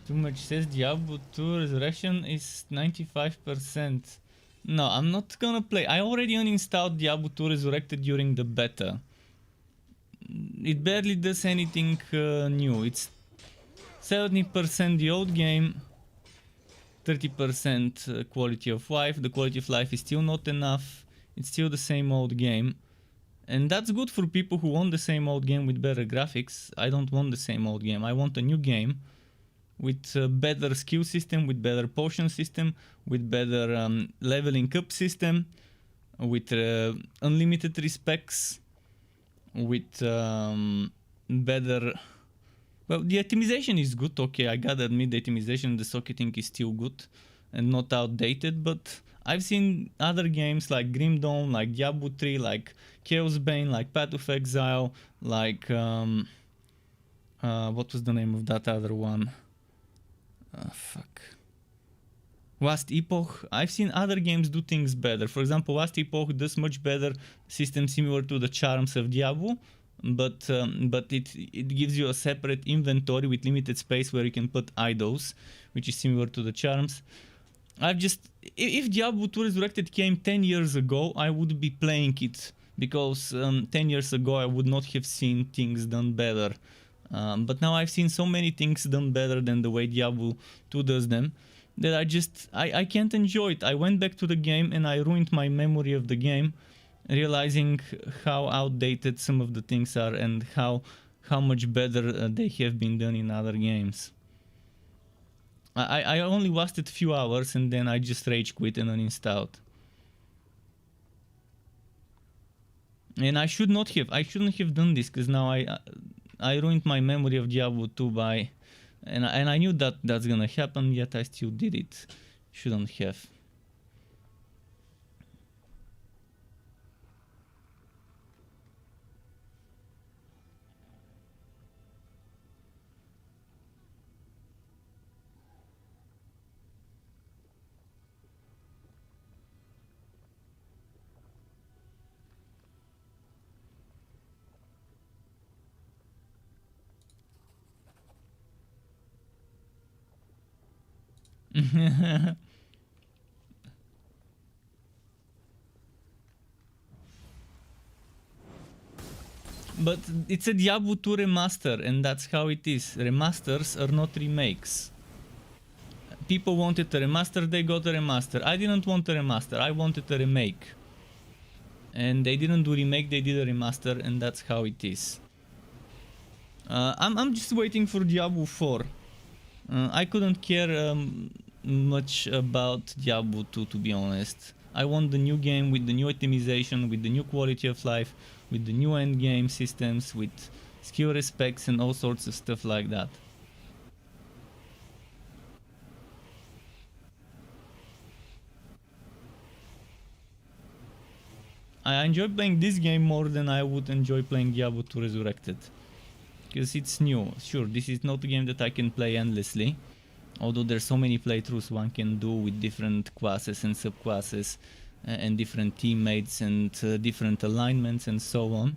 Too much says Diablo 2 Resurrection is 95%. No, I'm not gonna play. I already uninstalled Diablo 2 Resurrected during the beta. It barely does anything new. It's 70% the old game, 30% quality of life. The quality of life is still not enough. It's still the same old game. And that's good for people who want the same old game with better graphics. I don't want the same old game. I want a new game with a better skill system, with better potion system, with better leveling up system, with unlimited respecs, with better... Well, the optimization is good, okay, I gotta admit the optimization, the socketing is still good and not outdated, but I've seen other games like Grim Dawn, like Diablo 3, like Chaos Bane, like Path of Exile, like... what was the name of that other one? Fuck. Last Epoch. I've seen other games do things better. For example, Last Epoch does much better system similar to the charms of Diablo, but it gives you a separate inventory with limited space where you can put idols, which is similar to the charms. If Diablo 2 Resurrected came 10 years ago, I would be playing it, because 10 years ago I would not have seen things done better. But now I've seen so many things done better than the way Diablo 2 does them, that I can't enjoy it. I went back to the game and I ruined my memory of the game, realizing how outdated some of the things are and how much better they have been done in other games. I only lasted a few hours and then I just rage quit and uninstalled. And I shouldn't have done this, because now I ruined my memory of Diablo 2 by... And I knew that that's gonna happen, yet I still did it. Shouldn't have. But it's a Diablo 2 remaster, and that's how it is. Remasters are not remakes. People wanted a remaster, they got a remaster. I didn't want a remaster, I wanted a remake. And they didn't do remake, they did a remaster, and that's how it is. I'm just waiting for Diablo 4. I couldn't care much about Diablo 2, to be honest. I want the new game with the new optimization, with the new quality of life, with the new endgame systems, with skill respects and all sorts of stuff like that. I enjoy playing this game more than I would enjoy playing Diablo 2 Resurrected. Because it's new. Sure, this is not a game that I can play endlessly. Although there's so many playthroughs one can do with different classes and subclasses and different teammates and different alignments and so on.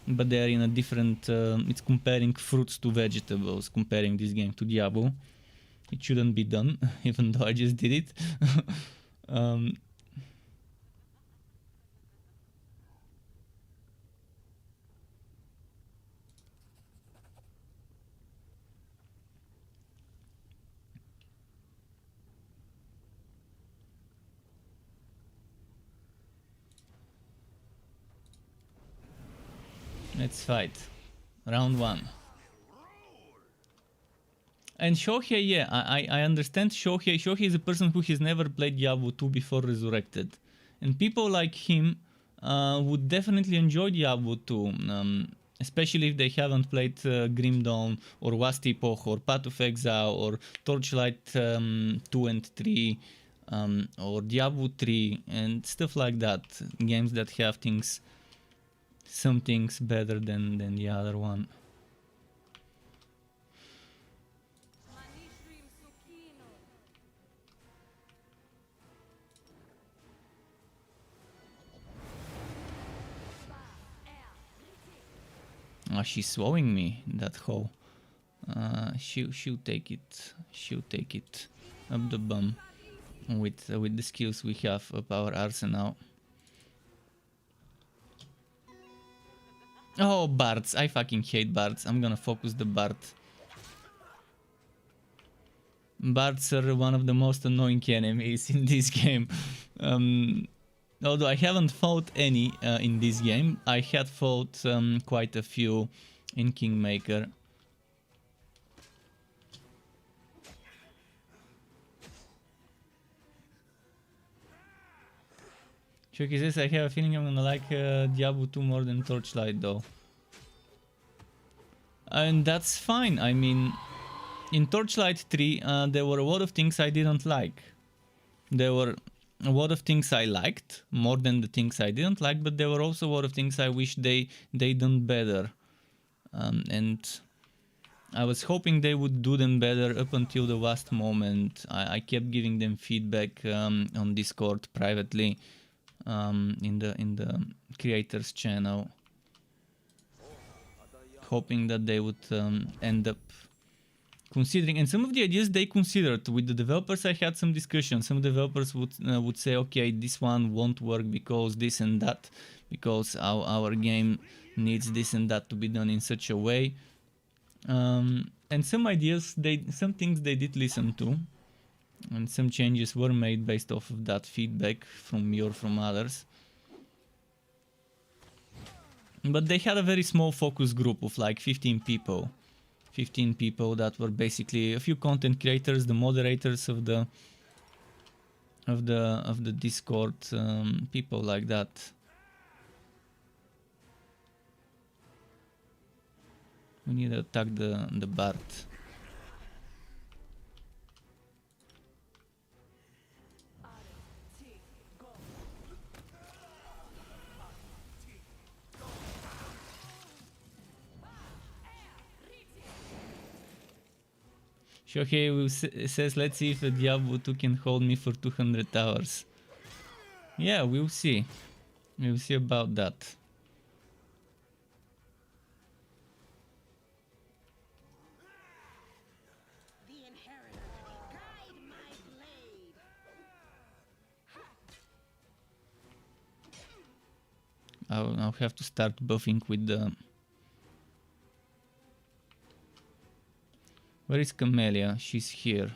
But they're in a different... it's comparing fruits to vegetables, comparing this game to Diablo. It shouldn't be done, even though I just did it. Let's fight. Round 1. And Shohei, yeah, I understand Shohei. Shohei is a person who has never played Diablo 2 before Resurrected. And people like him would definitely enjoy Diablo 2. Especially if they haven't played Grim Dawn or Wast Epoch or Path of Exile or Torchlight 2 and 3 or Diablo 3 and stuff like that. Games that have things... some things better than the other one. Oh, she's swallowing me, that hoe. She'll take it. She'll take it up the bum with the skills we have up our arsenal. Oh, bards. I fucking hate bards. I'm gonna focus the bard. Bards are one of the most annoying enemies in this game. Although I haven't fought any in this game, I had fought quite a few in Kingmaker. Chucky says, I have a feeling I'm gonna like Diablo 2 more than Torchlight though. And that's fine. I mean, in Torchlight 3 there were a lot of things I didn't like. There were a lot of things I liked more than the things I didn't like, but there were also a lot of things I wish they done better. And I was hoping they would do them better up until the last moment. I kept giving them feedback on Discord privately. In the creators channel, hoping that they would end up considering, and some of the ideas they considered with the developers. I had some discussion. Some developers would say, okay, this one won't work because this and that, because our game needs this and that to be done in such a way. And some ideas, some things they did listen to. And some changes were made based off of that feedback from me or from others. But they had a very small focus group of like 15 people. 15 people that were basically a few content creators, the moderators of the Discord, people like that. We need to attack the bard. Shohei says, let's see if a Diablo 2 can hold me for 200 hours. Yeah, we'll see. We'll see about that. The inheritor, guide my I'll have to start buffing with the... Where is Camellia? She's here.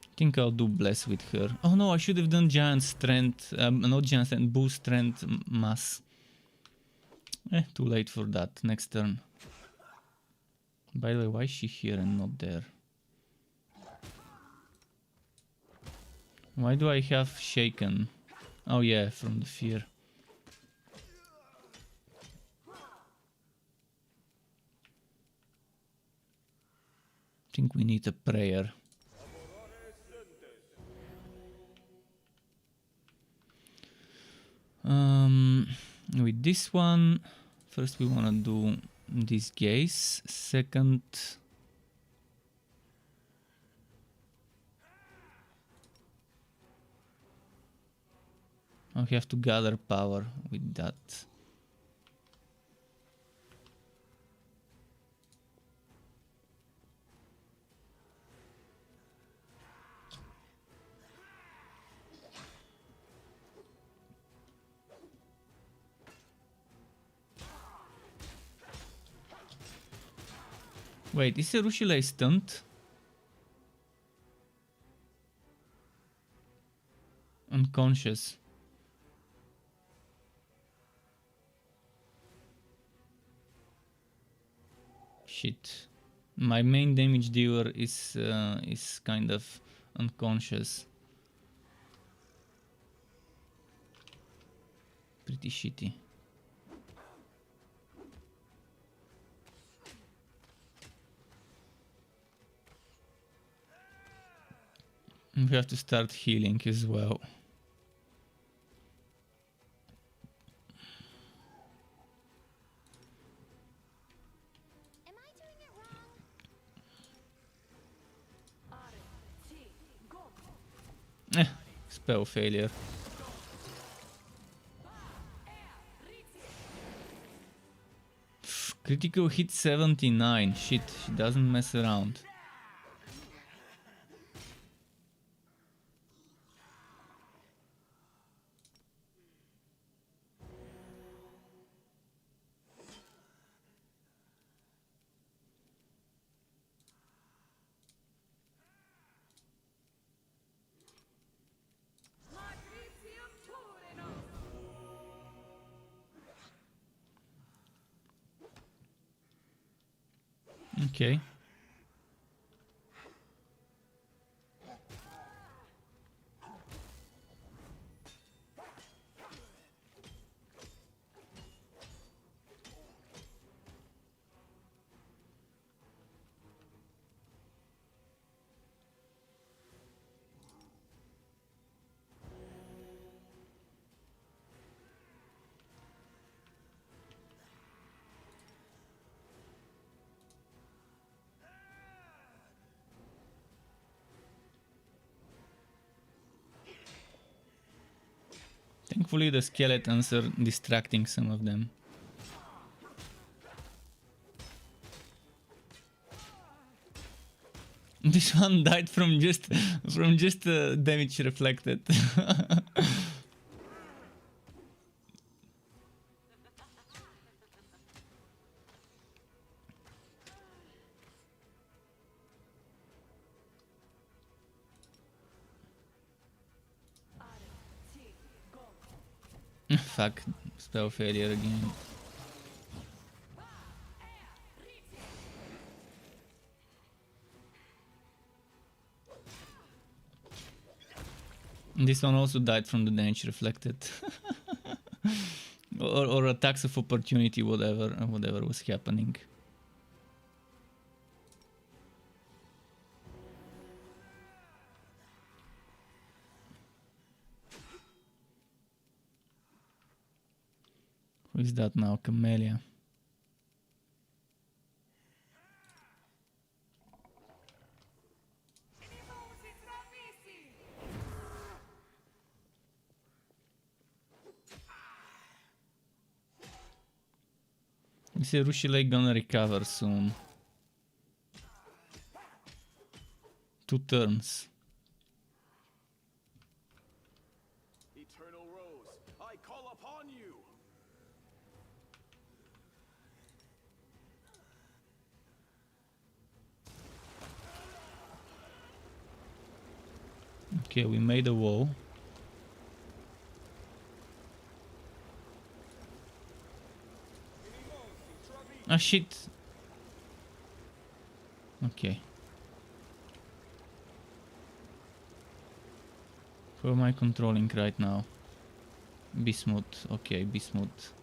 I think I'll do Bless with her. Oh no, I should have done Giant Strength, not Giant Strength, Boost Strength Mass. Too late for that. Next turn. By the way, why is she here and not there? Why do I have Shaken? Oh yeah, from the fear. I think we need a prayer. With this one, first we want to do this gaze. Second, I have to gather power with that. Wait, is Erushile stunned? Unconscious. Shit. My main damage dealer is kind of unconscious. Pretty shitty. We have to start healing as well. Am I doing it wrong? Spell failure. Critical hit 79. Shit, she doesn't mess around. Okay. Thankfully the skeletons are distracting some of them. This one died from just damage reflected. Fuck, spell failure again. This one also died from the damage reflected. or attacks of opportunity, whatever was happening. Who is that now? Camellia. Is Erushile gonna recover soon? 2 turns. Eternal Rose, I call upon you! Okay, we made a wall. Ah, shit. Okay. Who am I controlling right now? Bismuth. Okay, Bismuth.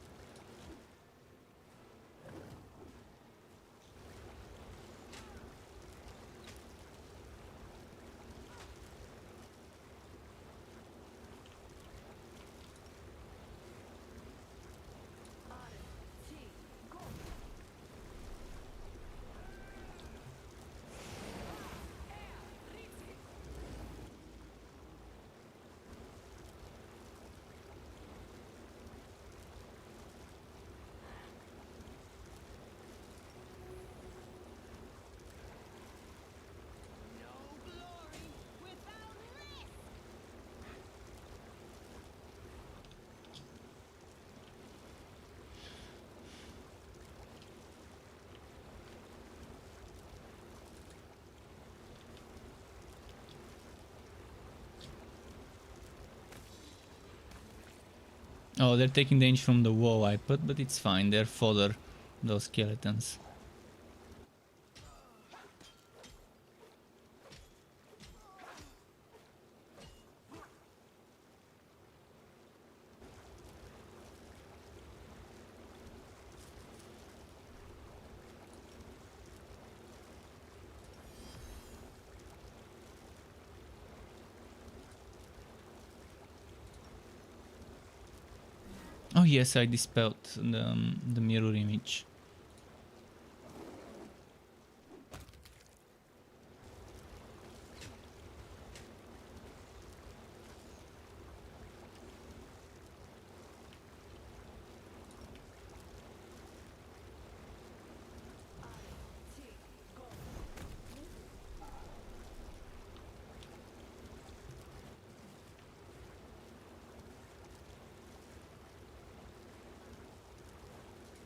Oh, they're taking damage from the wall I put, but it's fine. They're fodder, those skeletons. Oh yes, I dispelled the mirror image.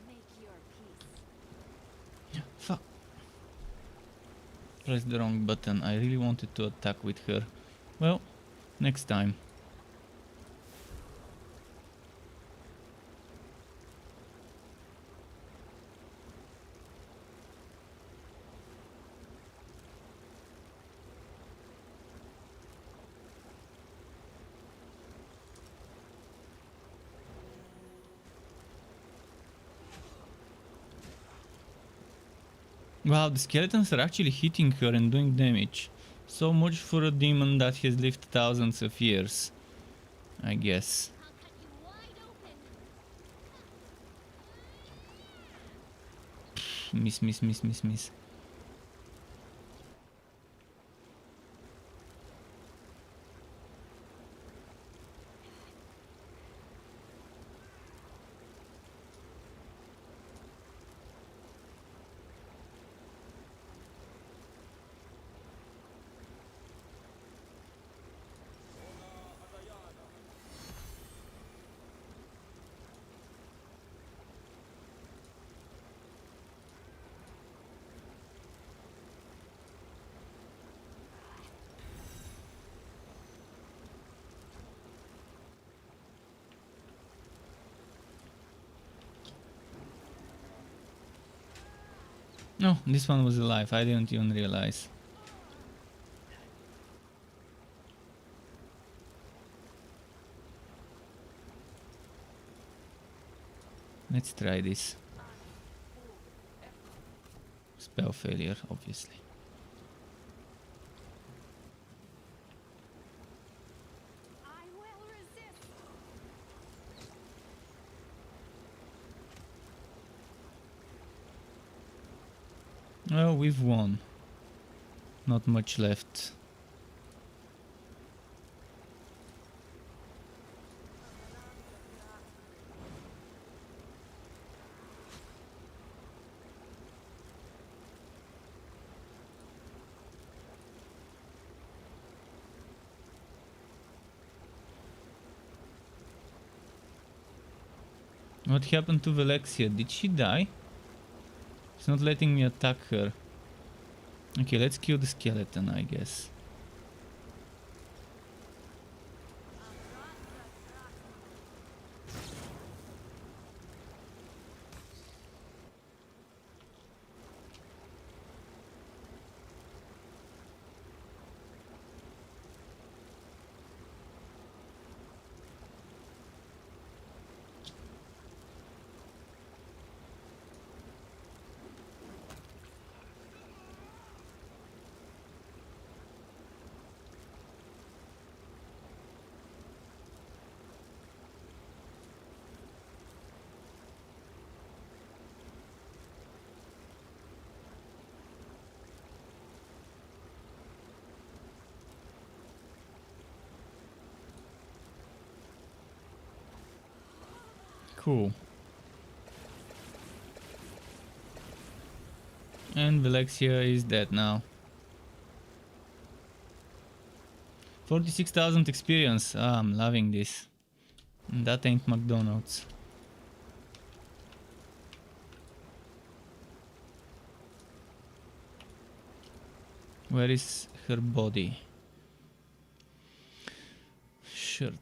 Make your peace. Fuck. Pressed the wrong button. I really wanted to attack with her. Well, next time. Wow, the skeletons are actually hitting her and doing damage. So much for a demon that has lived thousands of years, I guess. I'll cut you wide open. Miss, miss, miss, miss, miss. No, this one was alive. I didn't even realize. Let's try this. Spell failure, obviously. I will resist. Well, we've won. Not much left. What happened to Velexia? Did she die? It's not letting me attack her. Okay, let's kill the skeleton, I guess. Cool. And Velexia is dead now. 46,000 experience. Ah, I'm loving this. That ain't McDonald's. Where is her body? Shirt.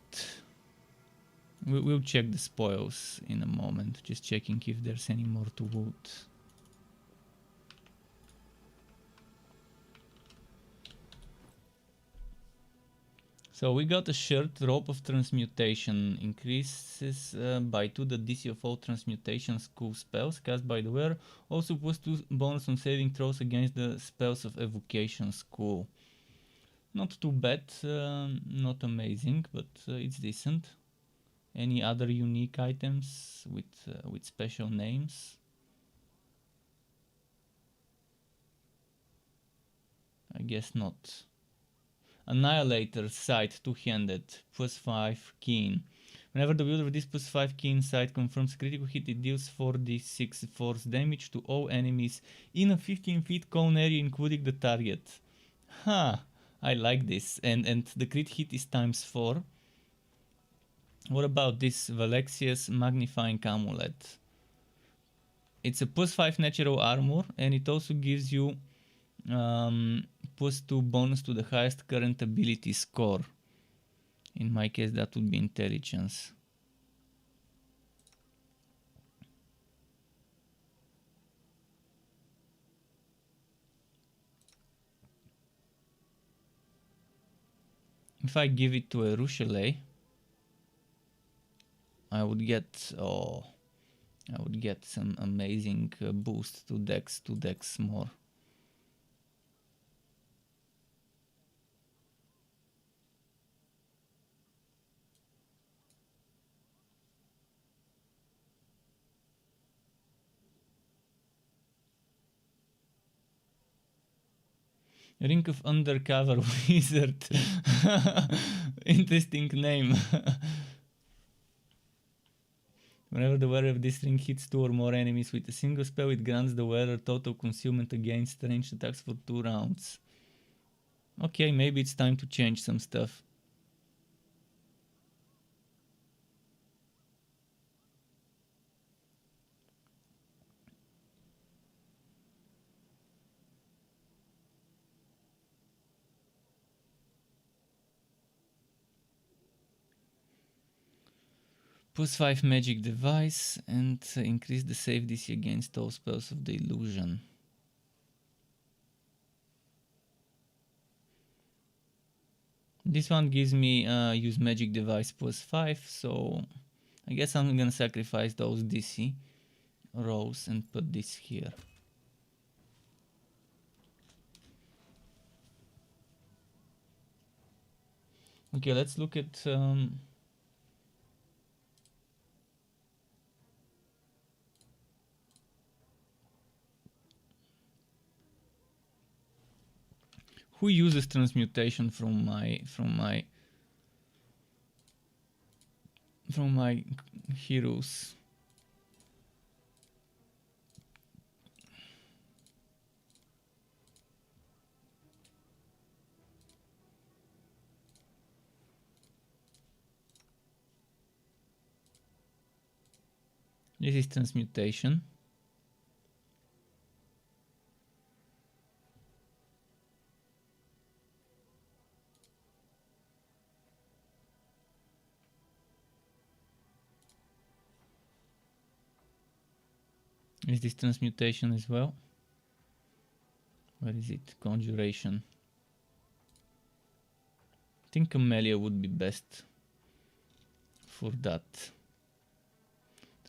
We'll check the spoils in a moment. Just checking if there's any more to loot. So we got a shirt, rope of transmutation, increases by 2 the DC of all transmutation school spells cast by the wearer, also +2 bonus on saving throws against the spells of evocation school. Not too bad, not amazing, but it's decent. Any other unique items with special names? I guess not. Annihilator sight, two-handed, +5 keen. Whenever the wielder of this +5 keen sight confirms critical hit, it deals 4d6 force damage to all enemies in a 15 feet cone area, including the target. Huh, I like this. And the crit hit is ×4. What about this Valexia's Magnifying Amulet? It's a +5 natural armor, and it also gives you +2 bonus to the highest current ability score. In my case, that would be intelligence. If I give it to a Rochelet, I would get some amazing boost to Dex, 2 Dex more. Ring of Undercover Wizard. Interesting name. Whenever the wearer of this ring hits 2 or more enemies with a single spell, it grants the wearer total concealment against ranged attacks for 2 rounds. Okay, maybe it's time to change some stuff. +5 magic device and increase the save DC against all spells of the illusion. This one gives me use magic device +5, so I guess I'm gonna sacrifice those DC rolls and put this here. Okay, let's look at who uses transmutation from my heroes. This is transmutation. Is this transmutation as well? Where is it? Conjuration. I think Camellia would be best for that.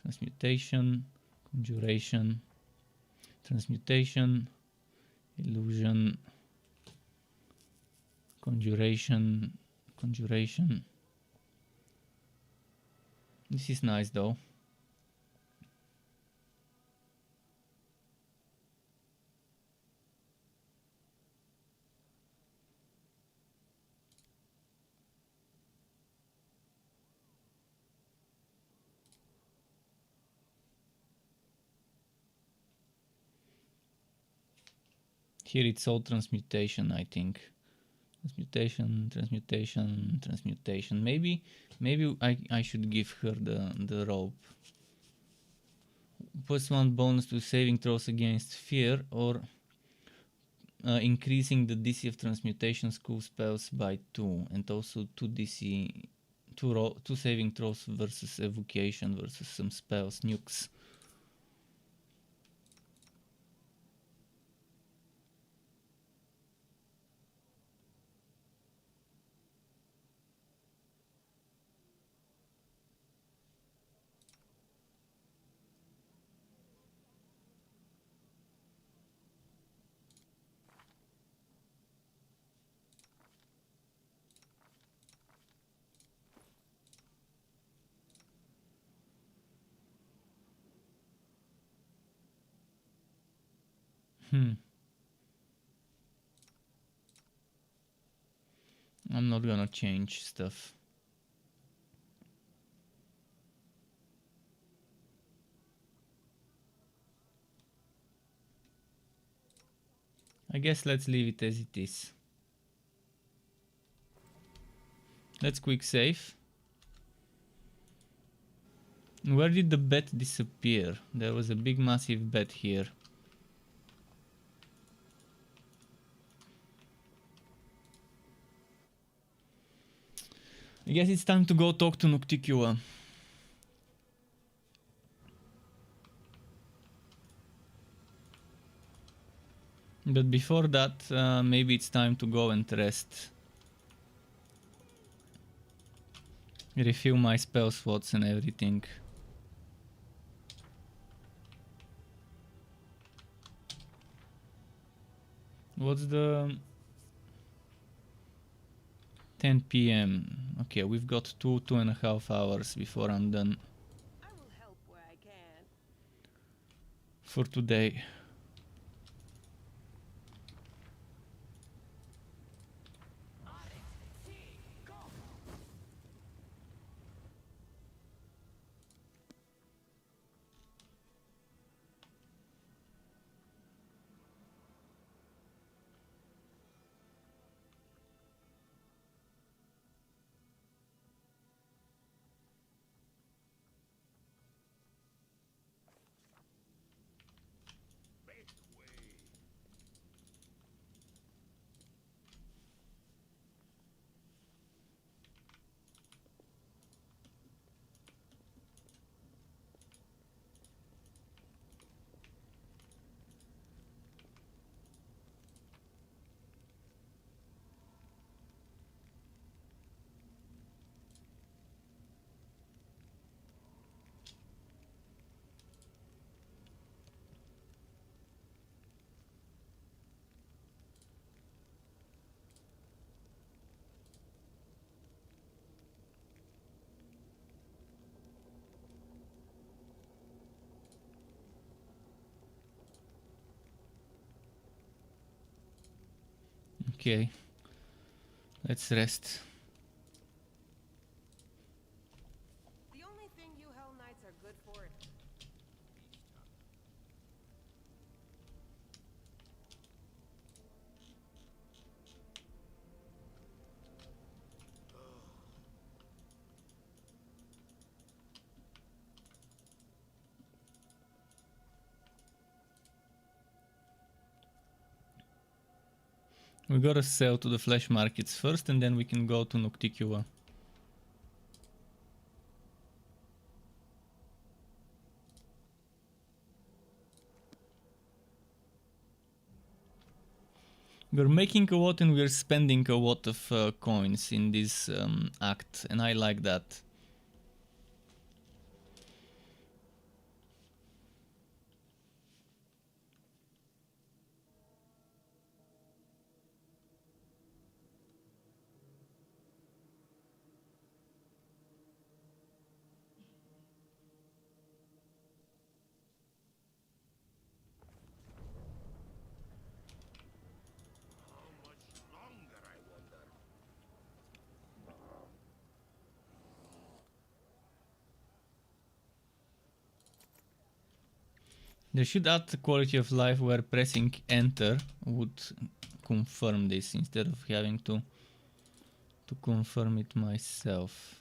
Transmutation, conjuration, transmutation, illusion, conjuration, conjuration. This is nice though. Here it's all transmutation, I think. Transmutation, transmutation, transmutation. Maybe I should give her the rope. +1 bonus to saving throws against fear, or increasing the DC of transmutation school spells by 2, and also 2 DC, 2 saving throws versus evocation versus some spells, nukes. I'm not gonna change stuff. I guess let's leave it as it is. Let's quick save. Where did the bet disappear? There was a big massive bet here. I guess it's time to go talk to Nocticula. But before that, maybe it's time to go and rest. Refill my spell slots and everything. What's the 10 PM? Okay, we've got 2.5 hours before I'm done I will help where I can. for today. Okay, let's rest. The only thing you Hell Knights are good for. We gotta sell to the flesh markets first and then we can go to Nocticua. We're making a lot and we're spending a lot of coins in this act, and I like that. How much longer, I wonder? They should add the quality of life where pressing enter would confirm this instead of having to confirm it myself.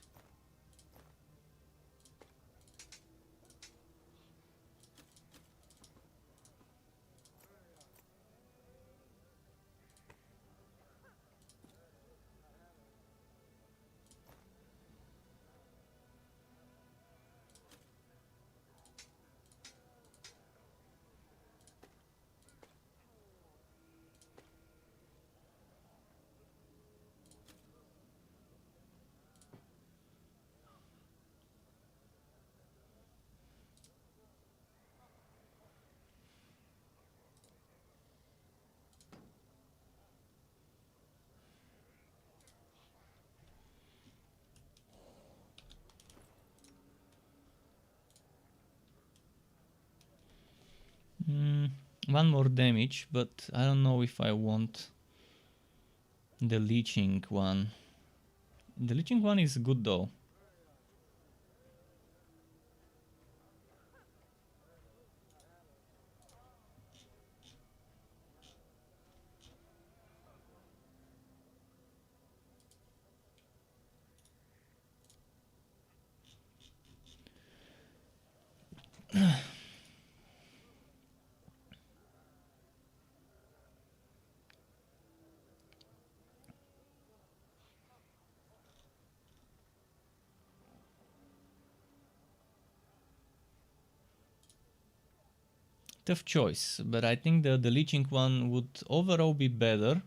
One more damage, but I don't know if I want the leeching one. The leeching one is good though. Tough choice, but I think the leeching one would overall be better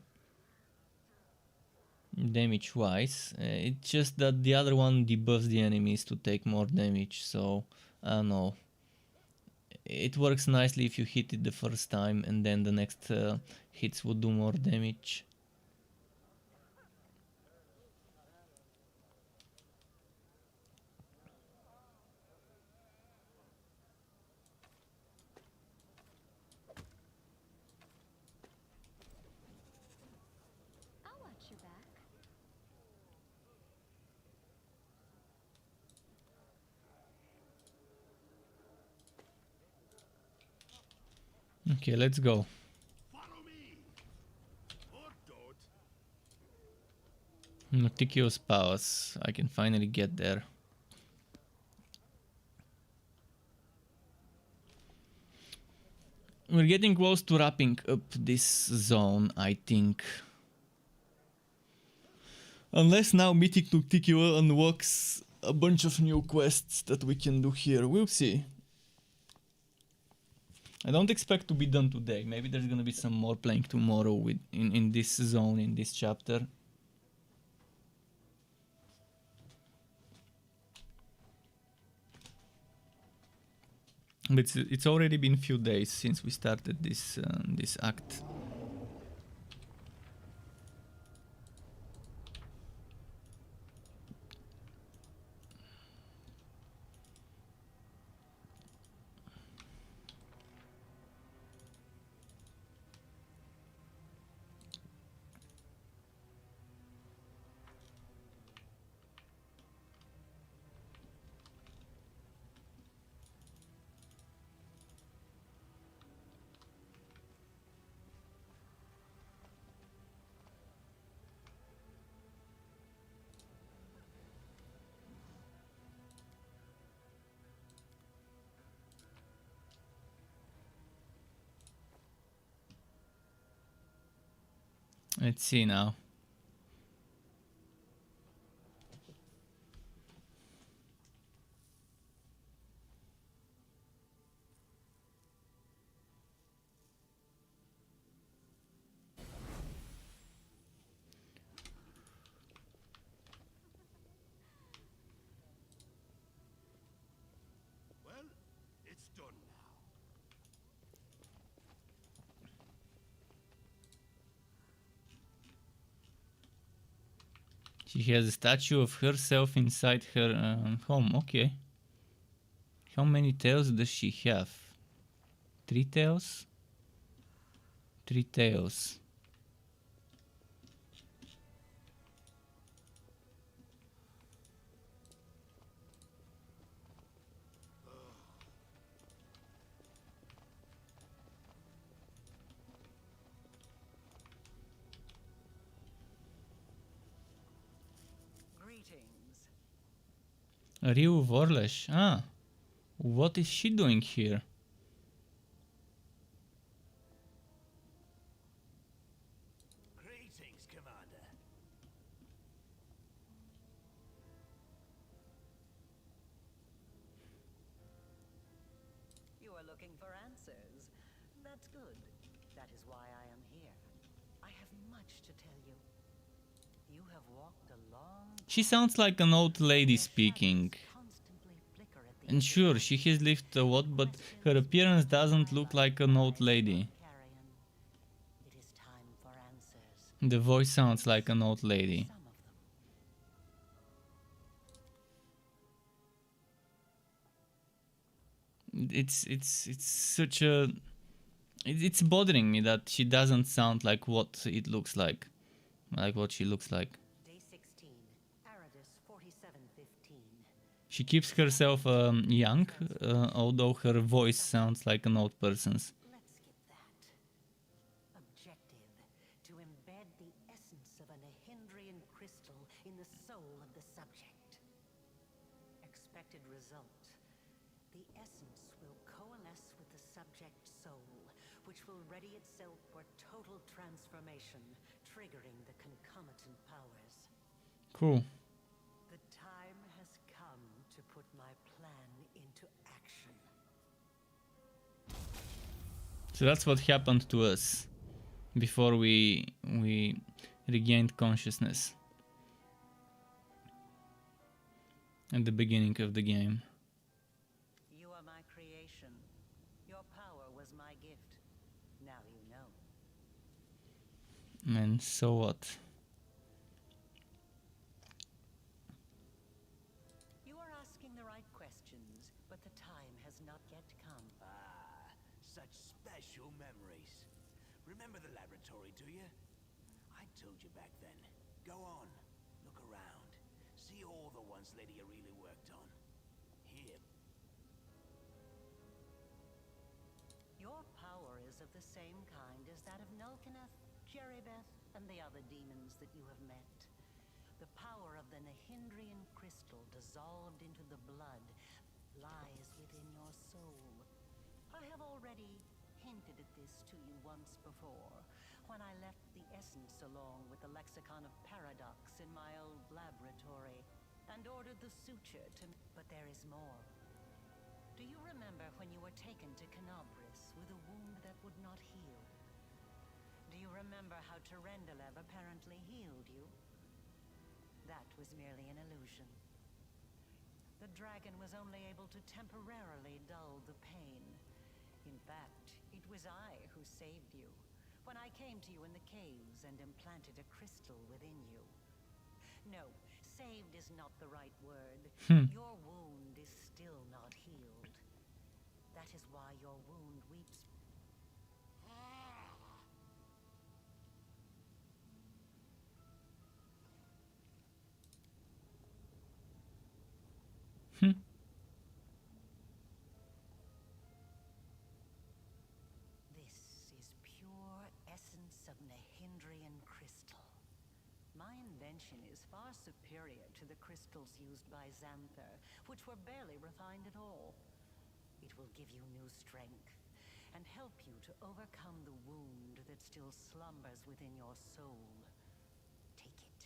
damage wise. It's just that the other one debuffs the enemies to take more damage, so I don't know. It works nicely if you hit it the first time and then the next hits would do more damage. I'll watch your back. Okay, let's go. Follow me! Or don't. Nocticio's Palace. I can finally get there. We're getting close to wrapping up this zone, I think. Unless now Mythic Nocticio unlocks a bunch of new quests that we can do here. We'll see. I don't expect to be done today. Maybe there's gonna be some more playing tomorrow with in this zone, in this chapter. But it's already been a few days since we started this this act. Let's see now. Well, it's done now. She has a statue of herself inside her home. Okay. How many tails does she have? 3 tails? 3 tails. Greetings. Ryu Vorlesh. Ah. What is she doing here? Greetings, Commander. You are looking for answers. That's good. That is why I am here. I have much to tell you. You have walked a long She sounds like an old lady speaking. constantly flicker at the And sure, she has lived a lot, but her appearance doesn't look like an old lady. carrion. It is time for answers. The voice sounds like an old lady. Some of them. It's such a... It's bothering me that she doesn't sound like what it looks like. Like what she looks like. Day 16. Aradus 4715. She keeps herself young, although her voice sounds like an old person's. Let's skip that. Objective: to embed the essence of an Ahindrian crystal in the soul of the subject. Expected result: the essence will coalesce with the subject's soul, which will ready itself for total transformation, triggering the concomitant powers. Cool. The time has come to put my plan into action. So that's what happened to us before we regained consciousness at the beginning of the game. You are my creation. Your power was my gift. Now you know. And so what? You are asking the right questions, but the time has not yet come. Ah, such special memories. Remember the laboratory, do you? I told you back then. Go on, look around. See all the ones Lady Aurelia worked on. Here. Your power is of the same kind as that of Nulkineth, Jeribeth, and the other demons that you have met. The power of the Nahindrian crystal dissolved into the blood lies within your soul. I have already hinted at this to you once before, when I left the essence along with the lexicon of paradox in my old laboratory, and ordered the suture to... But there is more. Do you remember when you were taken to Canobris with a wound that would not heal? Do you remember how Terendelev apparently healed you? That was merely an illusion. The dragon was only able to temporarily dull the pain. In fact, it was I who saved you, when I came to you in the caves and implanted a crystal within you. No, saved is not the right word. Your wound is still not healed. That is why your wound weeps. This is pure essence of Nahindrian crystal. My invention is far superior to the crystals used by Xanther, which were barely refined at all. It will give you new strength, and help you to overcome the wound that still slumbers within your soul. Take it.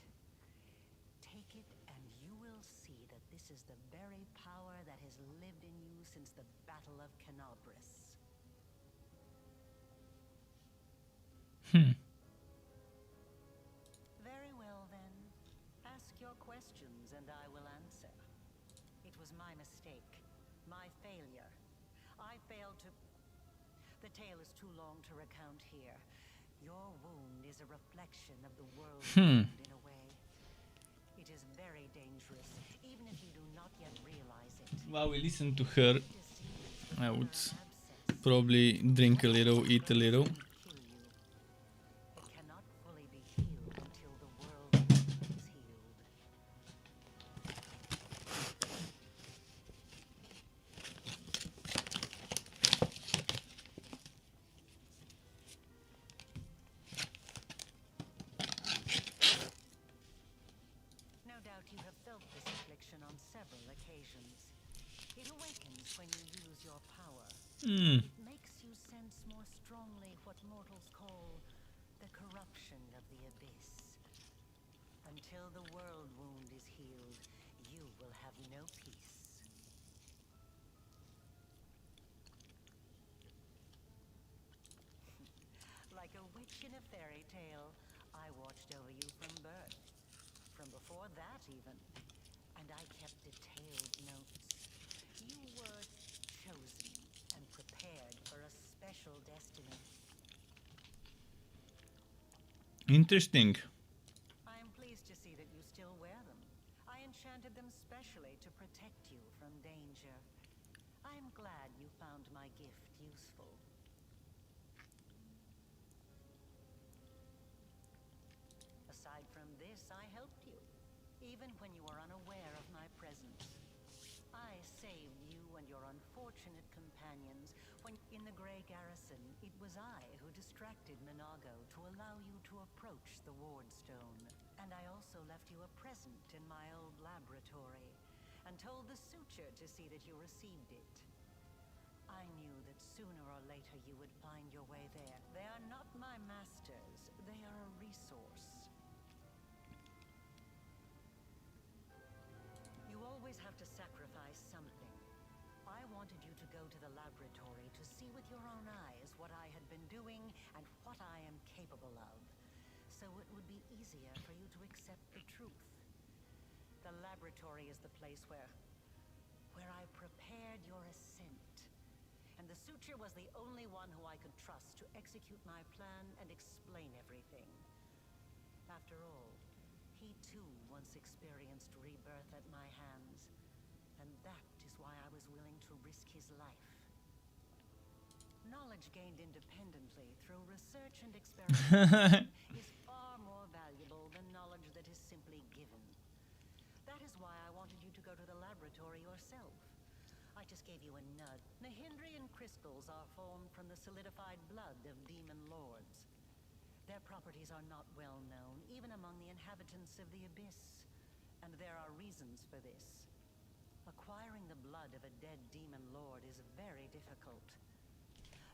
Take it, and you will see that this is the very power that has lived in you since the Battle of Canobris. Very well, then. Ask your questions, and I will answer. It was my mistake. My failure. I failed to... The tale is too long to recount here. Your wound is a reflection of the world wound in a way. It is very dangerous, even if you do not yet realize it. While we listen to her, It is seen I in would an abscess. probably drink a little, eat a little. Kill you. It cannot fully be healed until the world is healed. No doubt you have felt this affliction on several occasions. It awakens when you use your power. It makes you sense more strongly what mortals call the corruption of the abyss. Until the world wound is healed, you will have no peace. Like a witch in a fairy tale, I watched over you from birth. From before that, even. And I kept detailed notes. You were chosen and prepared for a special destiny. Interesting. I am pleased to see that you still wear them. I enchanted them specially to protect you from danger. I am glad you found my gift useful. Aside from this, I helped you, even when you were unaware of my presence. I saved you and your unfortunate companions when in the Grey Garrison. It was I who distracted Minago to allow you to approach the Wardstone. And I also left you a present in my old laboratory and told the Suture to see that you received it. I knew that sooner or later you would find your way there. They are not my masters, they are a resource. You always have to sacrifice something. I wanted you to go to the laboratory to see with your own eyes what I had been doing and what I am capable of, so it would be easier for you to accept the truth. The laboratory is the place where I prepared your ascent. And the Suture was the only one who I could trust to execute my plan and explain everything. After all, he too once experienced rebirth at my hands, and that is why I was willing to risk his life. Knowledge gained independently through research and experimentation is far more valuable than knowledge that is simply given. That is why I wanted you to go to the laboratory yourself. I just gave you a nudge. Nahindrian crystals are formed from the solidified blood of demon lords. Their properties are not well known, even among the inhabitants of the Abyss. And there are reasons for this. Acquiring the blood of a dead demon lord is very difficult.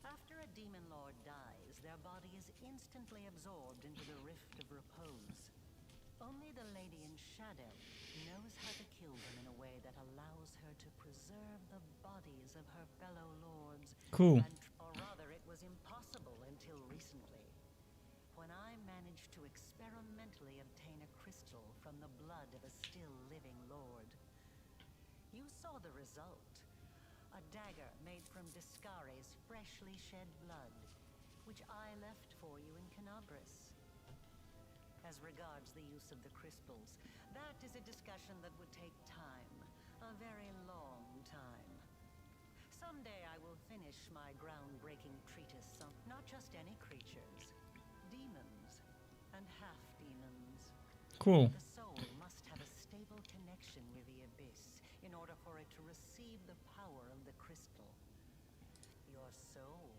After a demon lord dies, their body is instantly absorbed into the Rift of Repose. Only the Lady in Shadow knows how to kill them in a way that allows her to preserve the bodies of her fellow lords. Cool. Or rather, it was impossible until recently, when I managed to experimentally obtain a crystal from the blood of a still living lord. You saw the result. A dagger made from Discare's freshly shed blood, which I left for you in Canobris. As regards the use of the crystals, that is a discussion that would take time, a very long time. Someday I will finish my groundbreaking treatise on not just any creatures, demons and half-demons. Cool. The soul must have a stable connection with the Abyss in order for it to receive the power of the crystal. Your soul.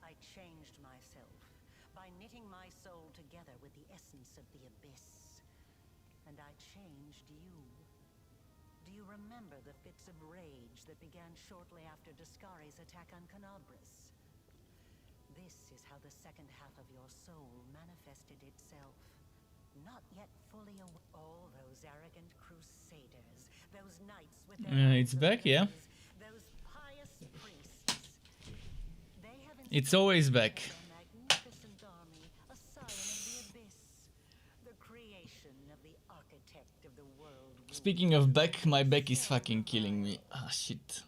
I changed myself by knitting my soul together with the essence of the Abyss. And I changed you. Do Do you remember the fits of rage that began shortly after Discari's attack on Canabris? This is how the second half of your soul manifested itself. Not yet fully aware. All those arrogant crusaders, those knights with their It's back, yeah. those pious priests. They have It's always back. a magnificent army, a scion of the abyss, the creation of the architect of the world. Speaking of back, my back is fucking killing me. Ah, shit.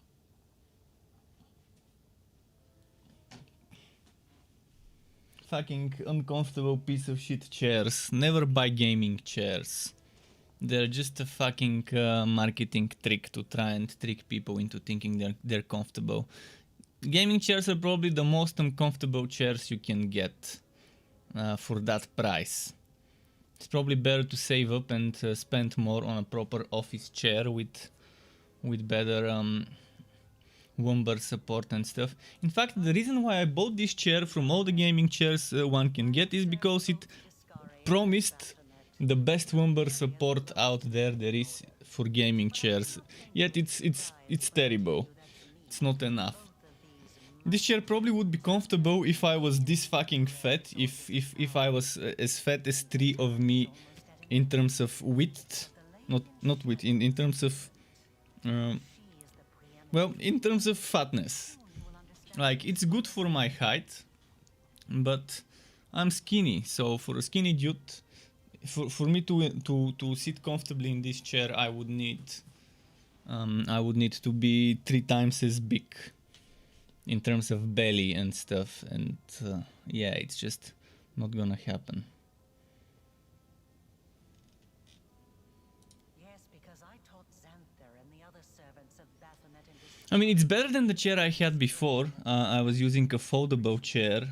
Fucking uncomfortable piece of shit chairs. Never buy gaming chairs. They're just a fucking marketing trick to try and trick people into thinking they're comfortable. Gaming chairs are probably the most uncomfortable chairs you can get for that price. It's probably better to save up and spend more on a proper office chair with better lumbar support and stuff. In fact, the reason why I bought this chair from all the gaming chairs one can get is because it promised the best lumbar support out there is for gaming chairs. Yet it's terrible. It's not enough. This chair probably would be comfortable if I was this fucking fat, if I was as fat as three of me in terms of width, not width, in terms of, well, in terms of fatness. Like, it's good for my height, but I'm skinny, so for a skinny dude, for me to sit comfortably in this chair, I would need to be 3 times as big in terms of belly and stuff, and yeah, it's just not gonna happen. Yes, because I taught Xanther and the other servants of Baphomet and I mean, it's better than the chair I had before. I was using a foldable chair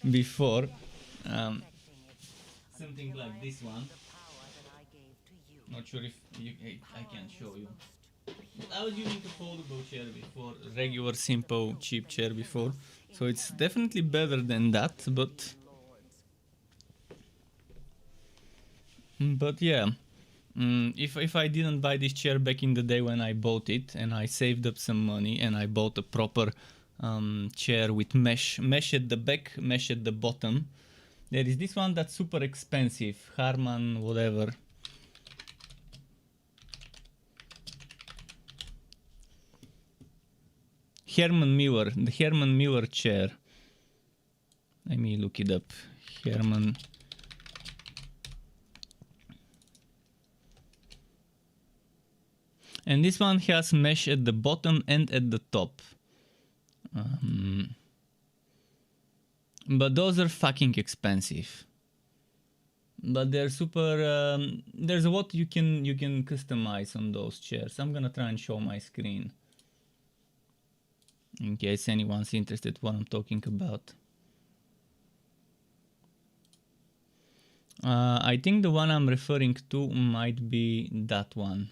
before. Something like this one. Not sure if I can show you. I was using a foldable chair before, a regular, simple, cheap chair before. So it's definitely better than that, but yeah. If I didn't buy this chair back in the day when I bought it, and I saved up some money and I bought a proper chair with mesh at the back, mesh at the bottom. There is this one that's super expensive, Harman whatever. Herman Miller, the Herman Miller chair. Let me look it up. Herman. And this one has mesh at the bottom and at the top. But those are fucking expensive. But they're super. There's a lot you can customize on those chairs. I'm gonna try and show my screen in case anyone's interested what I'm talking about. I think the one I'm referring to might be that one.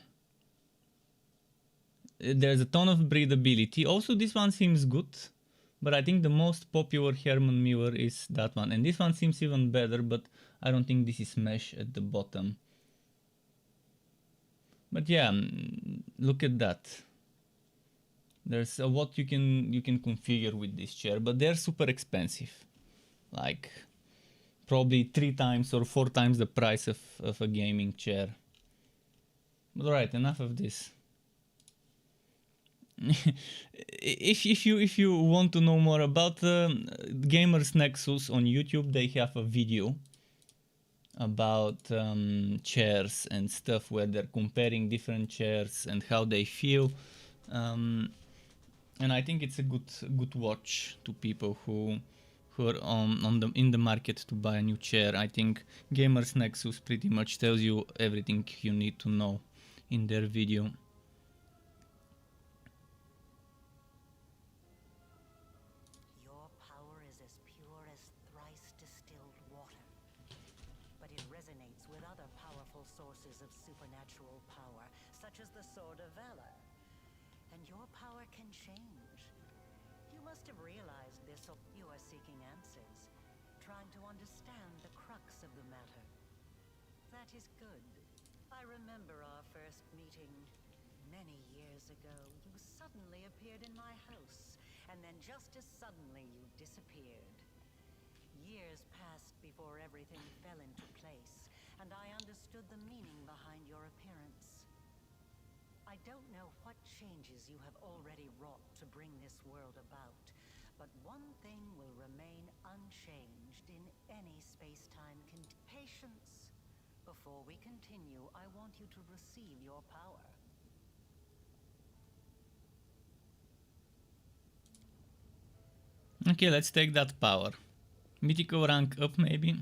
There's a ton of breathability. Also, this one seems good, but I think the most popular Herman Miller is that one. And this one seems even better, but I don't think this is mesh at the bottom. But yeah, look at that. There's a lot you can configure with this chair, but they're super expensive. Like probably 3 times or 4 times the price of a gaming chair. But alright, enough of this. if you want to know more about Gamers Nexus on YouTube, they have a video about chairs and stuff where they're comparing different chairs and how they feel. And I think it's a good watch to people who are in the market to buy a new chair. I think Gamers Nexus pretty much tells you everything you need to know in their video. Your power is as pure as thrice distilled water, but it resonates with other powerful sources of supernatural power, such as the Sword of Valor. And your power can change. You must have realized this, or you are seeking answers, trying to understand the crux of the matter. That is good. I remember our first meeting. Many years ago, you suddenly appeared in my house, and then just as suddenly you disappeared. Years passed before everything fell into place, and I understood the meaning behind your appearance. I don't know what changes you have already wrought to bring this world about, but one thing will remain unchanged in any space-time patience. Before we continue, I want you to receive your power. Okay, let's take that power. Mythical rank up, maybe.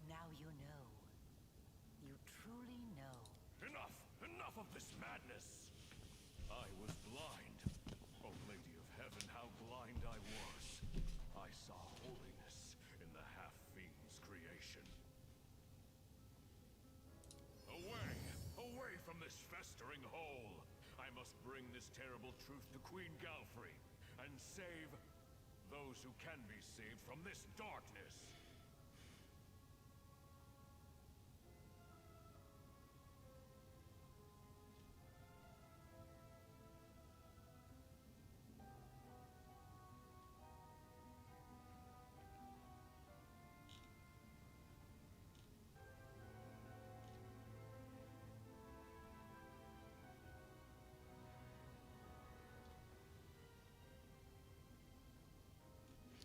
Now you know. You truly know. Enough! Enough of this madness! I was blind. Oh, Lady of Heaven, how blind I was. I saw holiness in the half-fiend's creation. Away! Away from this festering hole! I must bring this terrible truth to Queen Galfrey and save those who can be saved from this darkness.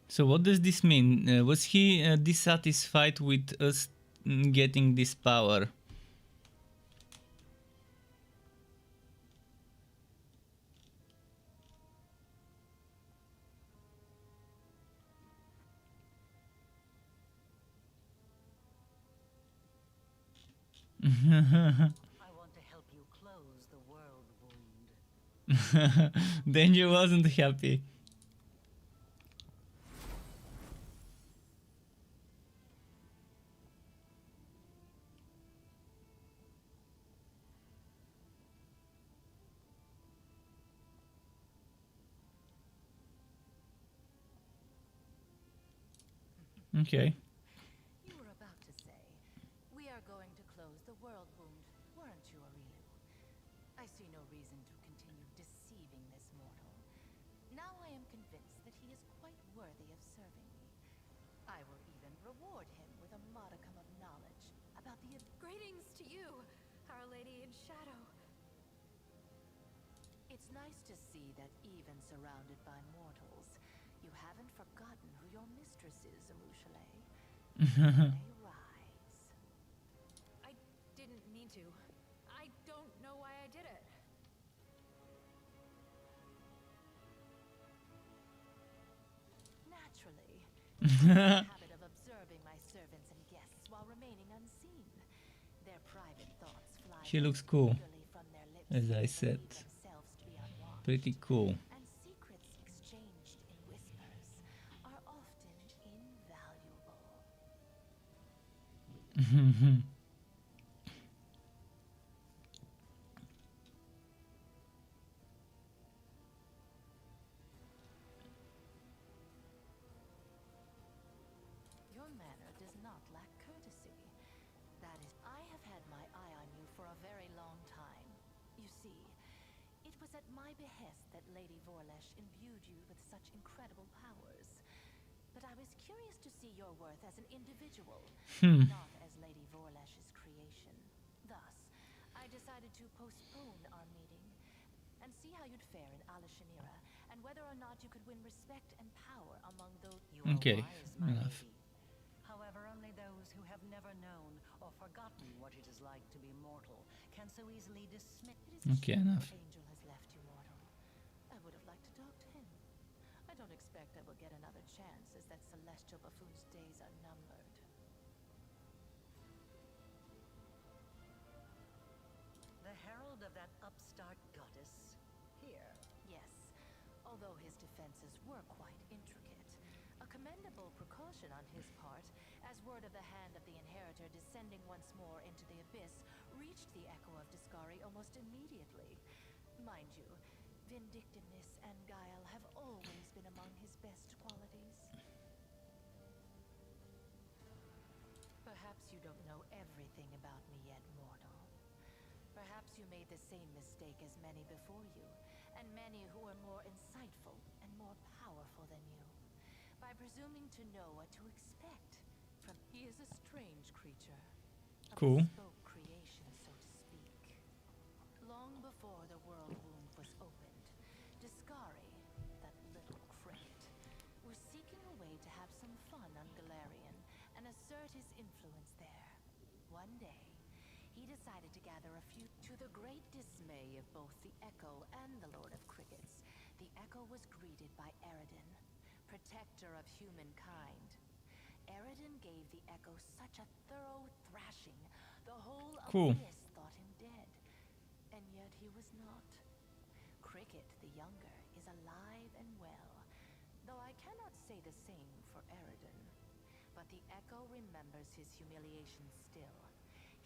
So what does this mean? Was he dissatisfied with us getting this power? I want to help you close the world wound. Danger wasn't happy. Okay. You were about to say, we are going to close the world wound, weren't you, Arilu? I see no reason to continue deceiving this mortal. Now I am convinced that he is quite worthy of serving me. I will even reward him with a modicum of knowledge about the... Greetings to you, Our Lady in Shadow. It's nice to see that even surrounded by mortals, you haven't forgotten who your mistress is, Amushale. May rise. I didn't mean to. I don't know why I did it. Naturally, I have a habit of observing my servants and guests while remaining unseen. Their private thoughts fly She looks cool, eagerly from their lips as I and said. believe themselves to be unwatched. Pretty cool. And secrets exchanged in whispers are often invaluable. Your manner does not lack courtesy. That is, I have had my eye on you for a very long time. You see, it was at my behest that Lady Vorlesh imbued you with such incredible powers. But I was curious to see your worth as an individual, not as Lady Vorlesh's creation. Thus, I decided to postpone our meeting and see how you'd fare in Alashanira, and whether or not you could win respect and power among those... You are Okay, wise, my enough. lady. However, only those who have never known or forgotten what it is like to be mortal can so easily dismiss. It is a Okay, shame enough. your angel has left you mortal. I would have liked to talk to him. I don't expect I will get another chance, as that celestial buffoon's days are numbered. The herald of that upstart goddess? Here. Yes, although his defenses were quite intricate. A commendable precaution on his part, as word of the hand of the inheritor descending once more into the abyss reached the Echo of Discari almost immediately. Mind you, vindictiveness and guile have always been among his best qualities. Perhaps you don't know everything about me yet, mortal. Perhaps you made the same mistake as many before you, and many who are more insightful and more powerful than you, by presuming to know what to expect from... He is a strange creature. A Cool. bespoke creation, so to speak. Long before the world womb was opened, Discari, that little cricket, was seeking a way to have some fun on Galarian and assert his influence there. One day, he decided to gather a few... To the great dismay of both the Echo and the Lord of Crickets, the Echo was greeted by Eredin, protector of humankind. Eredin gave the Echo such a thorough thrashing, the whole of Cool. Bliss thought him dead. And yet he was not. Cricket, the younger, is alive and well, though I cannot say the same for Eredin. But the Echo remembers his humiliation still.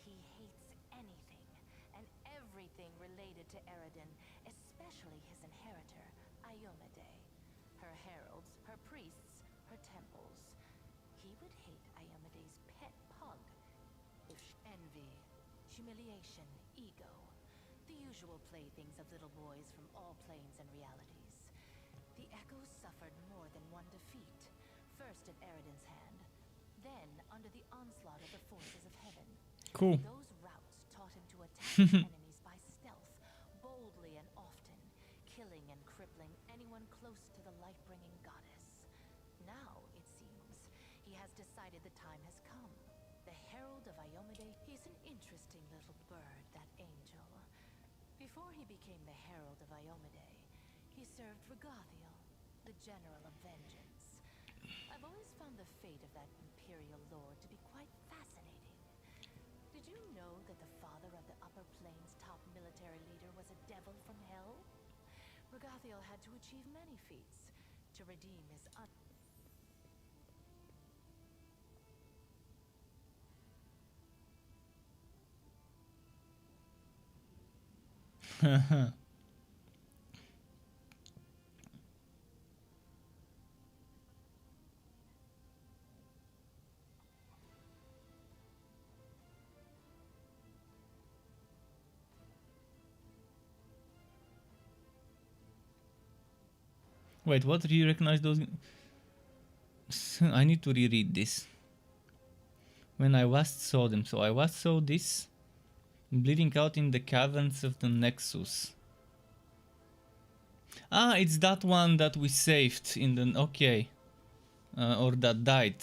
He hates anything and everything related to Eredin, especially his inheritor, Iomade. Her heralds, her priests, her temples. He would hate Iomade's pet pug. If envy, humiliation, ego. The usual playthings of little boys from all planes and realities. The Echoes suffered more than one defeat. First at Eredin's hand, then under the onslaught of the forces of heaven. Cool. Those routes taught him to attack enemies by stealth, boldly and often, killing and crippling anyone close to the light-bringing goddess. Now, it seems, he has decided the time has come. The Herald of Iomade, he's an interesting little bird, that angel. Before he became the Herald of Iomade, he served Regathiel, the General of Vengeance. I've always found the fate of that Imperial Lord to be quite fascinating. Did you know that the father of the Upper Plains' top military leader was a devil from hell? Regathiel had to achieve many feats to redeem his Wait, what? Do you recognize those? I need to reread this. When I last saw them. So I last saw this. Bleeding out in the caverns of the Nexus. Ah, it's that one that we saved in the... Okay. Or that died.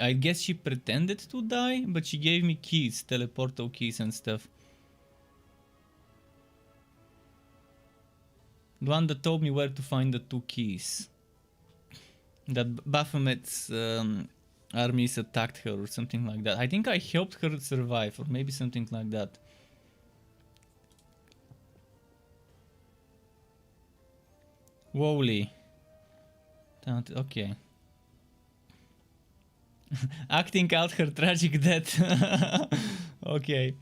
I guess she pretended to die, but she gave me keys, teleporto keys and stuff. The one that told me where to find the 2 keys. That Baphomet's armies attacked her or something like that. I think I helped her survive, or maybe something like that. Wooly. Okay. Acting out her tragic death. Okay.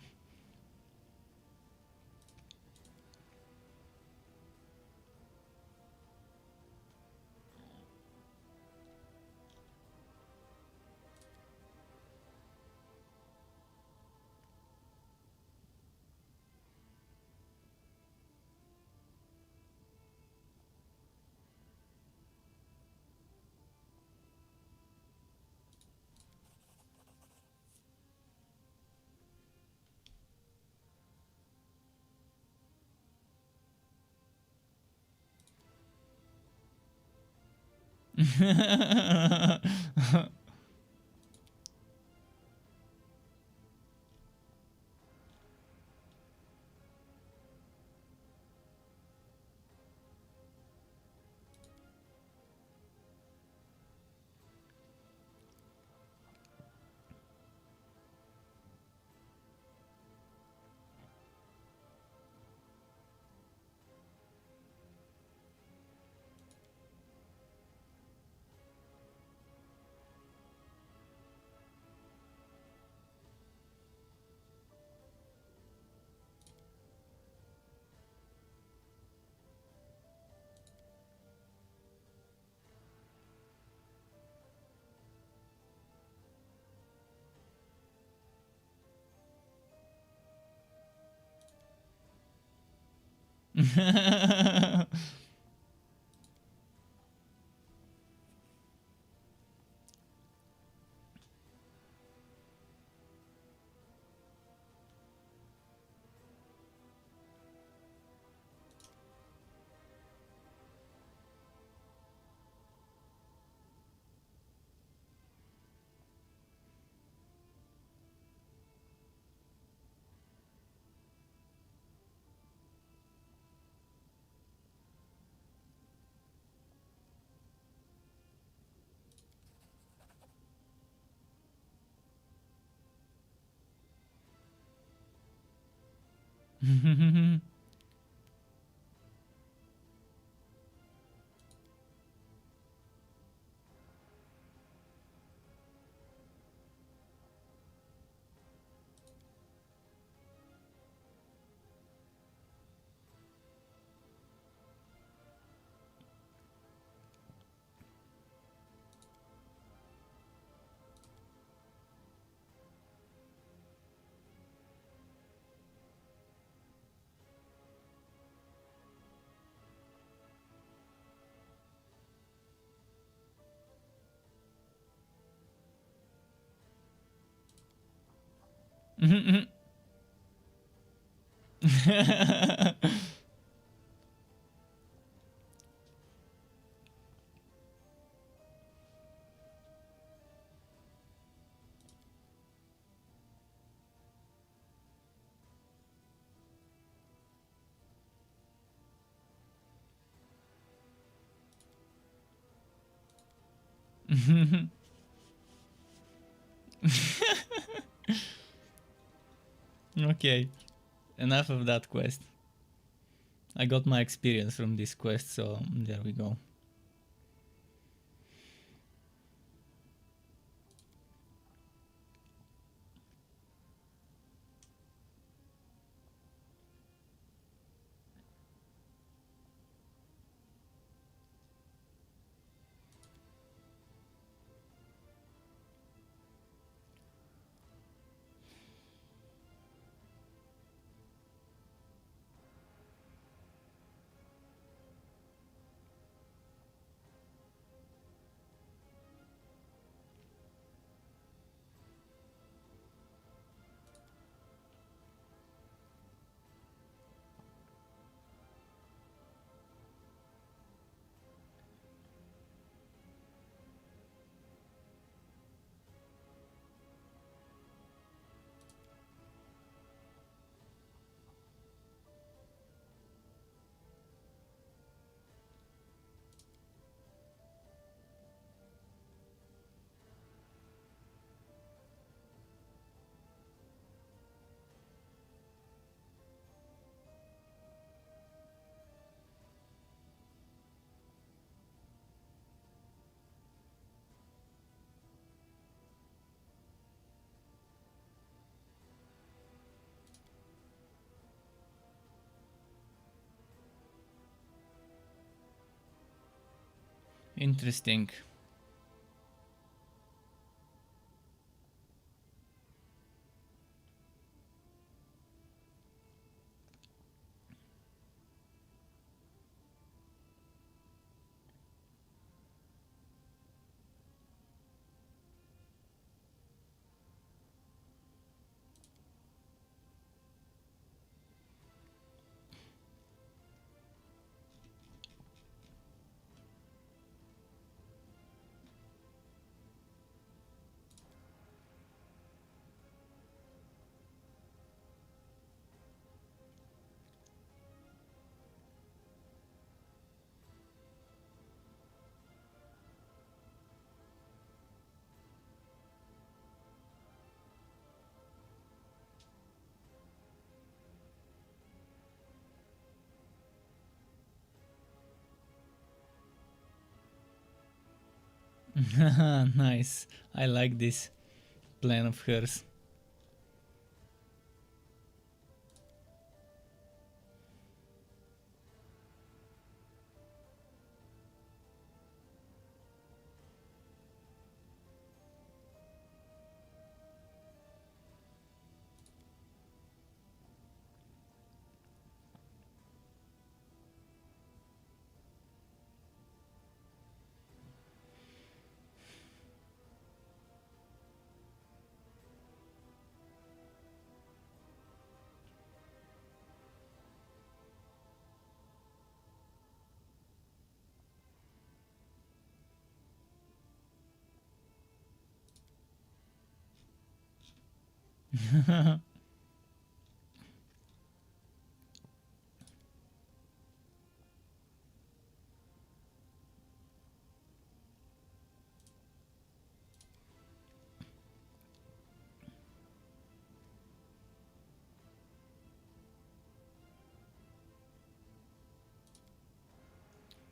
Okay, enough of that quest. I got my experience from this quest, so there we go. Interesting. Nice. I like this plan of hers.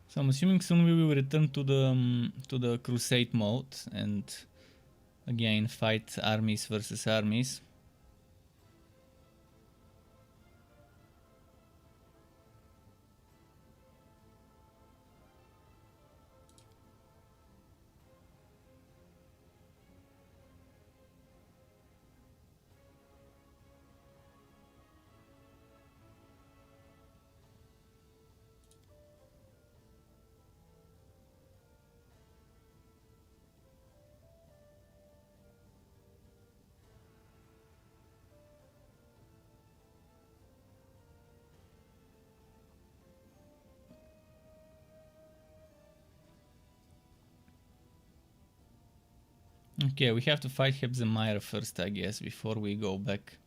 So I'm assuming soon we will return to the crusade mode and again fight armies versus armies. Okay, we have to fight Hebzemire first, I guess, before we go back.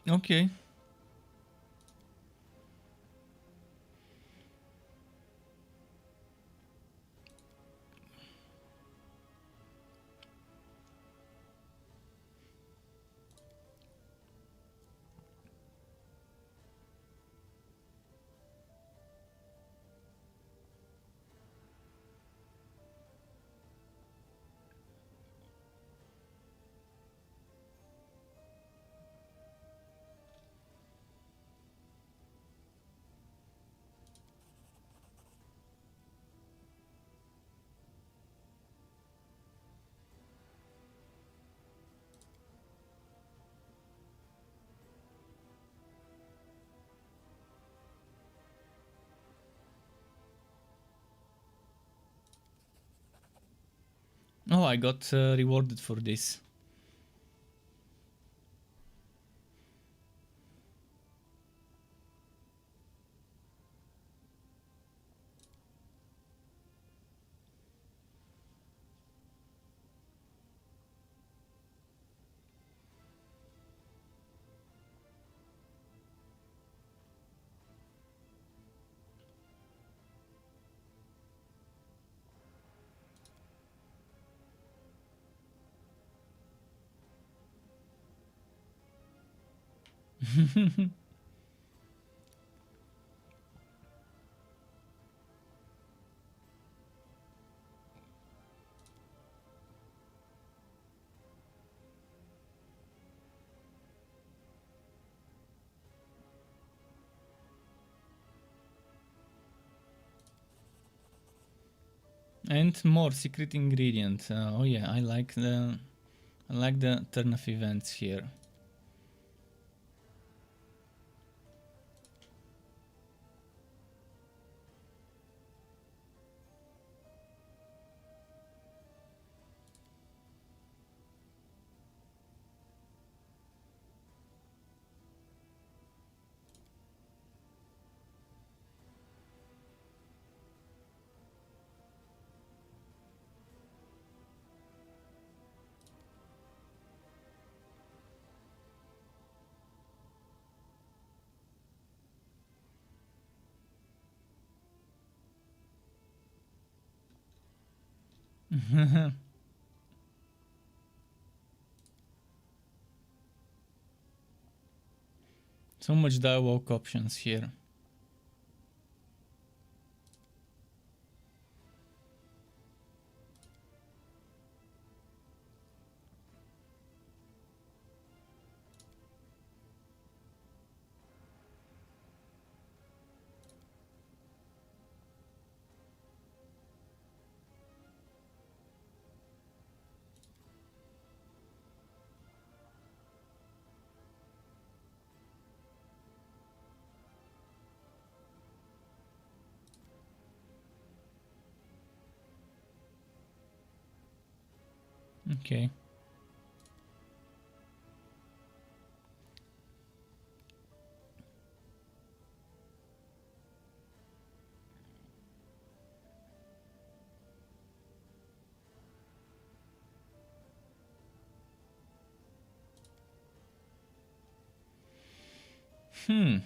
Okay. Oh, I got rewarded for this. And more secret ingredient. Oh yeah, I like the turn of events here. So much dialogue options here. Okay. Hmm.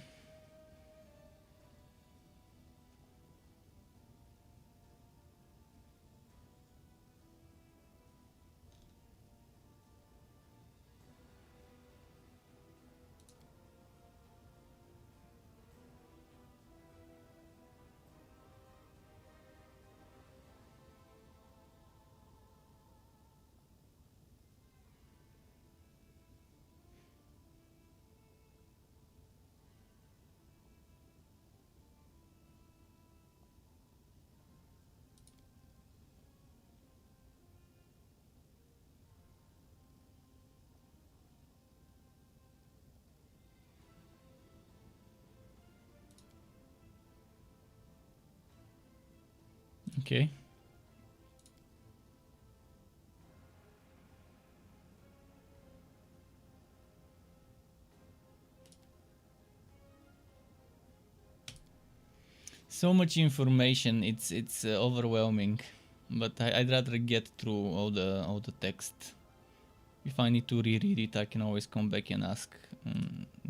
Okay. So much information. It's overwhelming, but I'd rather get through all the text. If I need to reread it, I can always come back and ask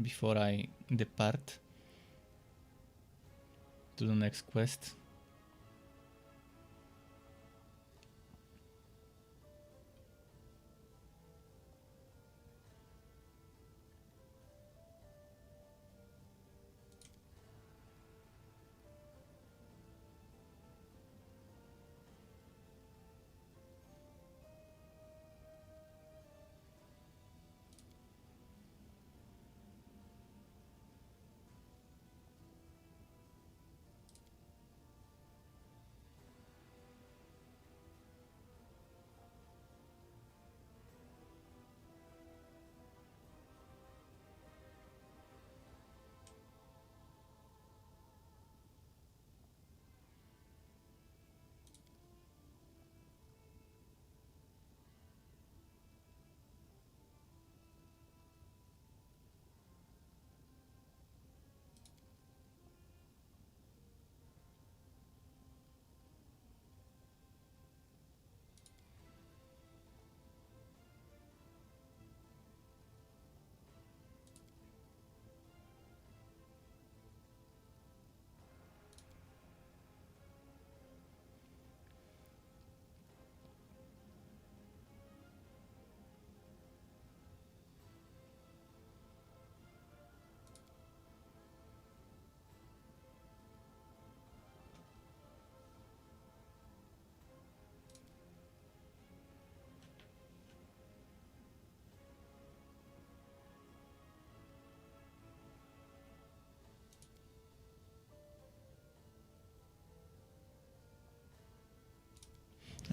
before I depart to the next quest.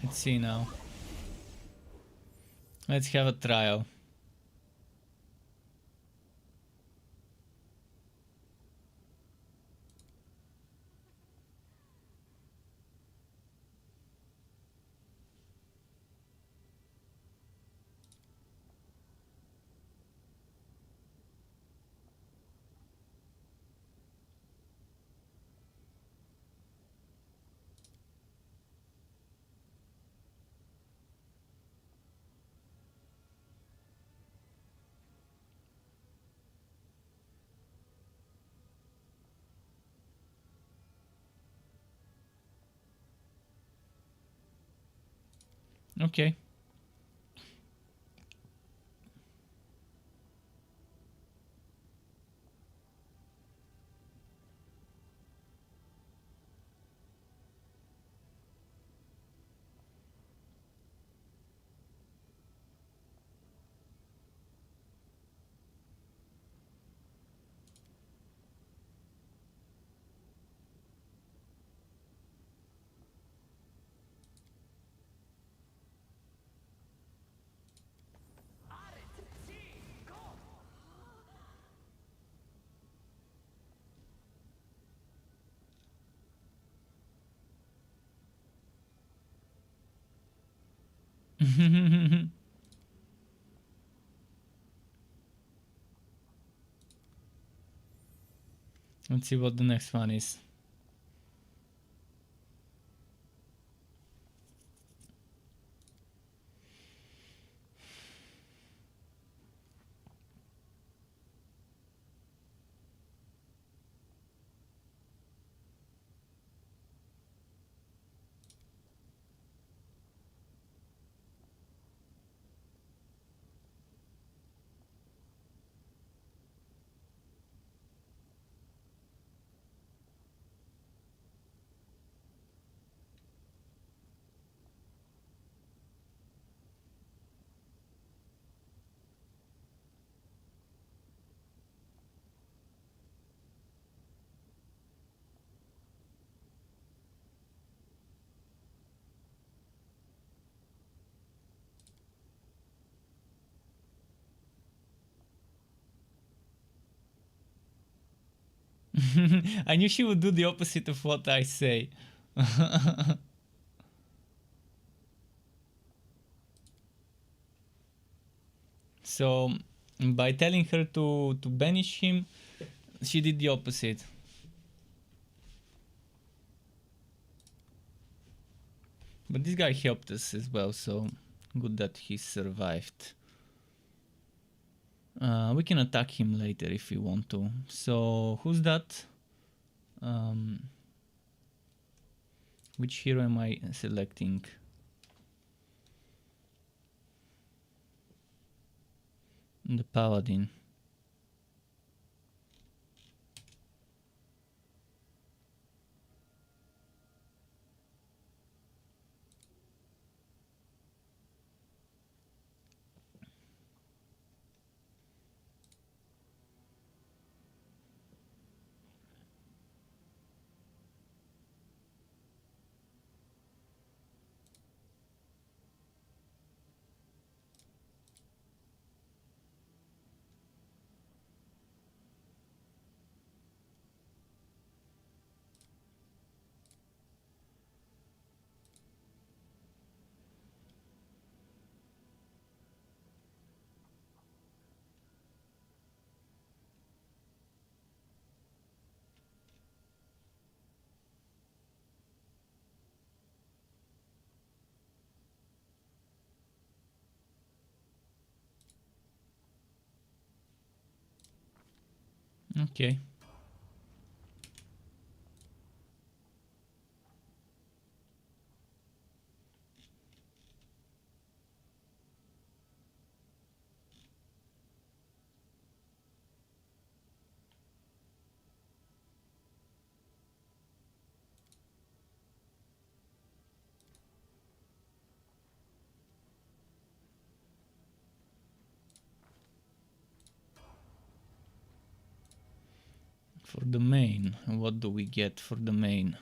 Let's see now. Let's have a trial. Okay. Let's see what the next one is. I knew she would do the opposite of what I say. So by telling her to banish him, she did the opposite. But this guy helped us as well, so good that he survived. We can attack him later if we want to. So who's that? Which hero am I selecting? The paladin. Okay. For the main, what do we get for the main?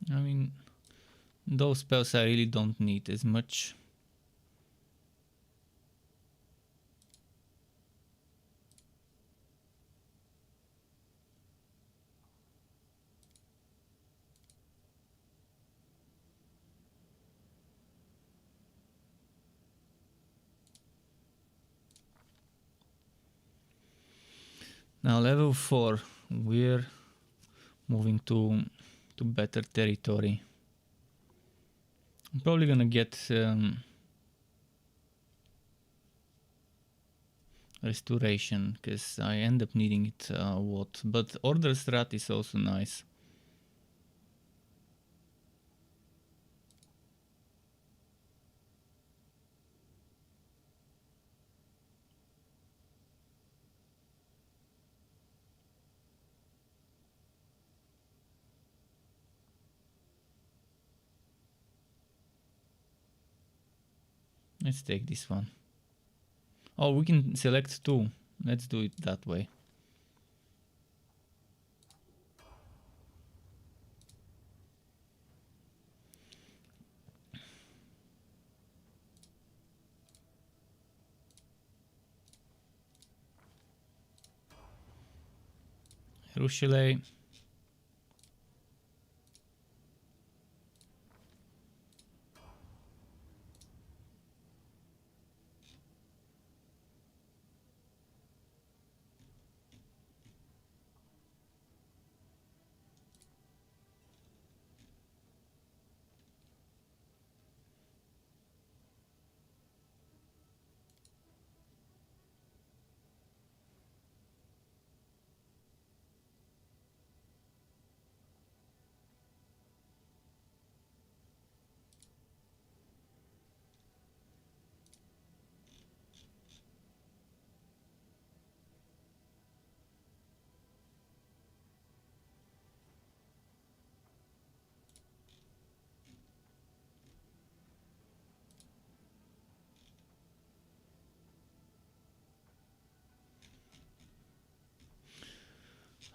I mean, those spells I really don't need as much. Now level 4, we're moving to better territory. I'm probably gonna get restoration because I end up needing it a lot. But order strat is also nice. Let's take this one. Oh, we can select 2. Let's do it that way. Rushile.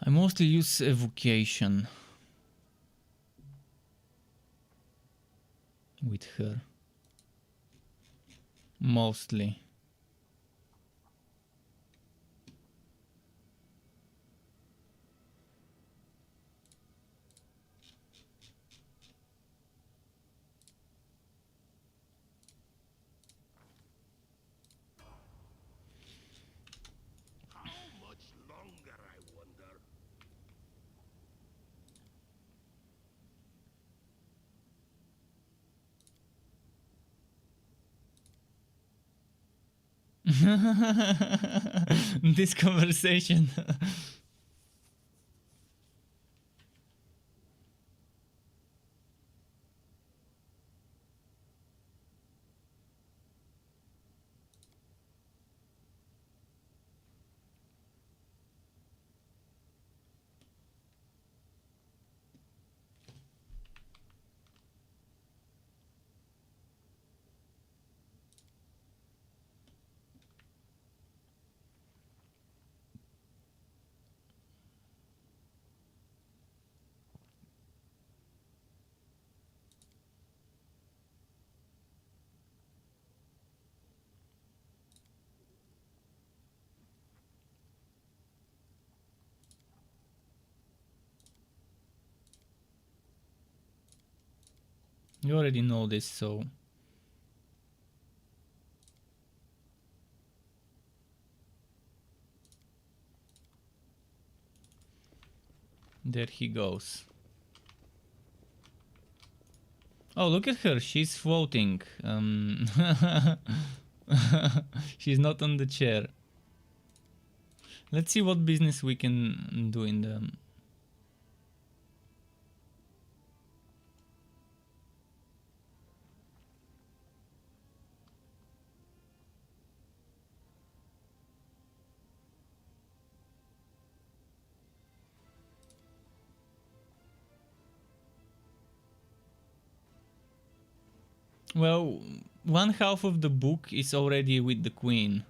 I mostly use evocation with her. Mostly. How much longer, I wonder? This conversation. You already know this, so there he goes. Oh, look at her, she's floating. She's not on the chair. Let's see what business we can do in the... Well, one half of the book is already with the queen.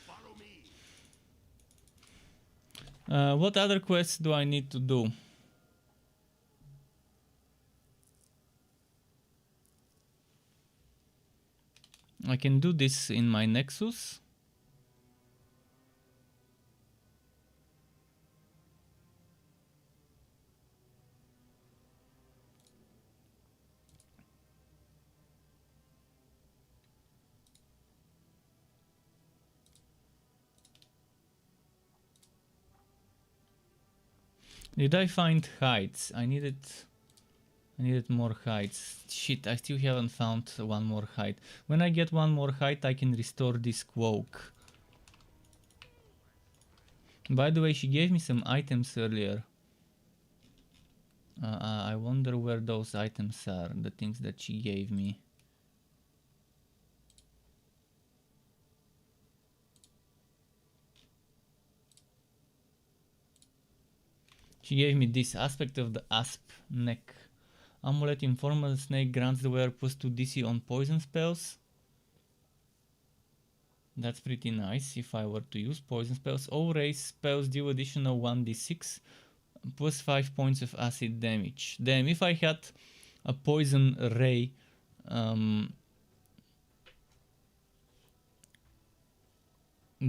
Follow me. What other quests do I need to do? I can do this in my Nexus. Did I find heights? I needed I needed more heights. Shit, I still haven't found one more height. When I get one more height, I can restore this cloak. By the way, she gave me some items earlier. I wonder where those items are, the things that she gave me. She gave me this aspect of the asp neck. Amulet informal snake grants the wearer +2 DC on poison spells. That's pretty nice if I were to use poison spells. All race spells deal additional 1d6 +5 points of acid damage. Damn, if I had a poison ray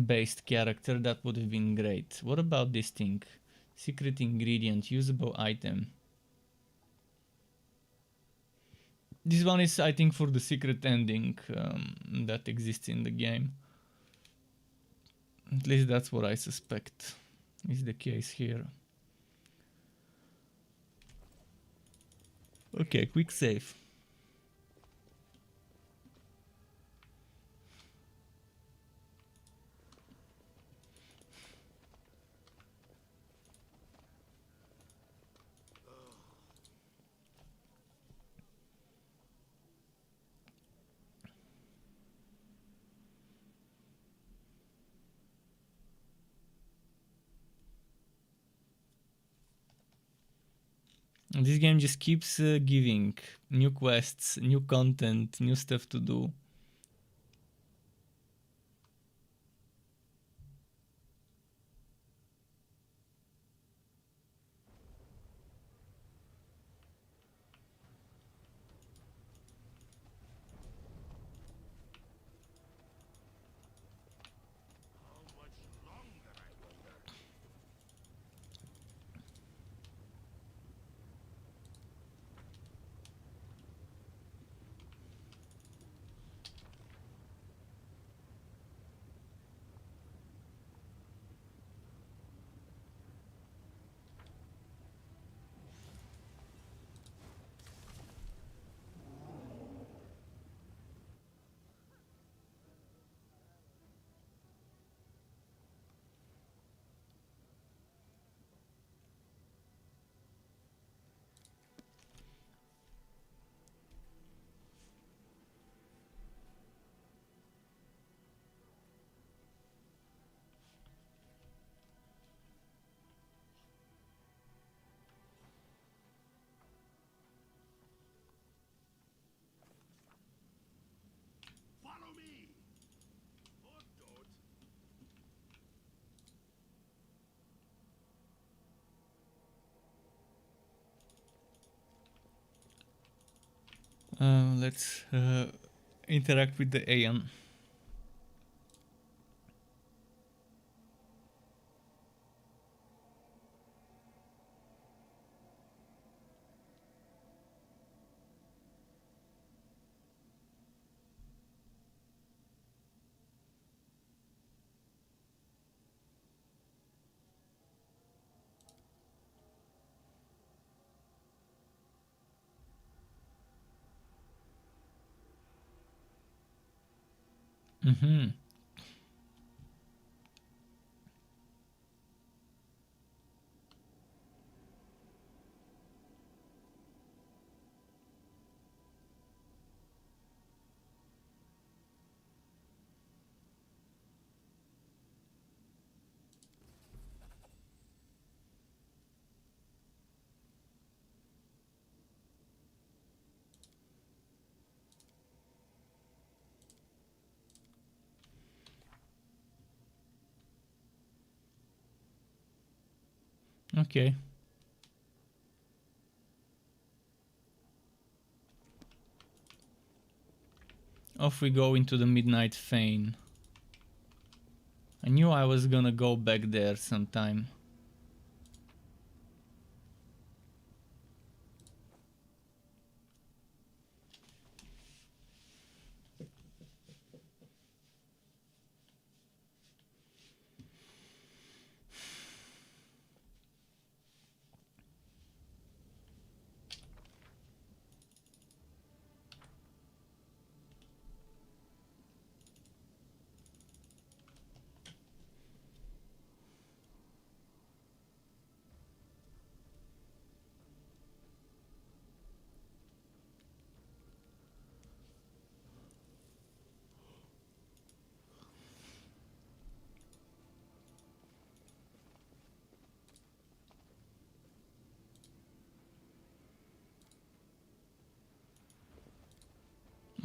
based character, that would have been great. What about this thing? Secret ingredient, usable item. This one is, I think, for the secret ending that exists in the game. At least that's what I suspect is the case here. Okay, quick save. And this game just keeps giving new quests, new content, new stuff to do. Follow me! Or don't. Let's interact with the Aeon. Mm-hmm. Okay. Off we go into the Midnight Fane. I knew I was gonna go back there sometime.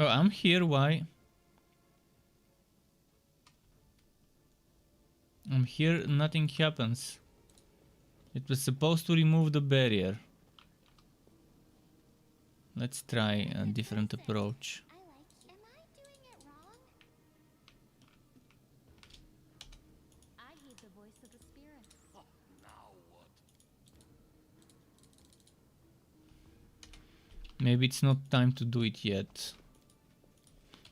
Oh, I'm here, why? I'm here, nothing happens. It was supposed to remove the barrier. Let's try a different approach. I like. Am I doing it wrong? I heed the voice of the spirits. Now what? Maybe it's not time to do it yet.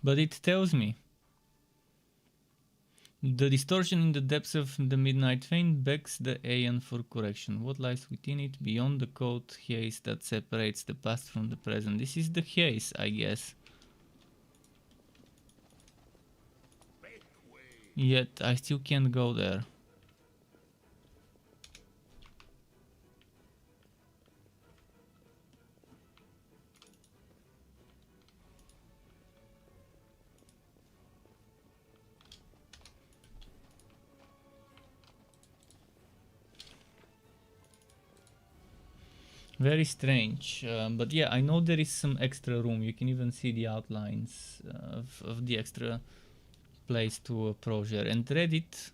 But it tells me. The distortion in the depths of the Midnight Vein begs the Aeon for correction. What lies within it beyond the cold haze that separates the past from the present? This is the haze, I guess. Yet I still can't go there. Very strange, but yeah, I know there is some extra room. You can even see the outlines of the extra place to approach there. And Reddit,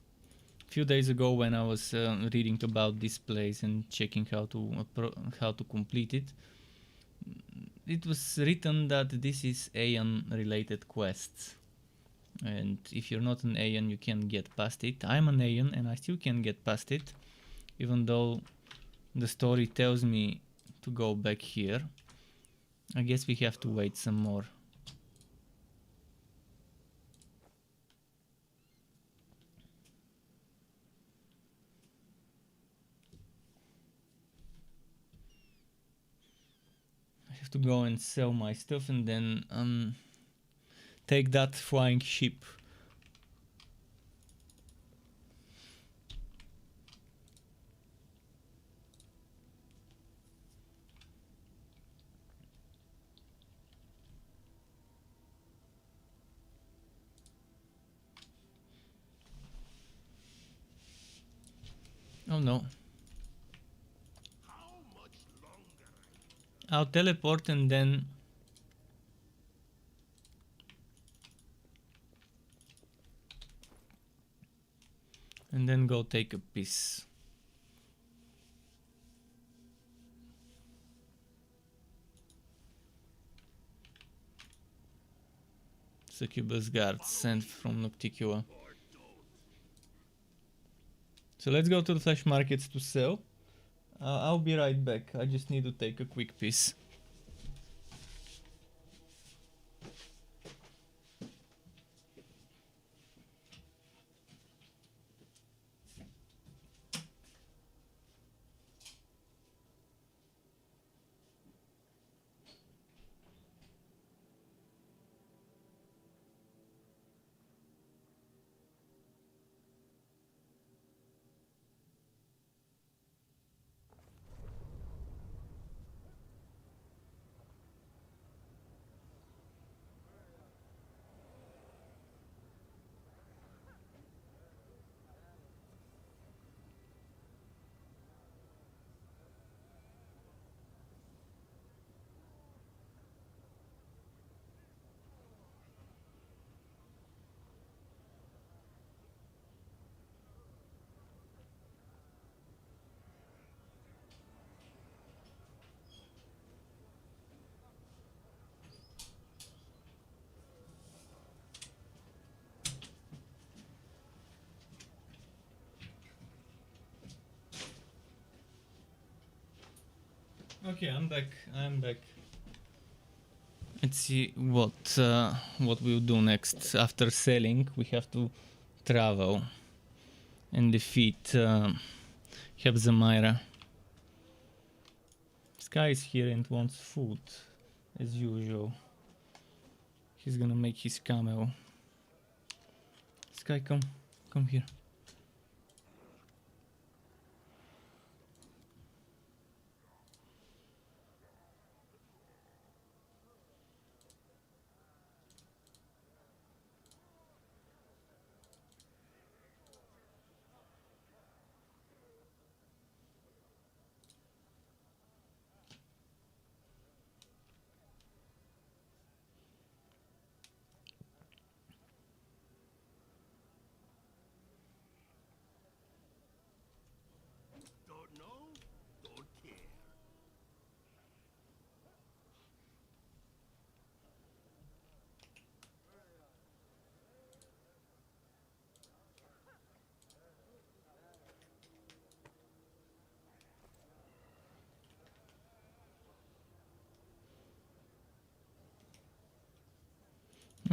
a few days ago when I was reading about this place and checking how to complete it, it was written that this is Aeon related quests. And if you're not an Aeon, you can't get past it. I'm an Aeon and I still can't get past it, even though the story tells me to go back here. I guess we have to wait some more. I have to go and sell my stuff and then take that flying ship. Oh no. I'll teleport and then go take a piss. Succubus guards sent from Nocticua. So let's go to the flesh markets to sell. I'll be right back. I just need to take a quick piss. Okay, I'm back. Let's see what we'll do next. After selling, we have to travel and defeat Hebzamira. This guy is here and wants food, as usual. He's gonna make his camel. This guy, come here.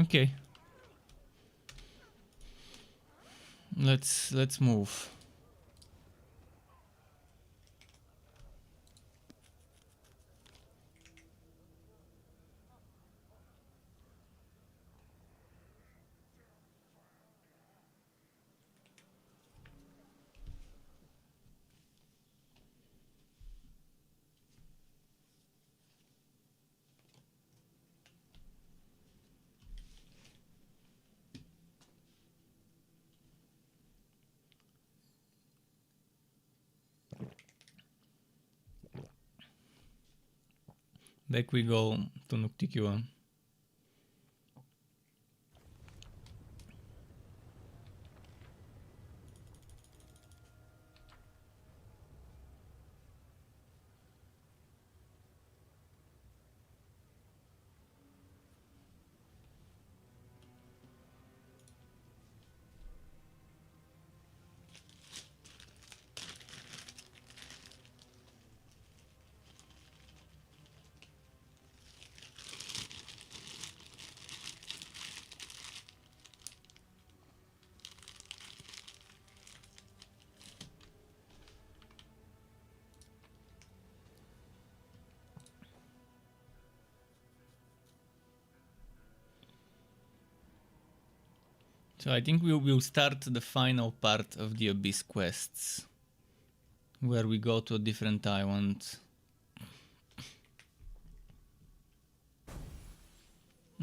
Okay. Let's move. Back we go to Nocticua. So I think we will start the final part of the Abyss quests, where we go to a different island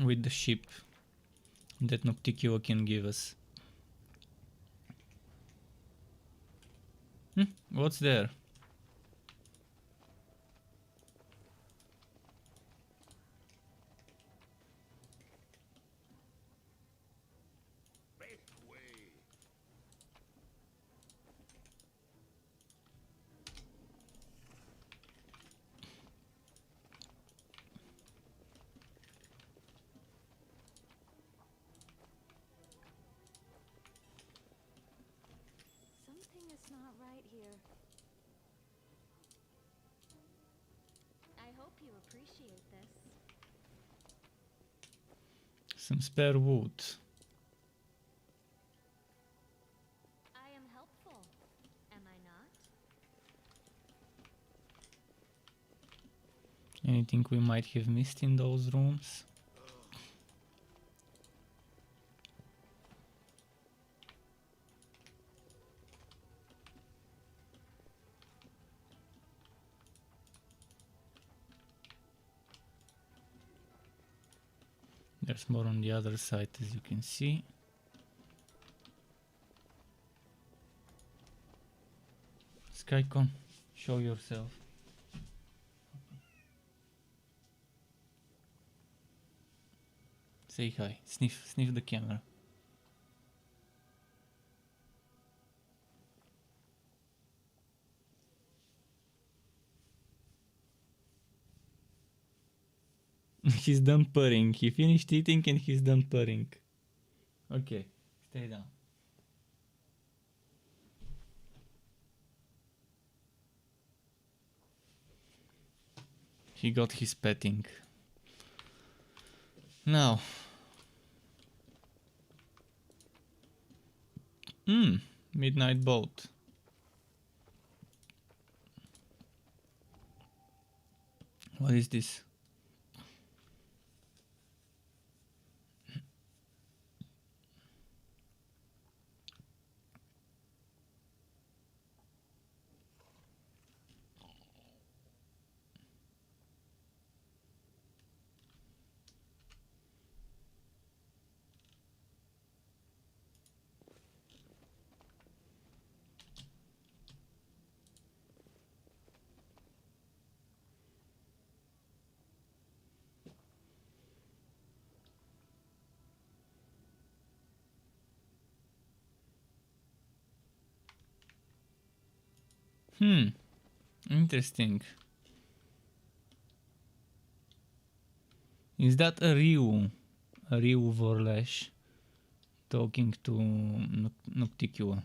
with the ship that Nocticua can give us. What's there? Something is not right here. I hope you appreciate this. Some spare wood. I am helpful, am I not? Anything we might have missed in those rooms? There's more on the other side, as you can see. Skycon, show yourself. Say hi. Sniff the camera. He's done purring. He finished eating and he's done purring. Okay, stay down. He got his petting. Now. Midnight boat. What is this? Interesting. Is that a Ryu? A Ryu Vorlash talking to Nocticua?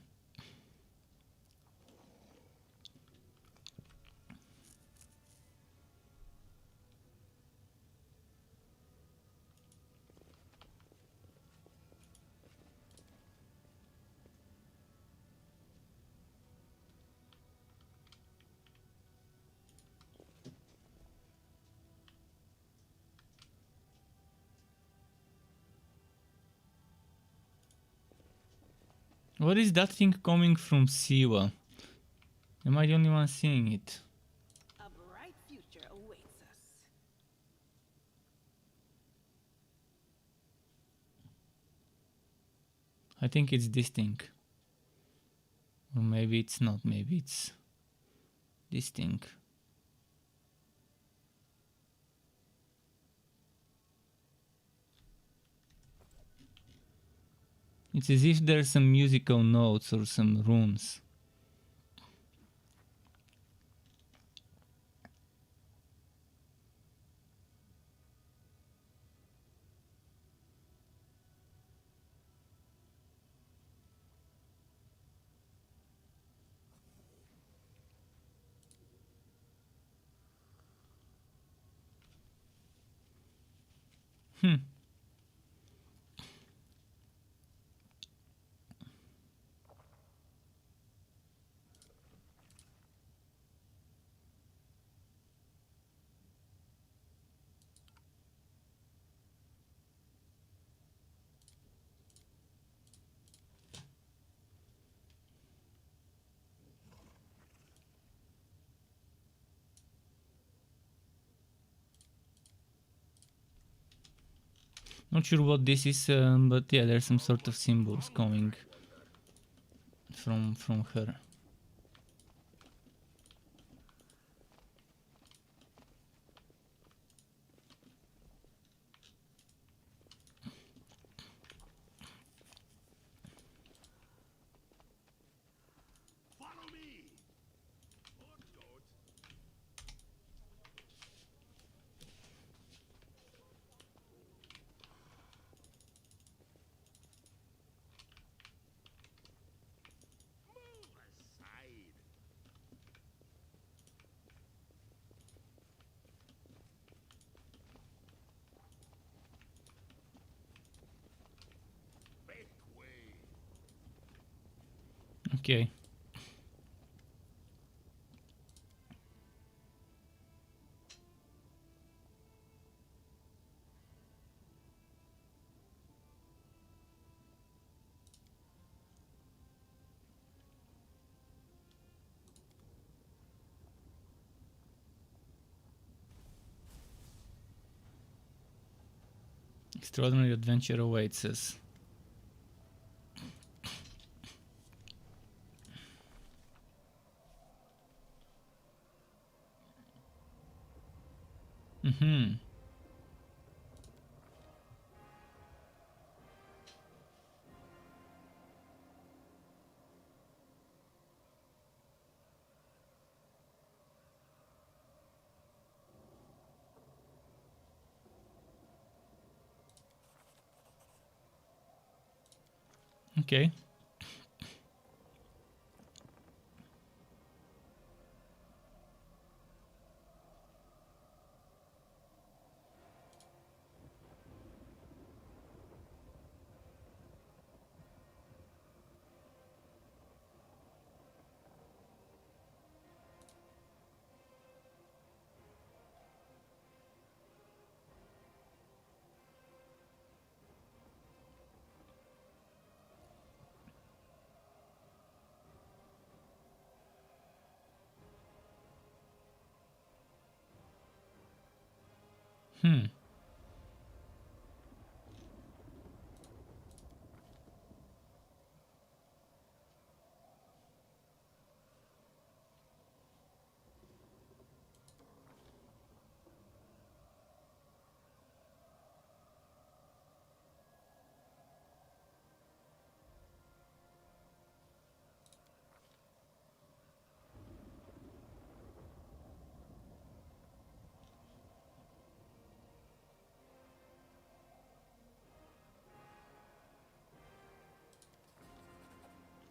What is that thing coming from Siwa? Am I the only one seeing it? A bright future awaits us. I think it's this thing. Or maybe it's not, maybe it's this thing. It's as if there's some musical notes or some runes. Not sure what this is, but yeah, there's some sort of symbols coming from her. Follow me! Or don't. Move aside. Make way. Okay. Extraordinary adventure awaits us. Okay.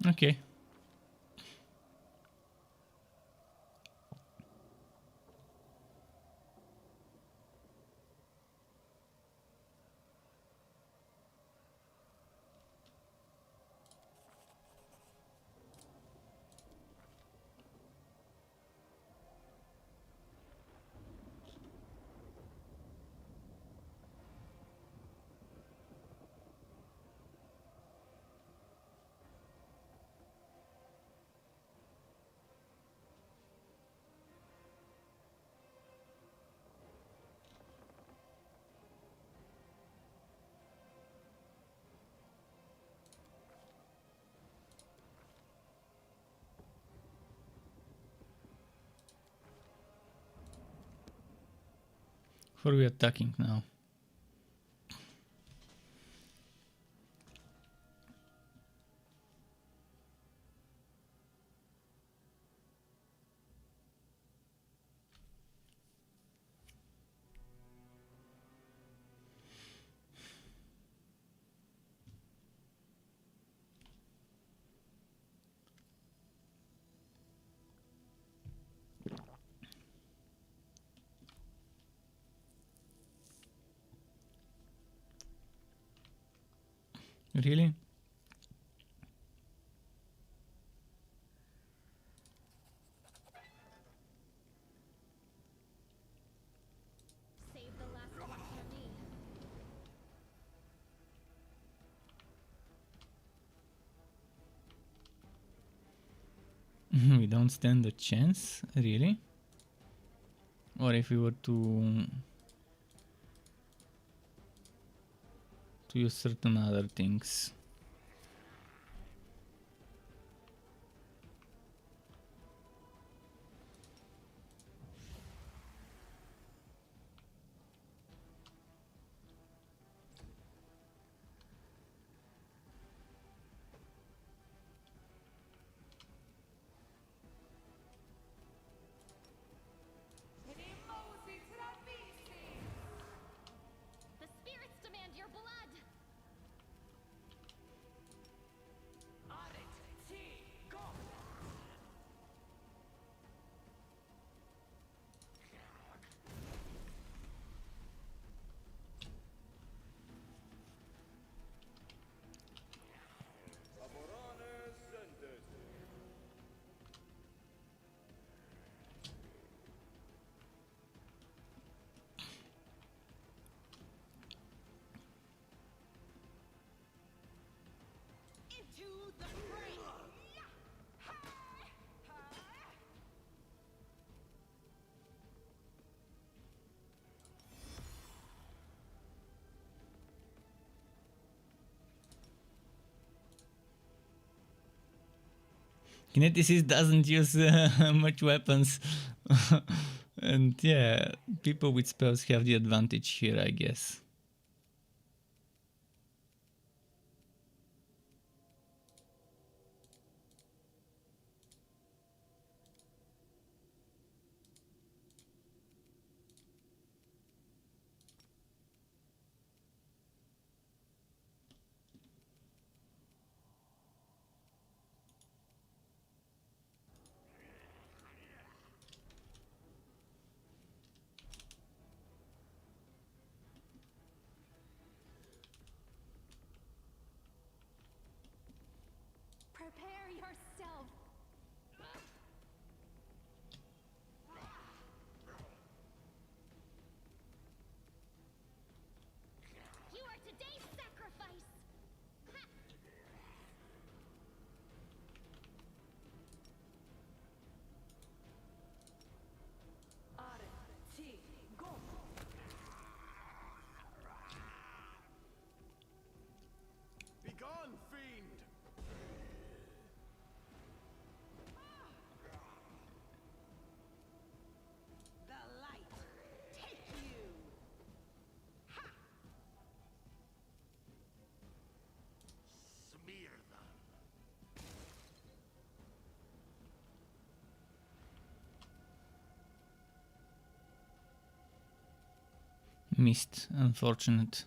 Okay. Who are we attacking now? Really? Save the last one for me. We don't stand a chance? Really? Or if we were to use certain other things. The spirits demand your blood. Into the fray! Kineticist doesn't use much weapons. And yeah, people with spells have the advantage here, I guess. Prepare yourself. You are today's sacrifice. Ha! Begone, fiend! The light! Take you! Smear them. Missed, unfortunate.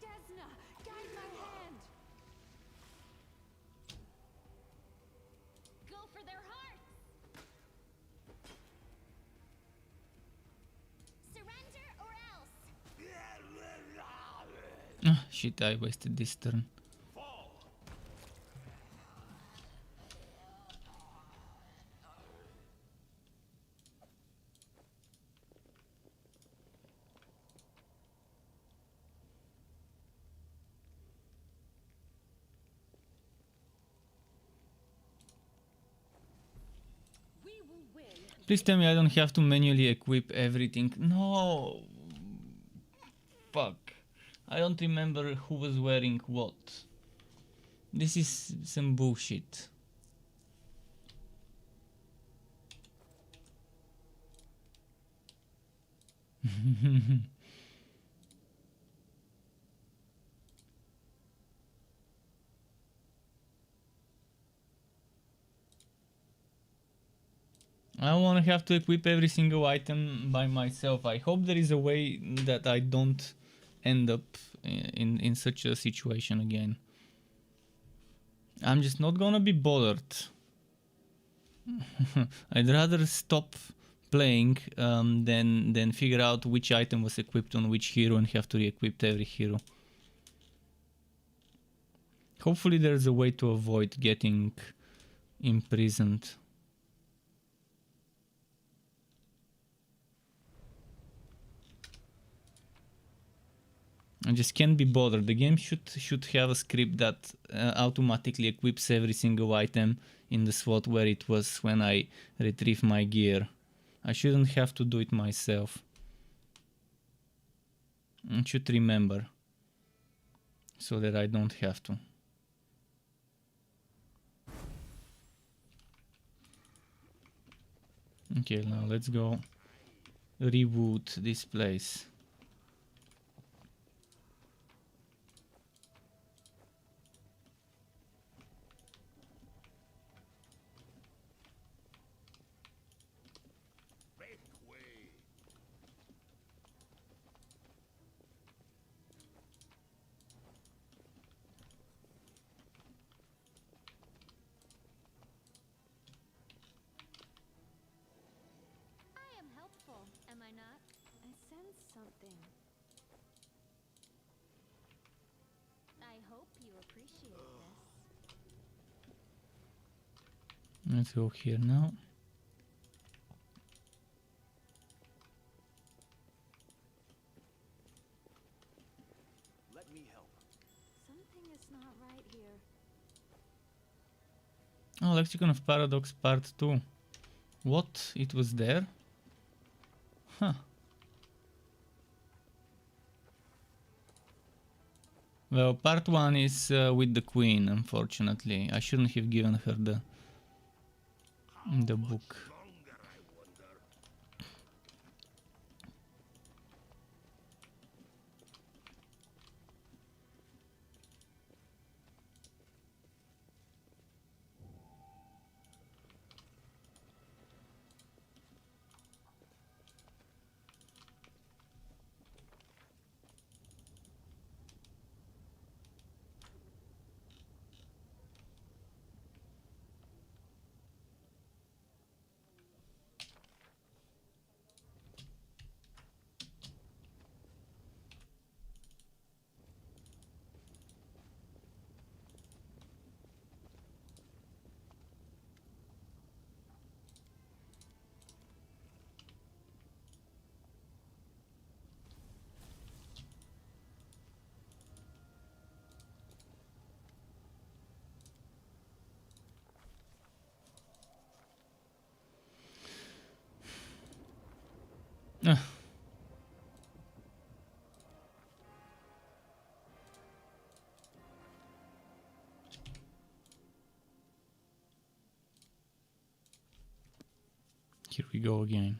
Desna, guide my hand. Go for their hearts. Surrender or else. Ah, shit, I wasted this turn. We will win. Please tell me I don't have to manually equip everything. No! Fuck. I don't remember who was wearing what. This is some bullshit. I won't have to equip every single item by myself. I hope there is a way that I don't end up in such a situation again. I'm just not gonna be bothered. I'd rather stop playing than figure out which item was equipped on which hero and have to re-equip every hero. Hopefully there's a way to avoid getting imprisoned. I just can't be bothered. The game should have a script that automatically equips every single item in the slot where it was when I retrieve my gear. I shouldn't have to do it myself. I should remember so that I don't have to. Okay, now let's go reboot this place. I am helpful, am I not? I sense something. I hope you appreciate this. Let's go here now. Let me help. Something is not right here. Oh, Lexicon of Paradox Part 2. What? It was there? Huh. Well, Part 1 is with the Queen, unfortunately. I shouldn't have given her the book. Ah. Here we go again.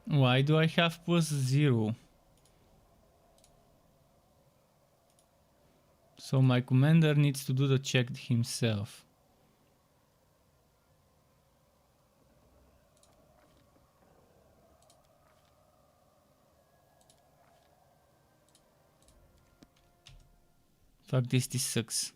Why do I have +0? So my commander needs to do the check himself. Fuck this sucks.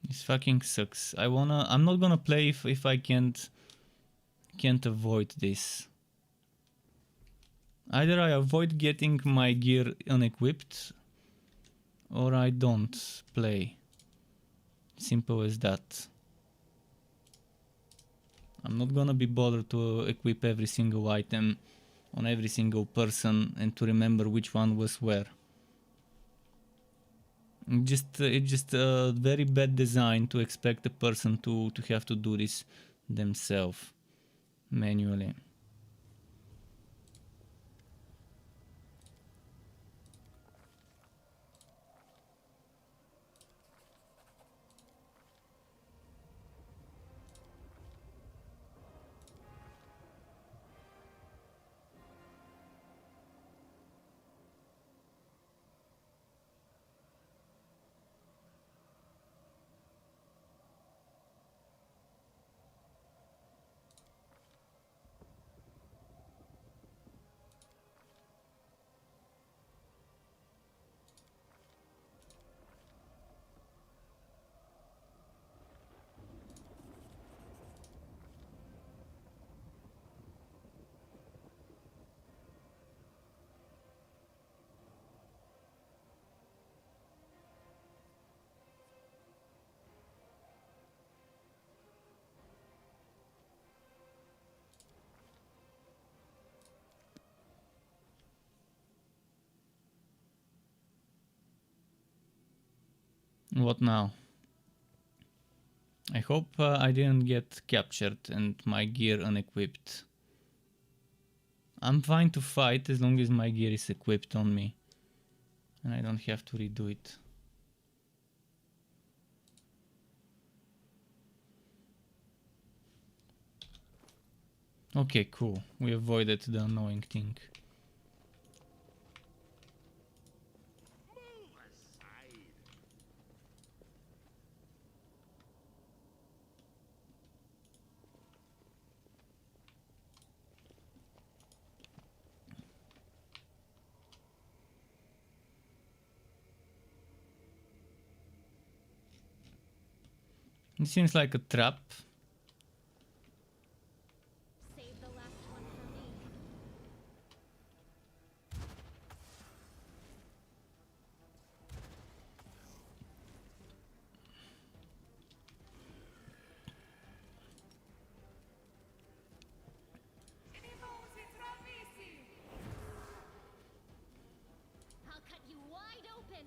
This fucking sucks. I'm not gonna play if I can't avoid this. Either I avoid getting my gear unequipped, or I don't play. Simple as that. I'm not gonna be bothered to equip every single item on every single person and to remember which one was where. It's just a very bad design to expect a person to have to do this themselves manually. What now? I hope I didn't get captured and my gear unequipped. I'm fine to fight as long as my gear is equipped on me and I don't have to redo it. Okay, cool. We avoided the annoying thing. It seems like a trap. Save the last one for me. I'll cut you wide open.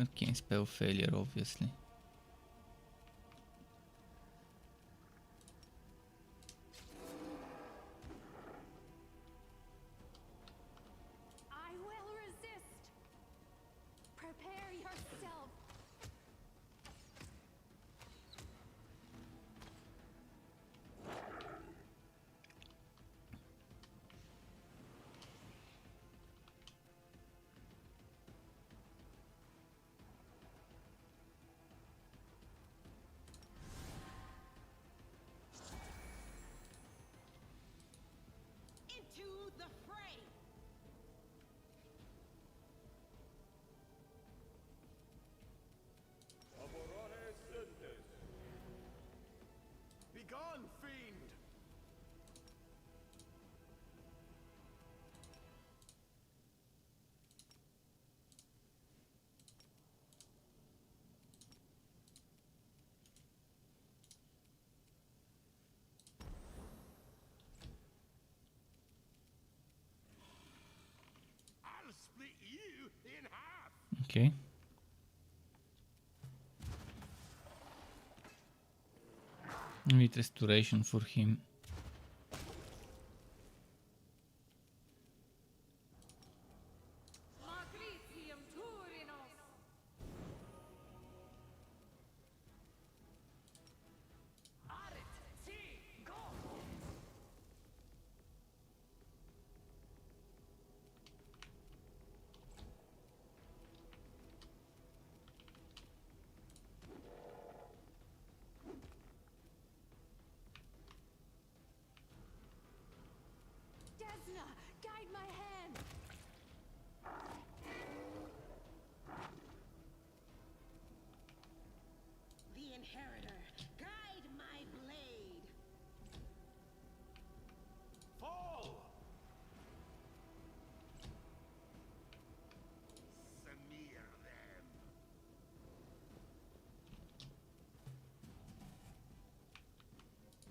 Okay, spell failure, obviously. I will resist. Prepare yourself. Okay. Need restoration for him. Matricium Turinos. Desna, guide my hand. The Inheritor, guide my blade. Fall! Smear them.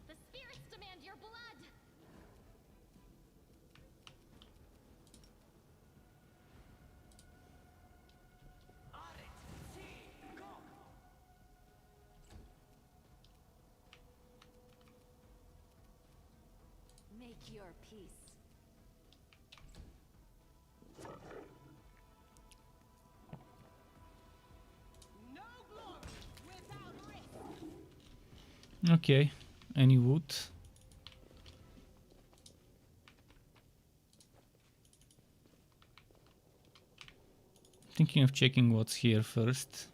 The spirits demand your blood! Make your peace. No glory without risk. Okay. Any wood? Thinking of checking what's here first.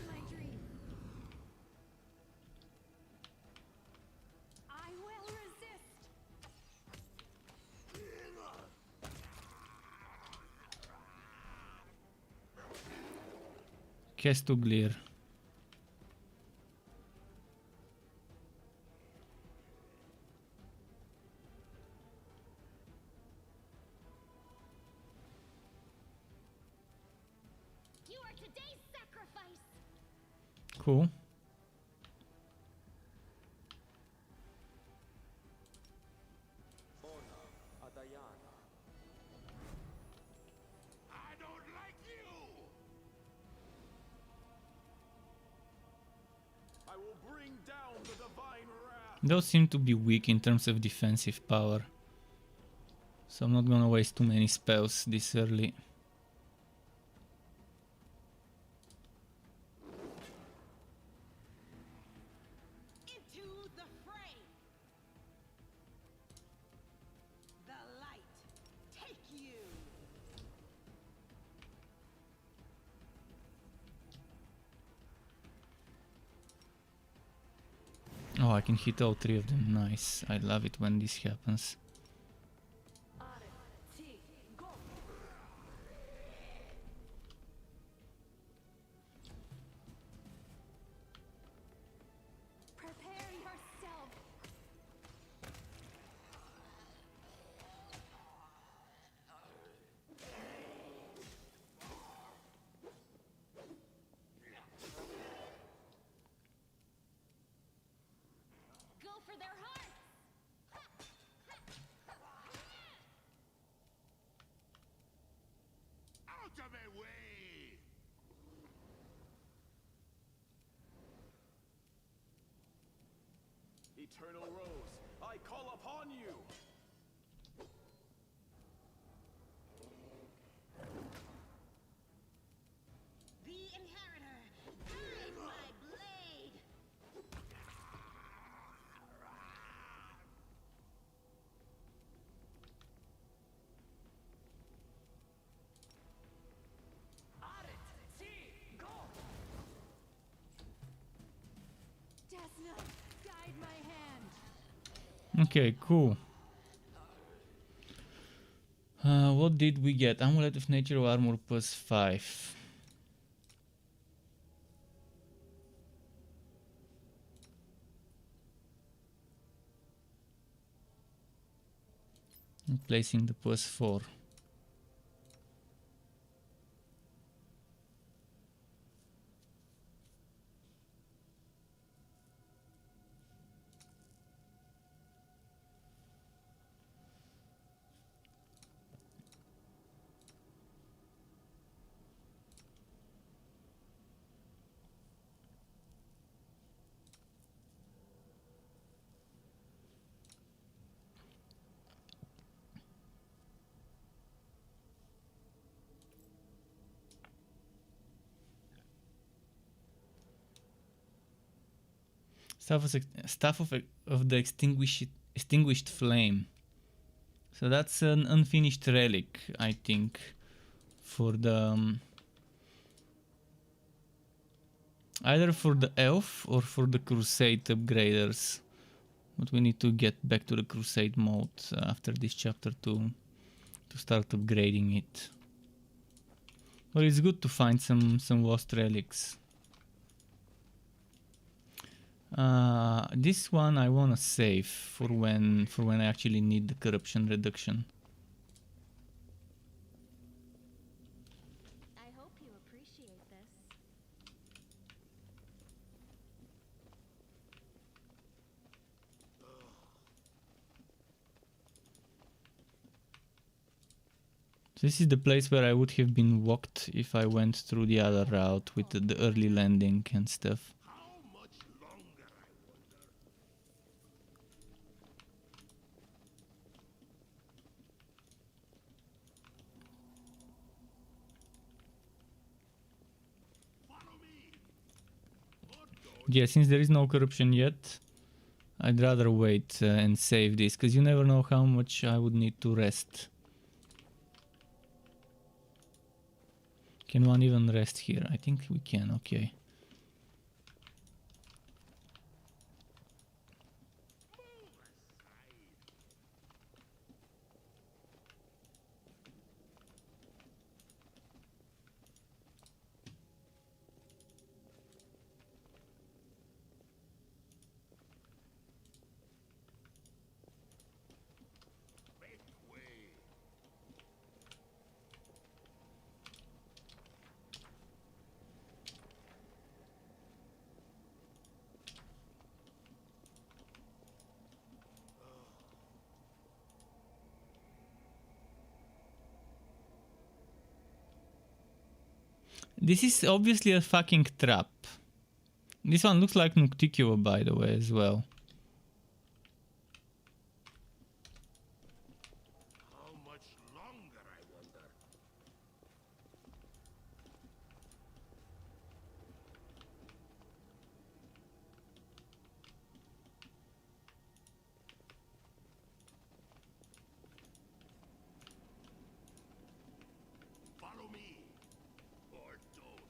My dream. I will resist. Castuglir. You are today's sacrifice! Cool. I don't like you! I will bring down the divine wrath. Those seem to be weak in terms of defensive power. So I'm not gonna waste too many spells this early. Into the fray. The light take you. Oh, I can hit all three of them. Nice. I love it when this happens. Prepare yourself. Go for their hearts! Out of my way! Eternal Rose, I call upon you! The Inheritor, guide my blade. Desna, guide my hand. Okay, cool. What did we get? Amulet of Natural Armor +5. Placing the +4. Staff of the extinguished flame. So that's an unfinished relic, I think, for the either for the elf or for the crusade upgraders. But we need to get back to the crusade mode after this chapter to start upgrading it. But it's good to find some lost relics. This one I wanna save for when I actually need the corruption reduction. I hope you appreciate this. This is the place where I would have been walked if I went through the other route with the early landing and stuff. How much longer, I wonder? Follow me. Or don't. Yeah, since there is no corruption yet, I'd rather wait and save this, because you never know how much I would need to rest. Can one even rest here? I think we can, okay. Make way. This is obviously a fucking trap. This one looks like Nuktikyo, by the way, as well. How much longer, I wonder? Follow me. Or don't.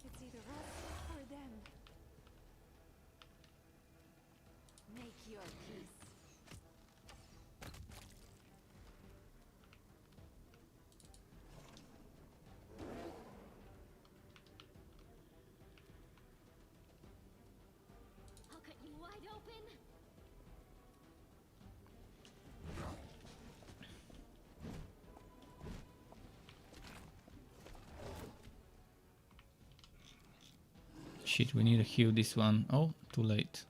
It's either us or them. Make your peace. I'll cut you wide open. Shit, we need to heal this one. Oh, too late.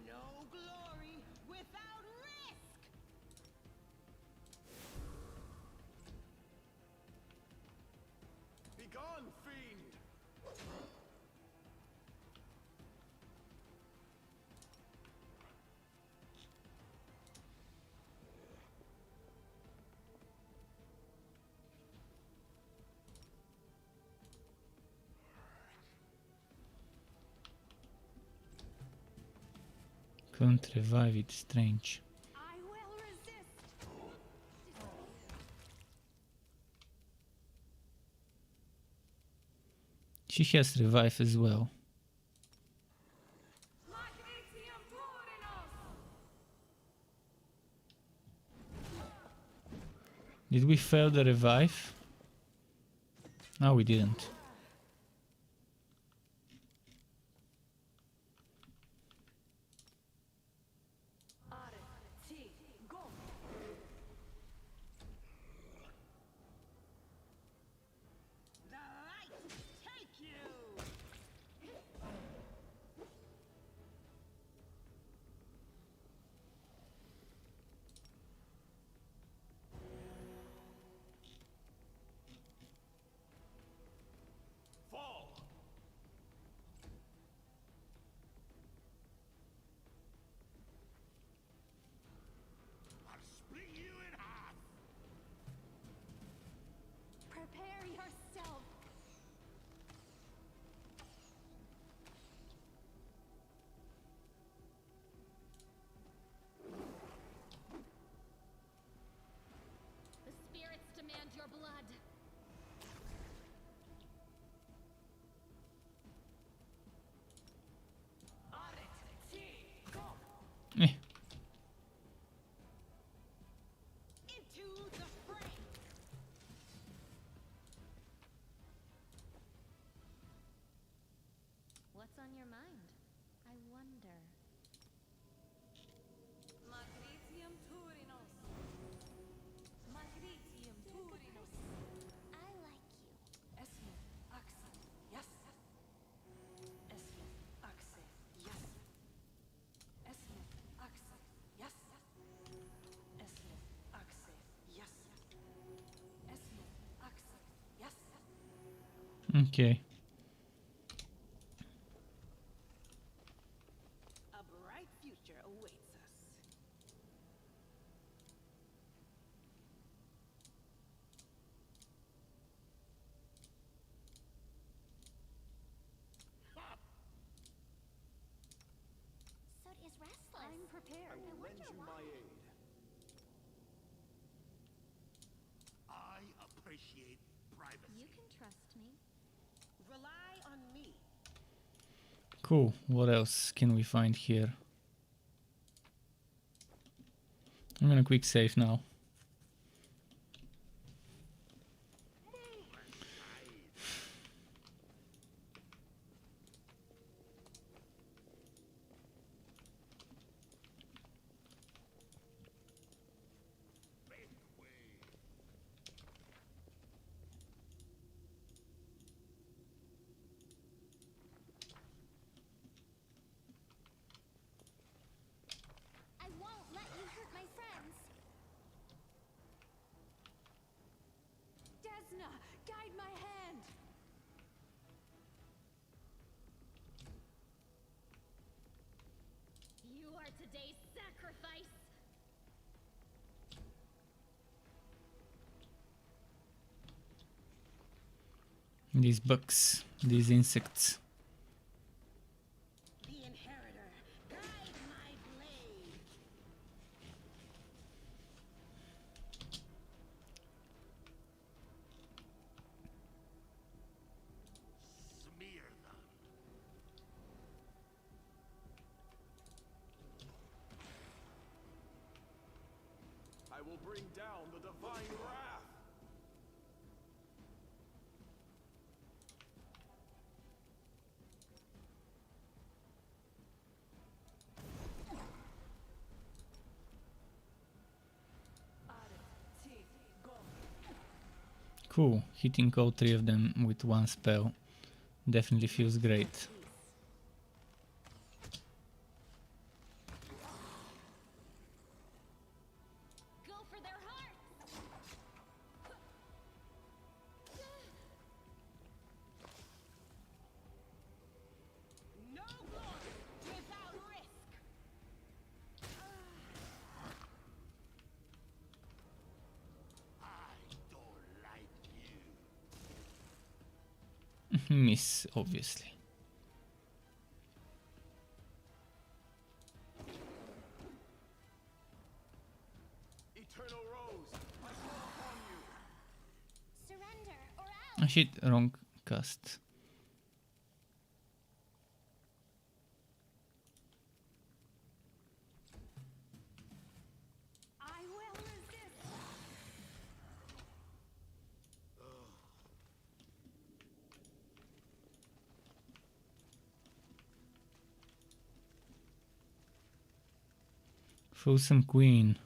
No glory without risk! Begone, fiend! Couldn't revive it, strange. I will resist. She has revive as well. Magnetium Purinos! Did we fail the revive? No, we didn't. The light take you! wonder. Magritium Turinos. Magritium Turinos. I like you. Esmu Axe. Yes. Esmu Axe. Yes. Esmu Axe. Yes. Esmu Axe. Yes. Esmu Axe. Yes. Okay. A bright future awaits us. Sud is restless. I'm prepared. I wonder why. aid. I appreciate privacy. You can trust me. Rely on me. Cool. What else can we find here? I'm gonna quick save now. I won't let you hurt my friends. Desna, guide my hand. You are today's sacrifice. These bugs, these insects. The inheritor, guide my blade. Smear them. I will bring down the divine wrath. Cool. Hitting all three of them with one spell definitely feels great. Go for their hearts. No glory without risk. I don't like you. Miss, obviously. Eternal Rose, I call upon you. Surrender or Oh else. shit, wrong cast. I will resist. Fulsome Queen.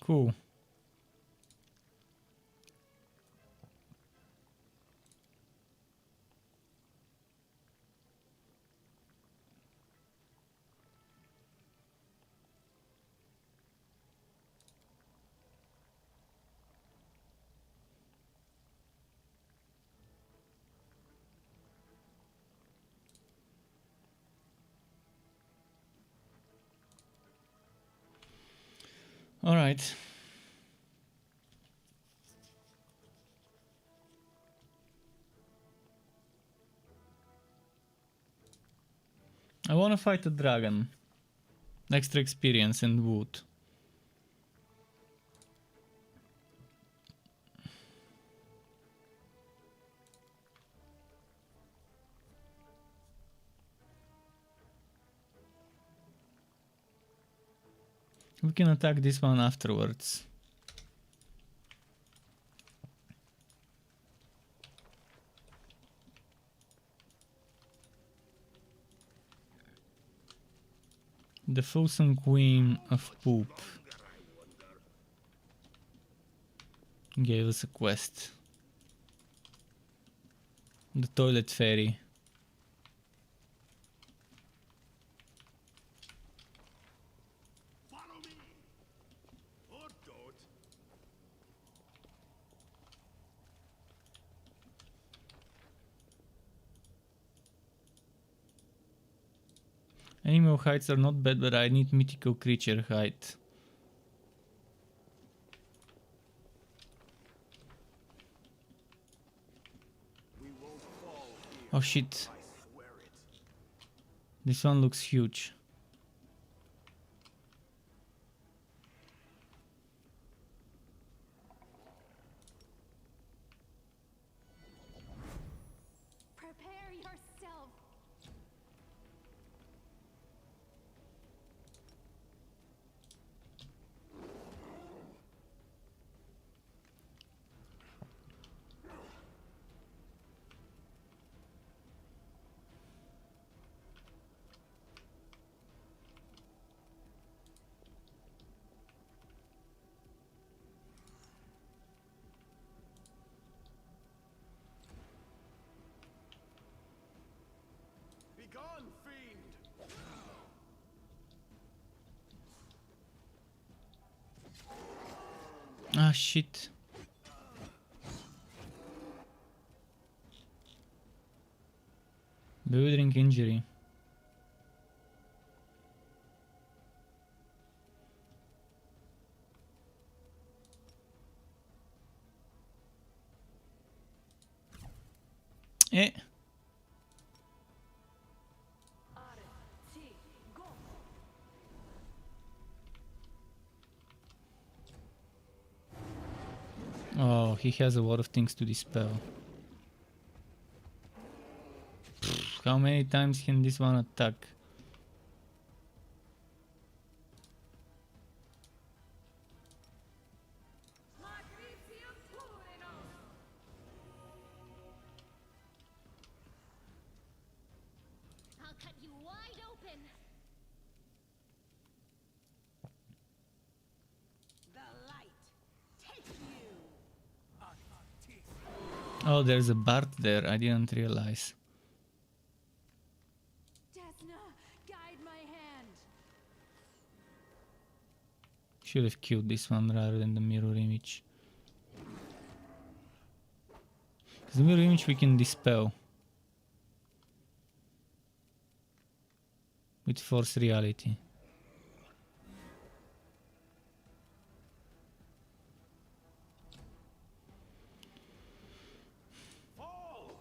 Cool. All right. I want to fight a dragon. Extra experience and wood. We can attack this one afterwards. The Frozen Queen of Poop gave us a quest. The Toilet Fairy. Follow me! Or don't. Animal hides are not bad, but I need mythical creature hide. We won't fall here. Oh shit. I swear it. This one looks huge. Prepare yourself. Begone, fiend! Ah shit. Bewildering injury. Eh. Oh, he has a lot of things to dispel. How many times can this one attack? I'll cut you wide open. The light. Take you. Oh, there's a bard there. I didn't realize. Desna, guide my hand. Should have killed this one rather than the mirror image. 'Cause the mirror image we can dispel with force reality. Fall!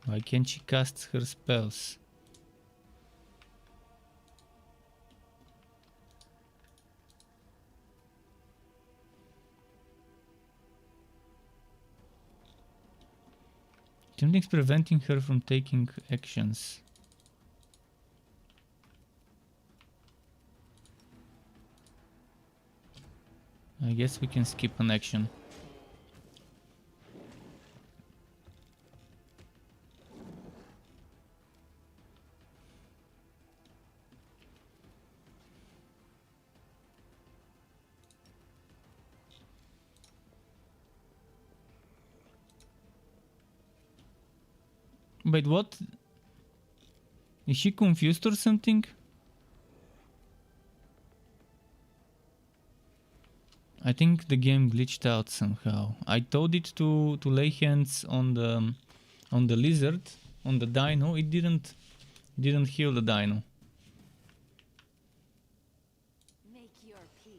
Why can't she cast her spells? Something's preventing her from taking actions. I guess we can skip an action. Wait, what? Is she confused or something? I think the game glitched out somehow. I told it to lay hands on the lizard, on the dino. It didn't heal the dino. Make your peace.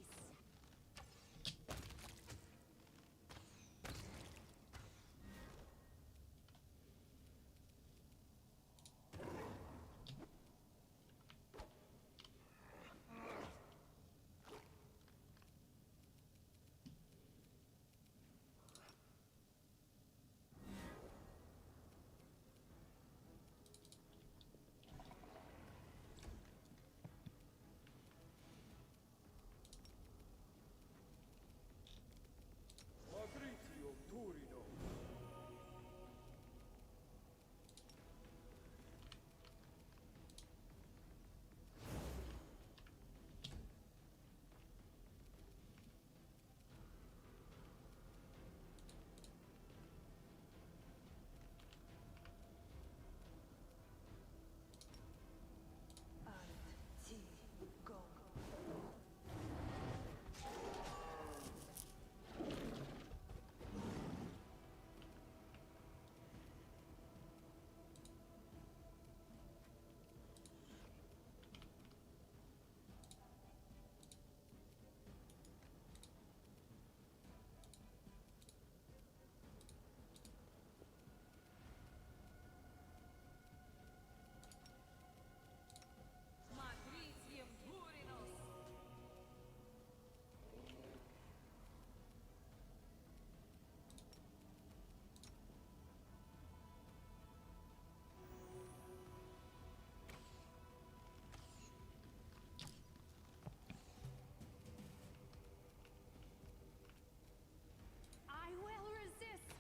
I will resist.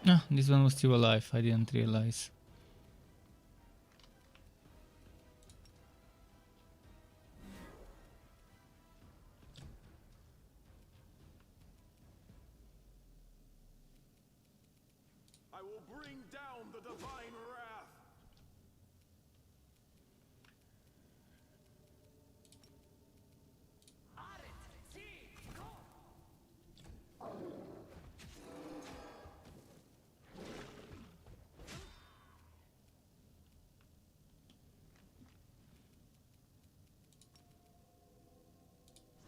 Ah, this one was still alive. I didn't realize. I will bring down the divine wrath.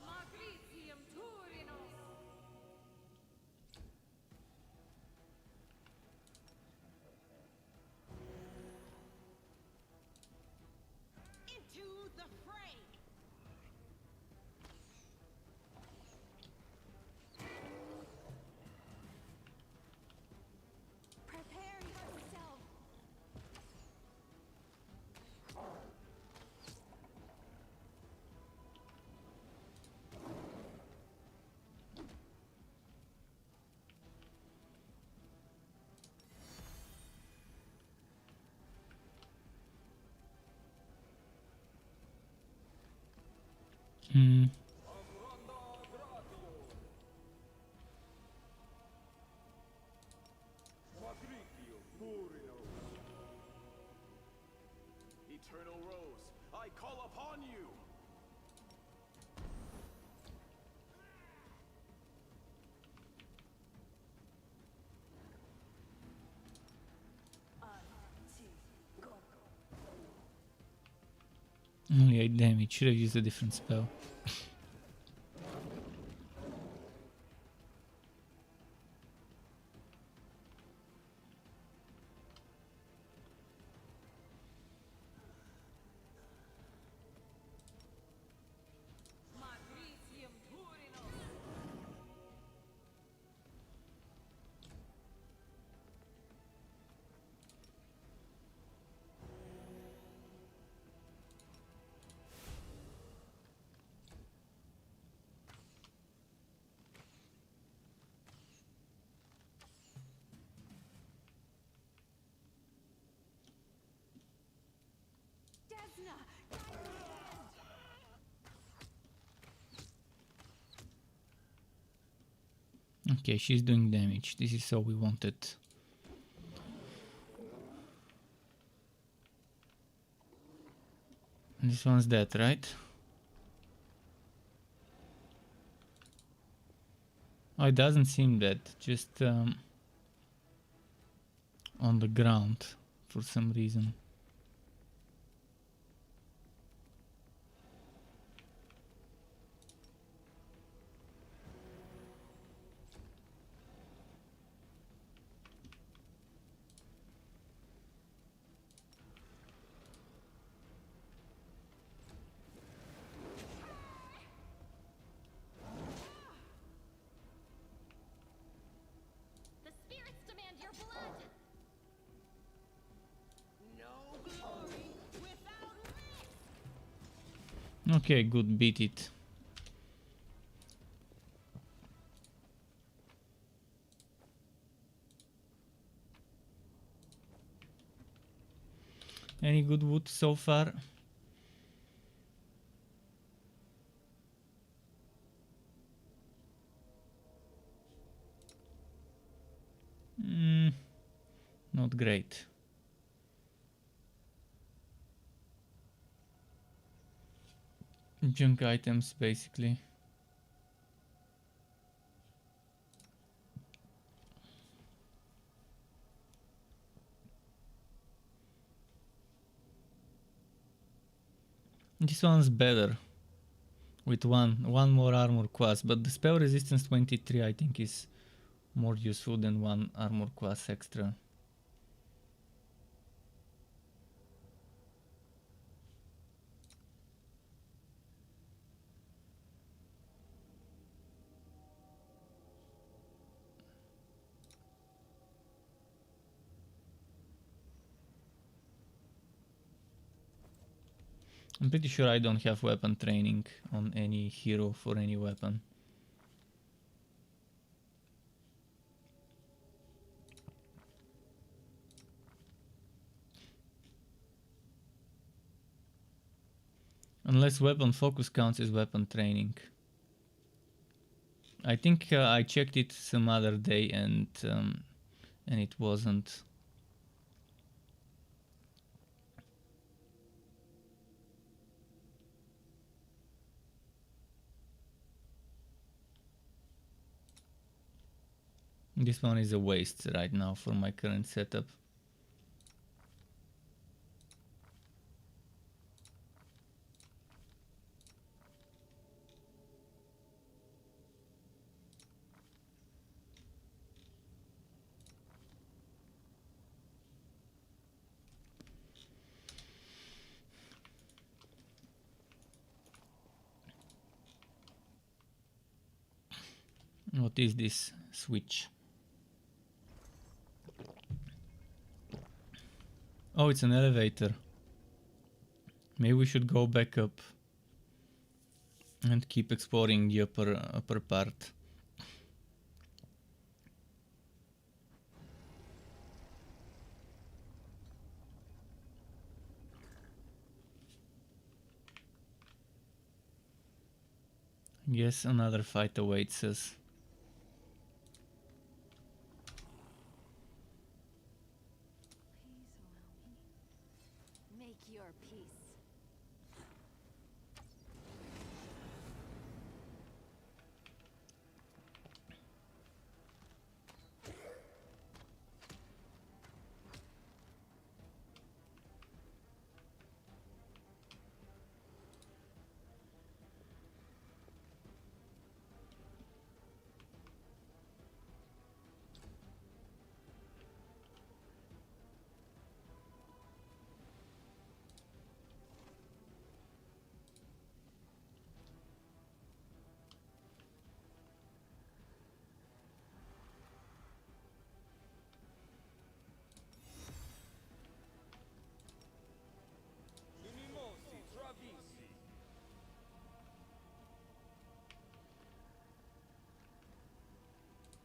Magritium Turinos. Into the fray! Prepare yourself. Hmm. Eternal Rose, I call upon you. Only 8 damage. Should have used a different spell. Magritium Turinos. Okay, she's doing damage. This is all we wanted. This one's dead, right? Oh, it doesn't seem dead. Just on the ground for some reason. The spirits demand your blood. No glory without risk. Okay, good, beat it. Any good wood so far? Not great. Junk items, basically. This one's better. With one more armor class, but the spell resistance 23 I think is more useful than one armor class extra. I'm pretty sure I don't have weapon training on any hero for any weapon. Unless weapon focus counts as weapon training. I think I checked it some other day and it wasn't. This one is a waste right now for my current setup. What is this switch? Oh, it's an elevator. Maybe we should go back up and keep exploring the upper part. Yes, another fight awaits us. Please allow me. Make your peace.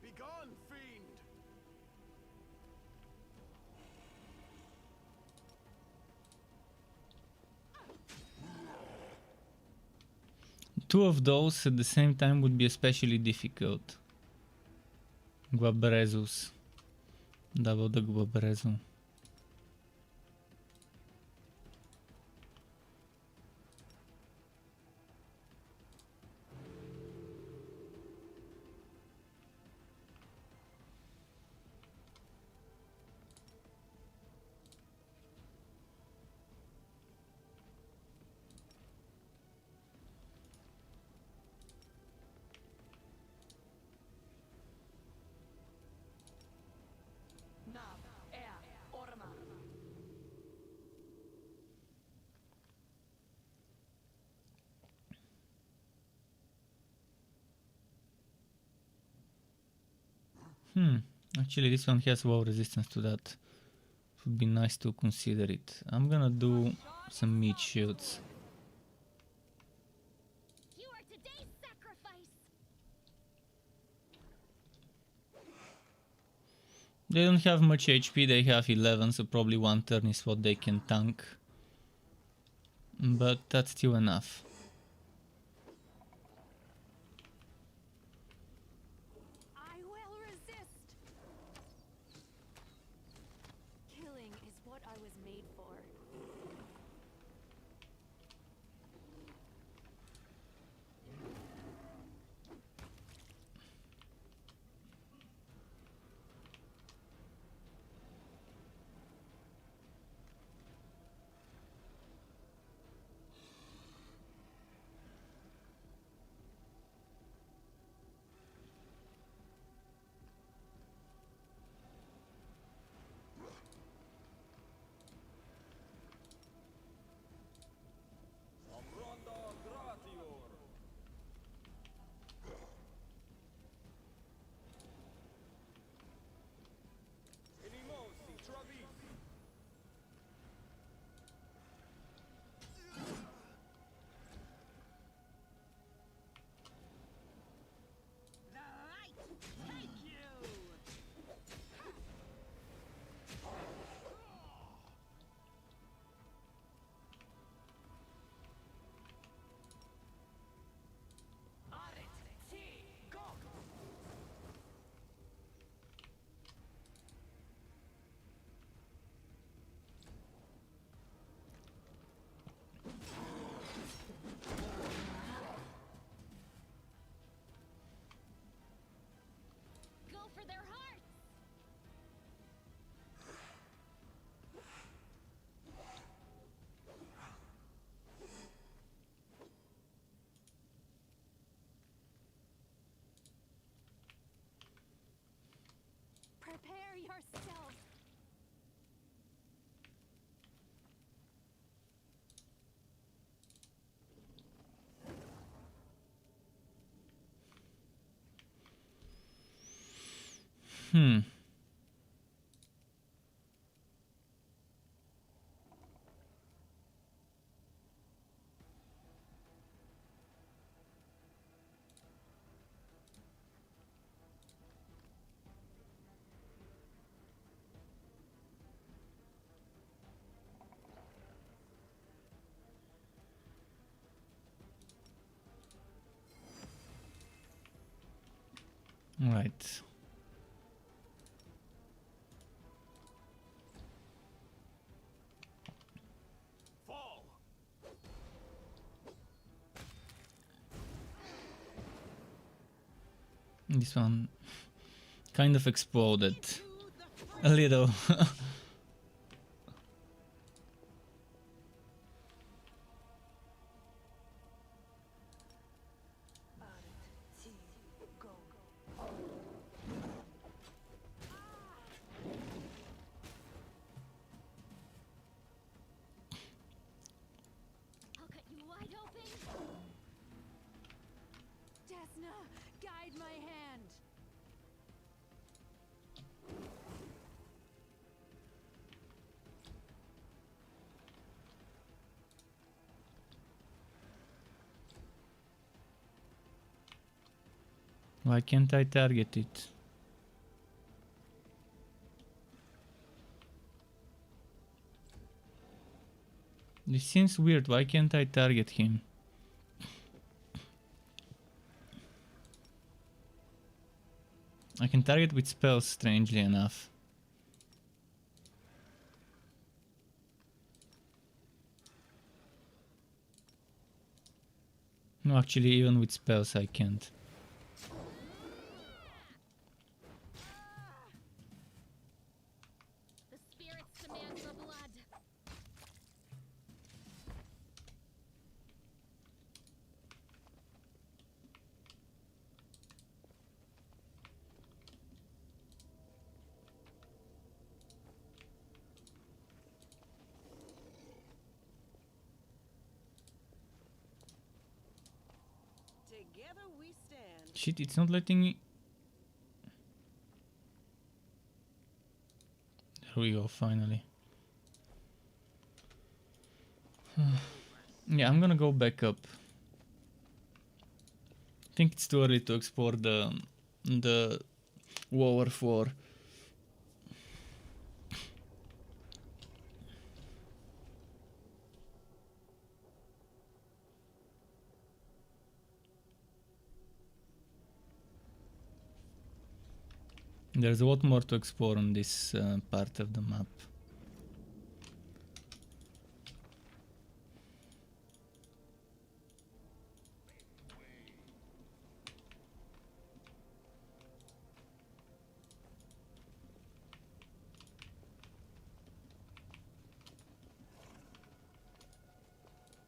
Begone, fiend! Two of those at the same time would be especially difficult. Guabrezus. Dawał do Guabrezu. Actually, this one has low resistance to that. It would be nice to consider it. I'm gonna do some meat shields. You are today's sacrifice. They don't have much HP, they have 11, so probably one turn is what they can tank. But that's still enough. I will resist. Killing is what I was made for. Go for their hearts. Prepare yourself. Right. Fall! This one kind of exploded a little. I'll cut you wide open. Desna, guide my hand. Why can't I target it? This seems weird, why can't I target him? I can target with spells, strangely enough. No, actually, even with spells I can't. The spirits demand your blood. Together we stand. Shit, it's not letting me... There we go, finally. Yeah, I'm gonna go back up. I think it's too early to explore the WotR 4. There's a lot more to explore on this part of the map.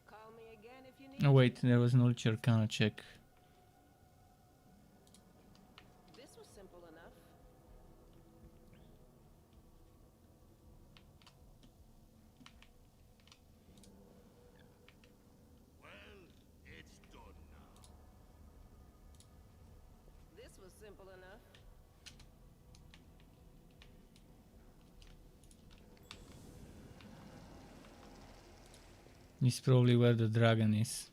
Call me again if you need. Oh wait, there was an Ultra Arcana check. This was simple enough. Well, it's done now. This was simple enough. This is probably where the dragon is.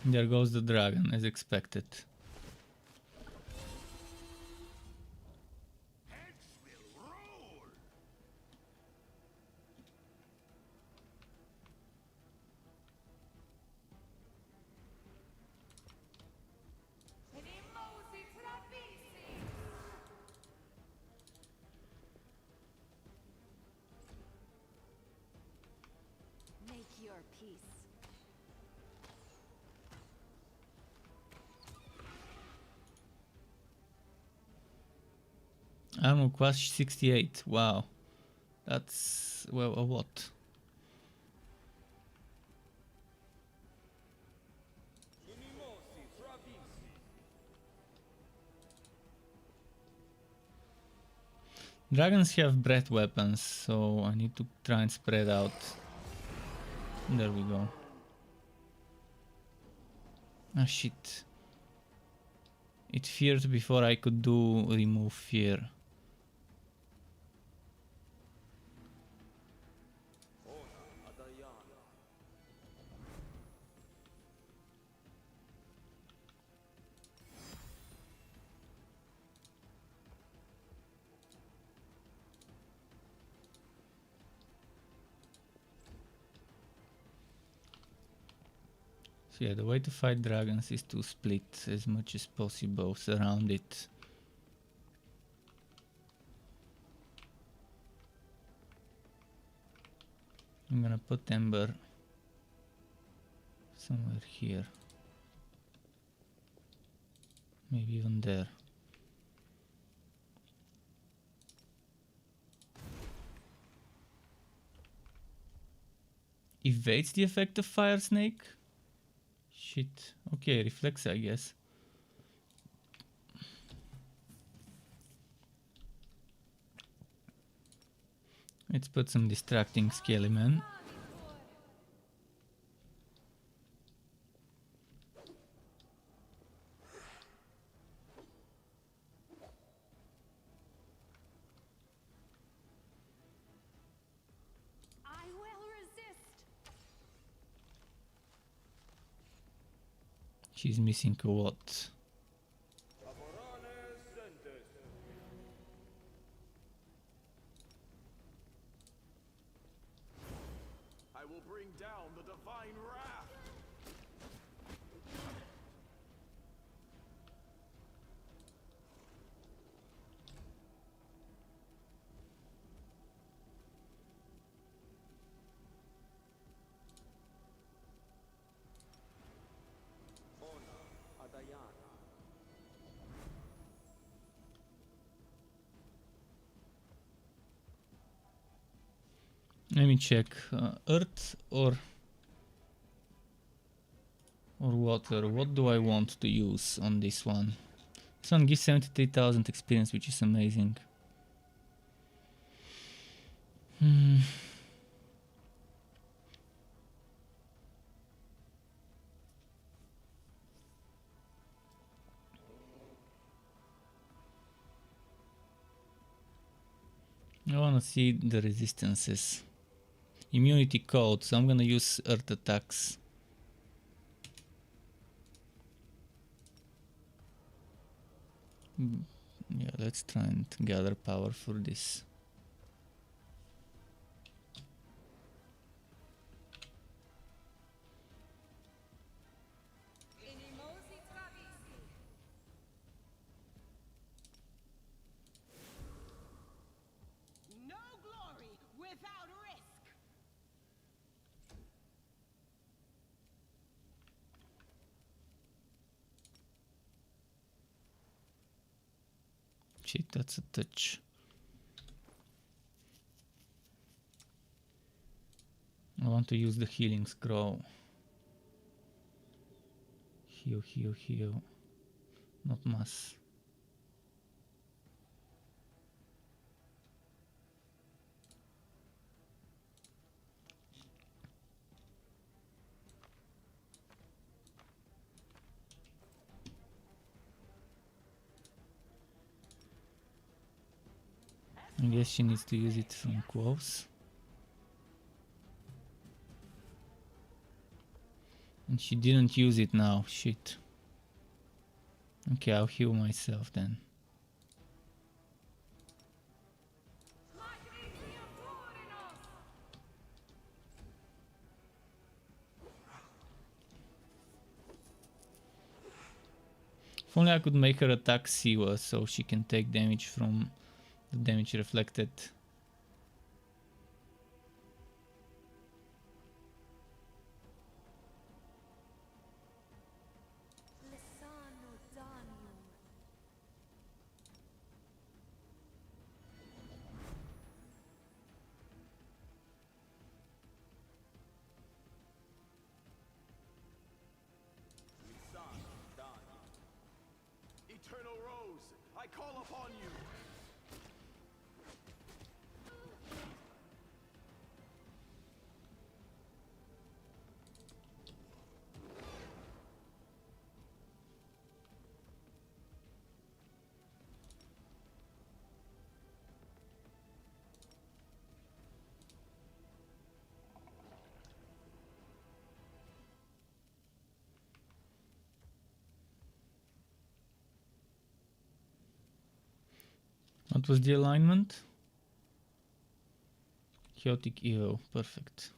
There goes the dragon, as expected. Heads will roll. Make your peace. Armor class 68. Wow. That's, well, a lot. Dragons have breath weapons, so I need to try and spread out. There we go. Ah, shit. It feared before I could do remove fear. So yeah, the way to fight dragons is to split as much as possible, surround it. I'm gonna put Ember somewhere here. Maybe even there. Evades the effect of Fire Snake? Shit. Okay, reflex, I guess. Let's put some distracting scaly man. I will resist. She's missing a what? I will bring down the divine wrath. Let me check. Earth or water? What do I want to use on this one? This one gives 73,000 experience, which is amazing. I wanna see the resistances. Immunity code, so I'm gonna use earth attacks. Yeah, let's try and gather power for this. No glory without risk. Shit, that's a touch. I want to use the healing scroll. Heal, heal, heal. Not mass. I guess she needs to use it from close. And she didn't use it now, shit. Okay, I'll heal myself then. If only I could make her attack Siwa so she can take damage from the damage reflected. Lisano Danium. Eternal Rose, I call upon you. What was the alignment? Chaotic Evo, perfect.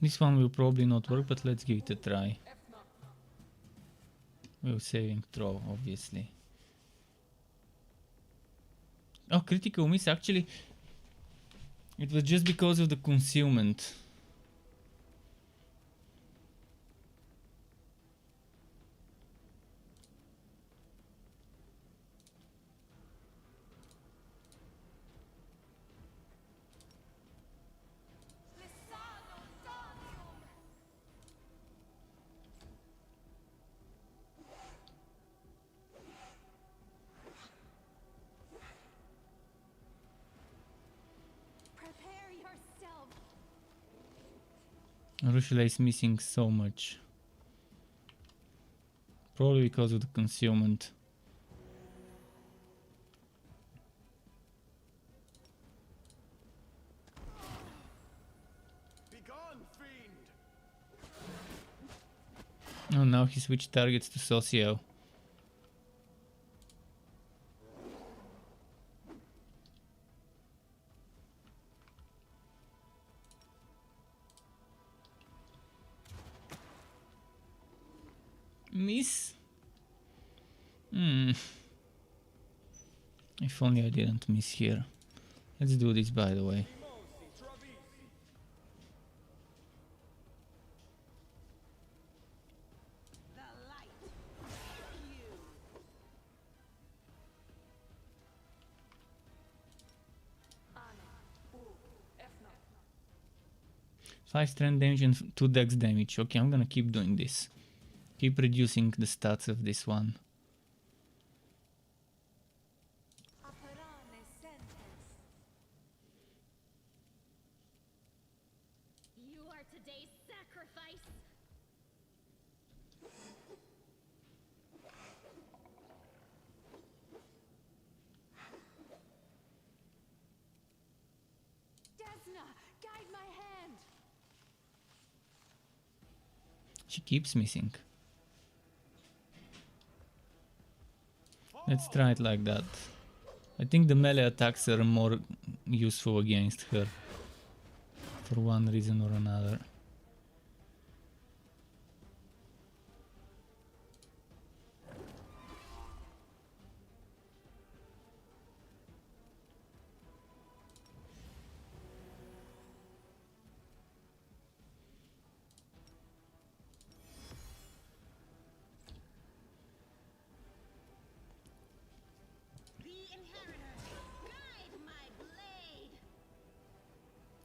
This one will probably not work, but let's give it a try. We're saving throw, obviously. Oh, critical miss, actually. It was just because of the concealment. Prepare yourself. Rushla is missing so much. Probably because of the concealment. Begone, fiend! Oh, now he switched targets to Socio. Miss? If only I didn't miss here. Let's do this, by the way. The light. You. 5 strength damage and 2 dex damage. Okay, I'm gonna keep doing this. Keep reducing the stats of this one. You are today's sacrifice. Desna, guide my hand. She keeps missing. Let's try it like that. I think the melee attacks are more useful against her. For one reason or another.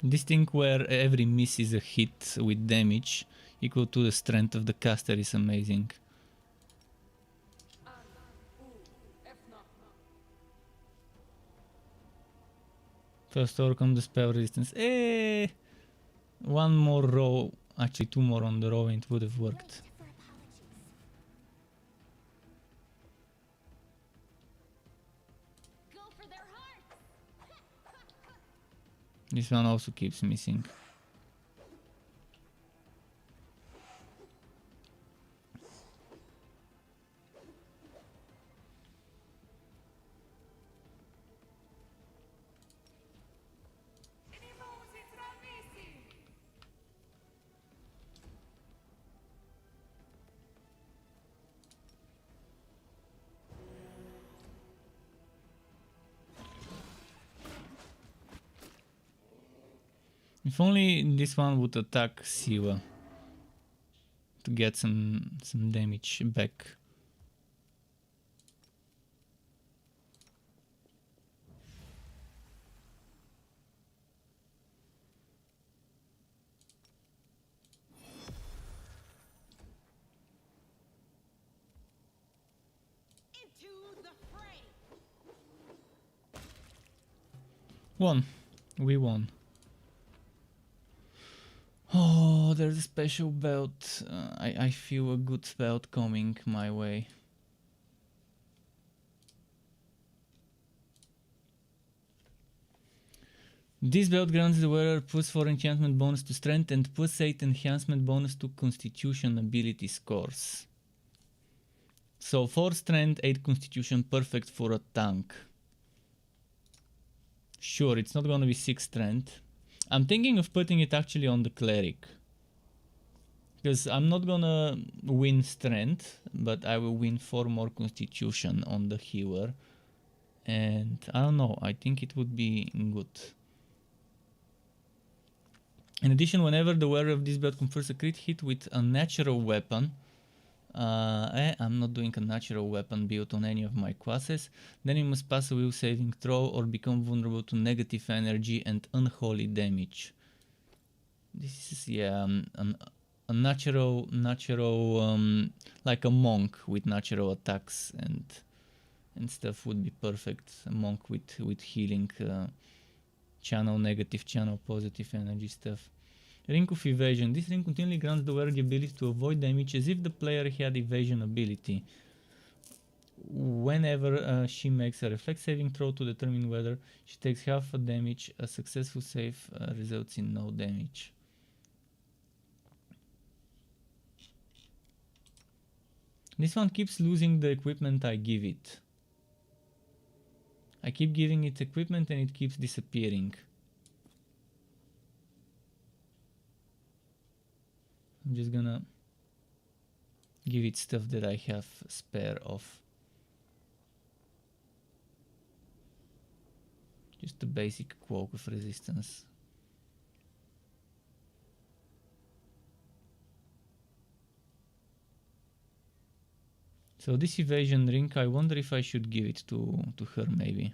This thing where every miss is a hit with damage equal to the strength of the caster is amazing. First overcome the spell resistance. One more row, actually 2 more on the row and it would have worked. Go for their hearts. This one also keeps missing. If only this one would attack Siva to get some damage back. Into the fray. Won. We won. Oh, there's a special belt. I feel a good belt coming my way. This belt grants the wearer +4 enchantment bonus to strength and +8 enhancement bonus to constitution ability scores. So 4 strength, 8 constitution, perfect for a tank. Sure, it's not gonna be 6 strength. I'm thinking of putting it actually on the cleric. Because I'm not gonna win strength, but I will win 4 more constitution on the healer. And I don't know, I think it would be good. In addition, whenever the wearer of this belt confers a crit hit with a natural weapon, I'm not doing a natural weapon build on any of my classes, then you must pass a will saving throw or become vulnerable to negative energy and unholy damage. This is, yeah, a natural, like a monk with natural attacks and stuff would be perfect. A monk with healing, channel negative, channel positive energy stuff. Ring of Evasion. This ring continually grants the wearer the ability to avoid damage as if the player had evasion ability. Whenever she makes a reflex saving throw to determine whether she takes half a damage, a successful save results in no damage. This one keeps losing the equipment I give it. I keep giving it equipment and it keeps disappearing. I'm just gonna give it stuff that I have spare of. Just the basic cloak of resistance. So this evasion ring, I wonder if I should give it to her maybe.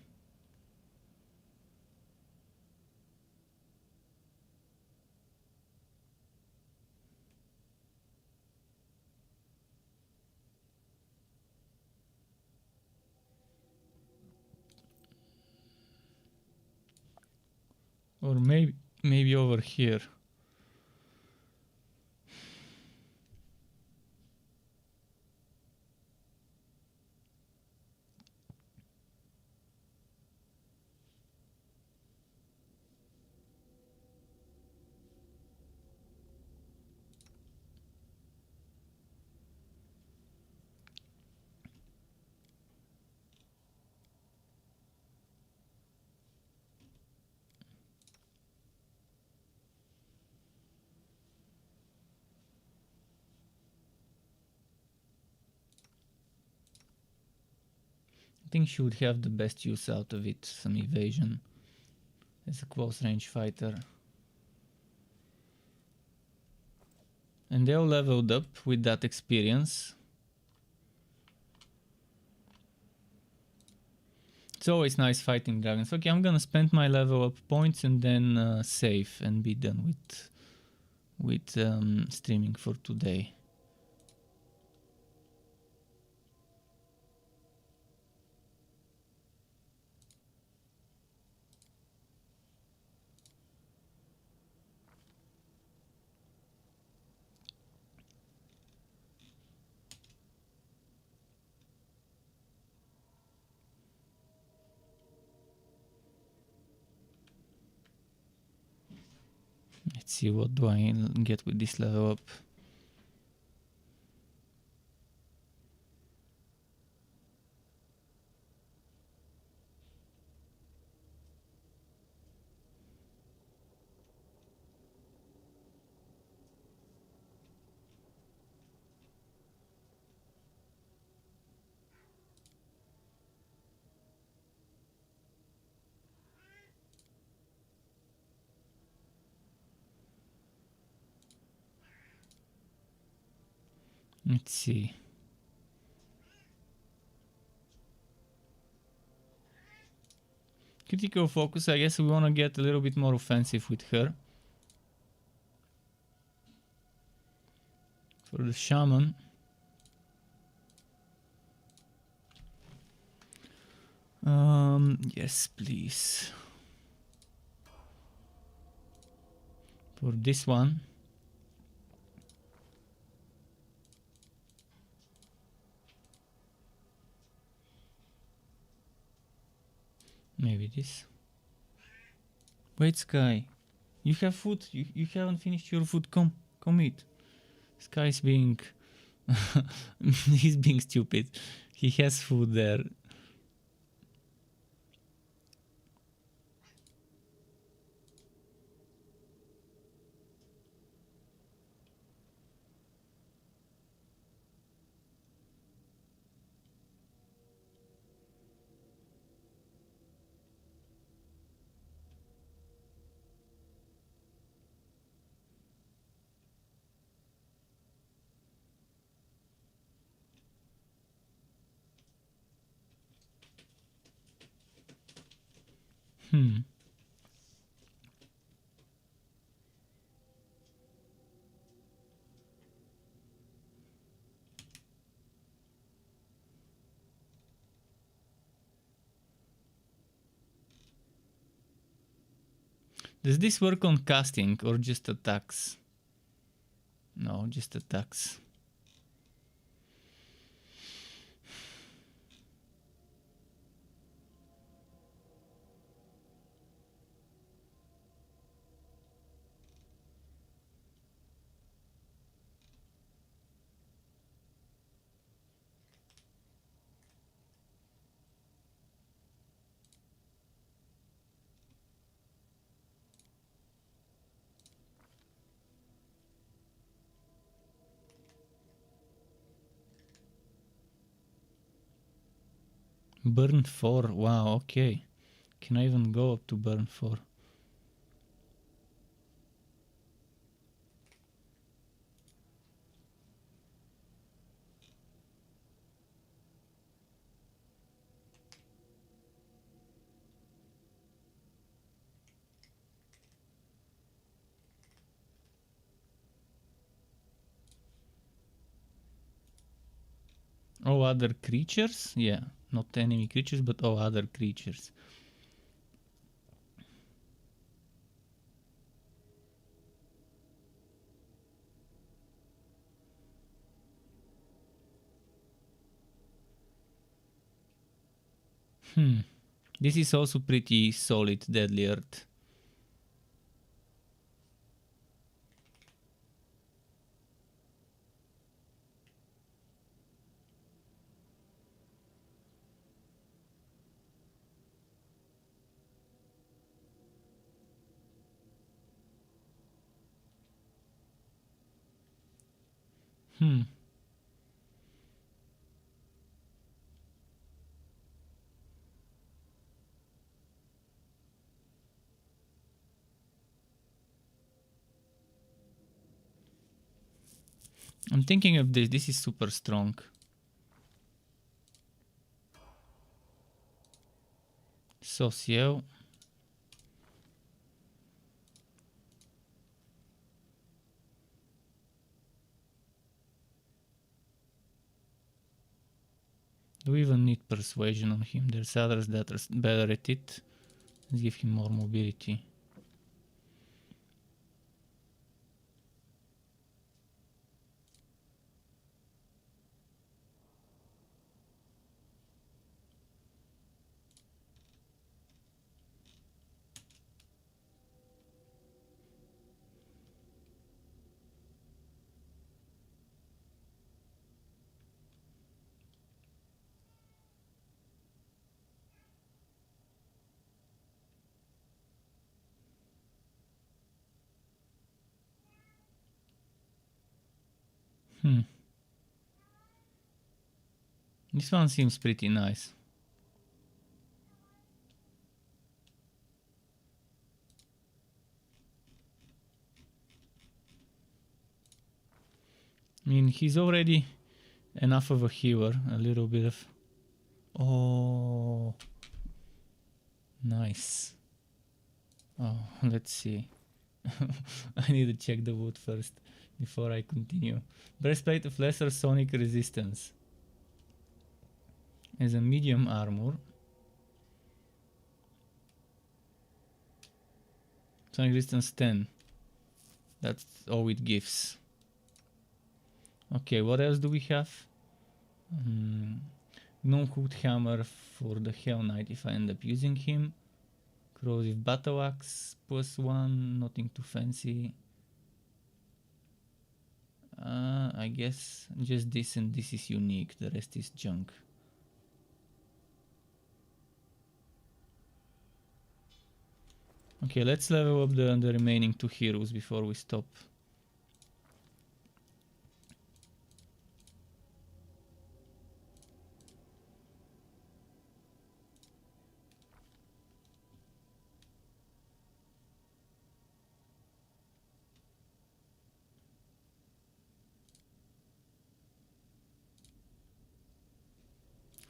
Or maybe over here. I think she would have the best use out of it, some evasion as a close range fighter. And they all leveled up with that experience. It's always nice fighting dragons. Okay, I'm gonna spend my level up points and then save and be done with streaming for today. Let's see, what do I get with this level up? Let's see. Critical focus, I guess we want to get a little bit more offensive with her. For the shaman. Yes, please. For this one. Maybe this. Wait, Sky. You have food. You haven't finished your food. Come eat. Sky's being... he's being stupid. He has food there. Hmm. Does this work on casting or just attacks? No, just attacks. Burn 4. Wow, okay. Can I even go up to burn 4? Oh, other creatures? Yeah, not enemy creatures, but oh, other creatures. This is also pretty solid, Deadly Earth. I'm thinking of this. This is super strong. Socio. Do we even need persuasion on him? There's others that are better at it. Let's give him more mobility. This one seems pretty nice. I mean, he's already enough of a healer. A little bit of... Oh, nice. Oh, let's see. I need to check the wood first before I continue. Breastplate of lesser sonic resistance. As a medium armor. Sonic resistance 10. That's all it gives. Okay, what else do we have? Gnome-hooked hammer for the Hell Knight if I end up using him. Corrosive battle axe +1, nothing too fancy. I guess just this and this is unique, the rest is junk. Okay, let's level up the remaining 2 heroes before we stop.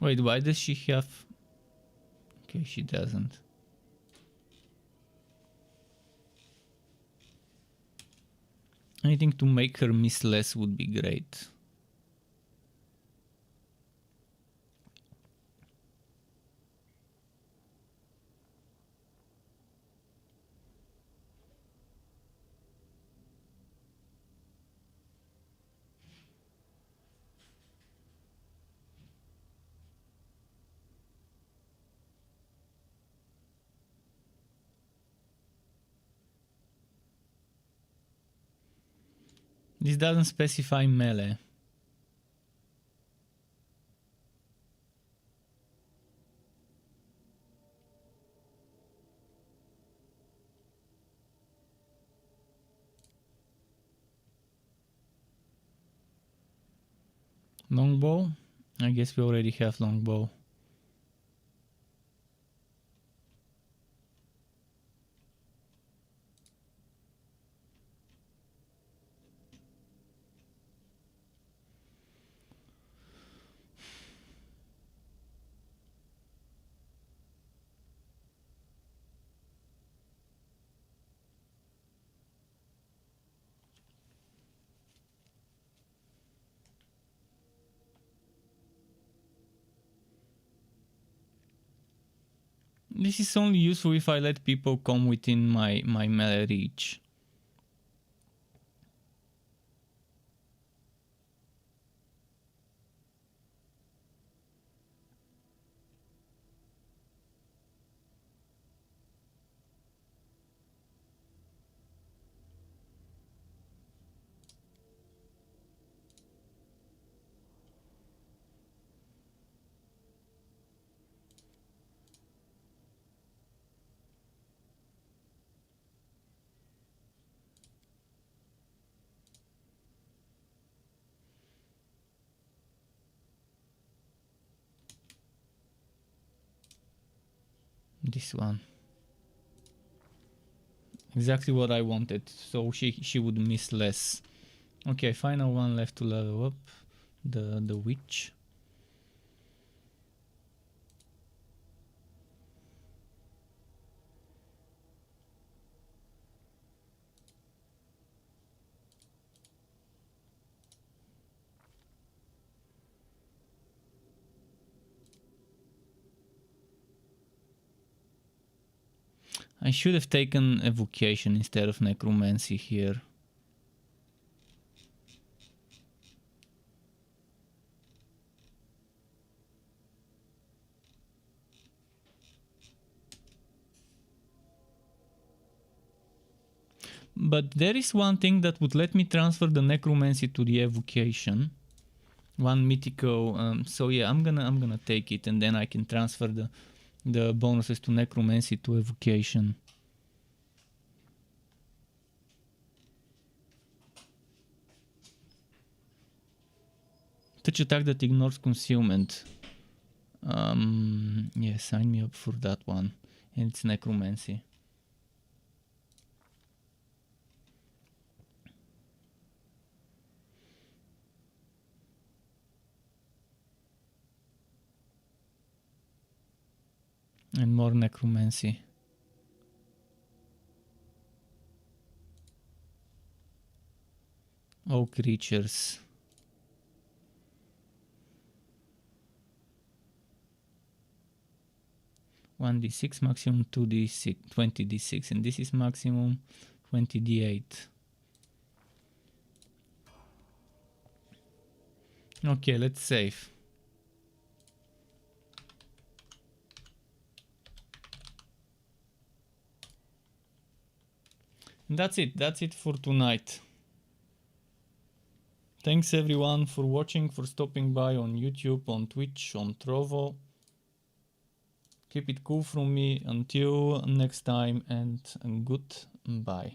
Wait, why does she have... Okay, she doesn't. Anything to make her miss less would be great. This doesn't specify melee. Longbow? I guess we already have longbow. This is only useful if I let people come within my melee reach. This one. Exactly what I wanted, so she would miss less. Okay, final one left to level up. The witch. I should have taken evocation instead of necromancy here. But there is one thing that would let me transfer the necromancy to the evocation. One mythical, so yeah, I'm gonna take it, and then I can transfer the bonuses to necromancy to evocation. Touch attack that ignores concealment. Yeah, sign me up for that one. And it's necromancy. And more necromancy. All creatures. One d6 maximum 2d6 20d6, and this is maximum 20d8. Okay, let's save. And that's it for tonight. Thanks everyone for watching, for stopping by on YouTube, on Twitch, on Trovo. Keep it cool from me until next time, and goodbye.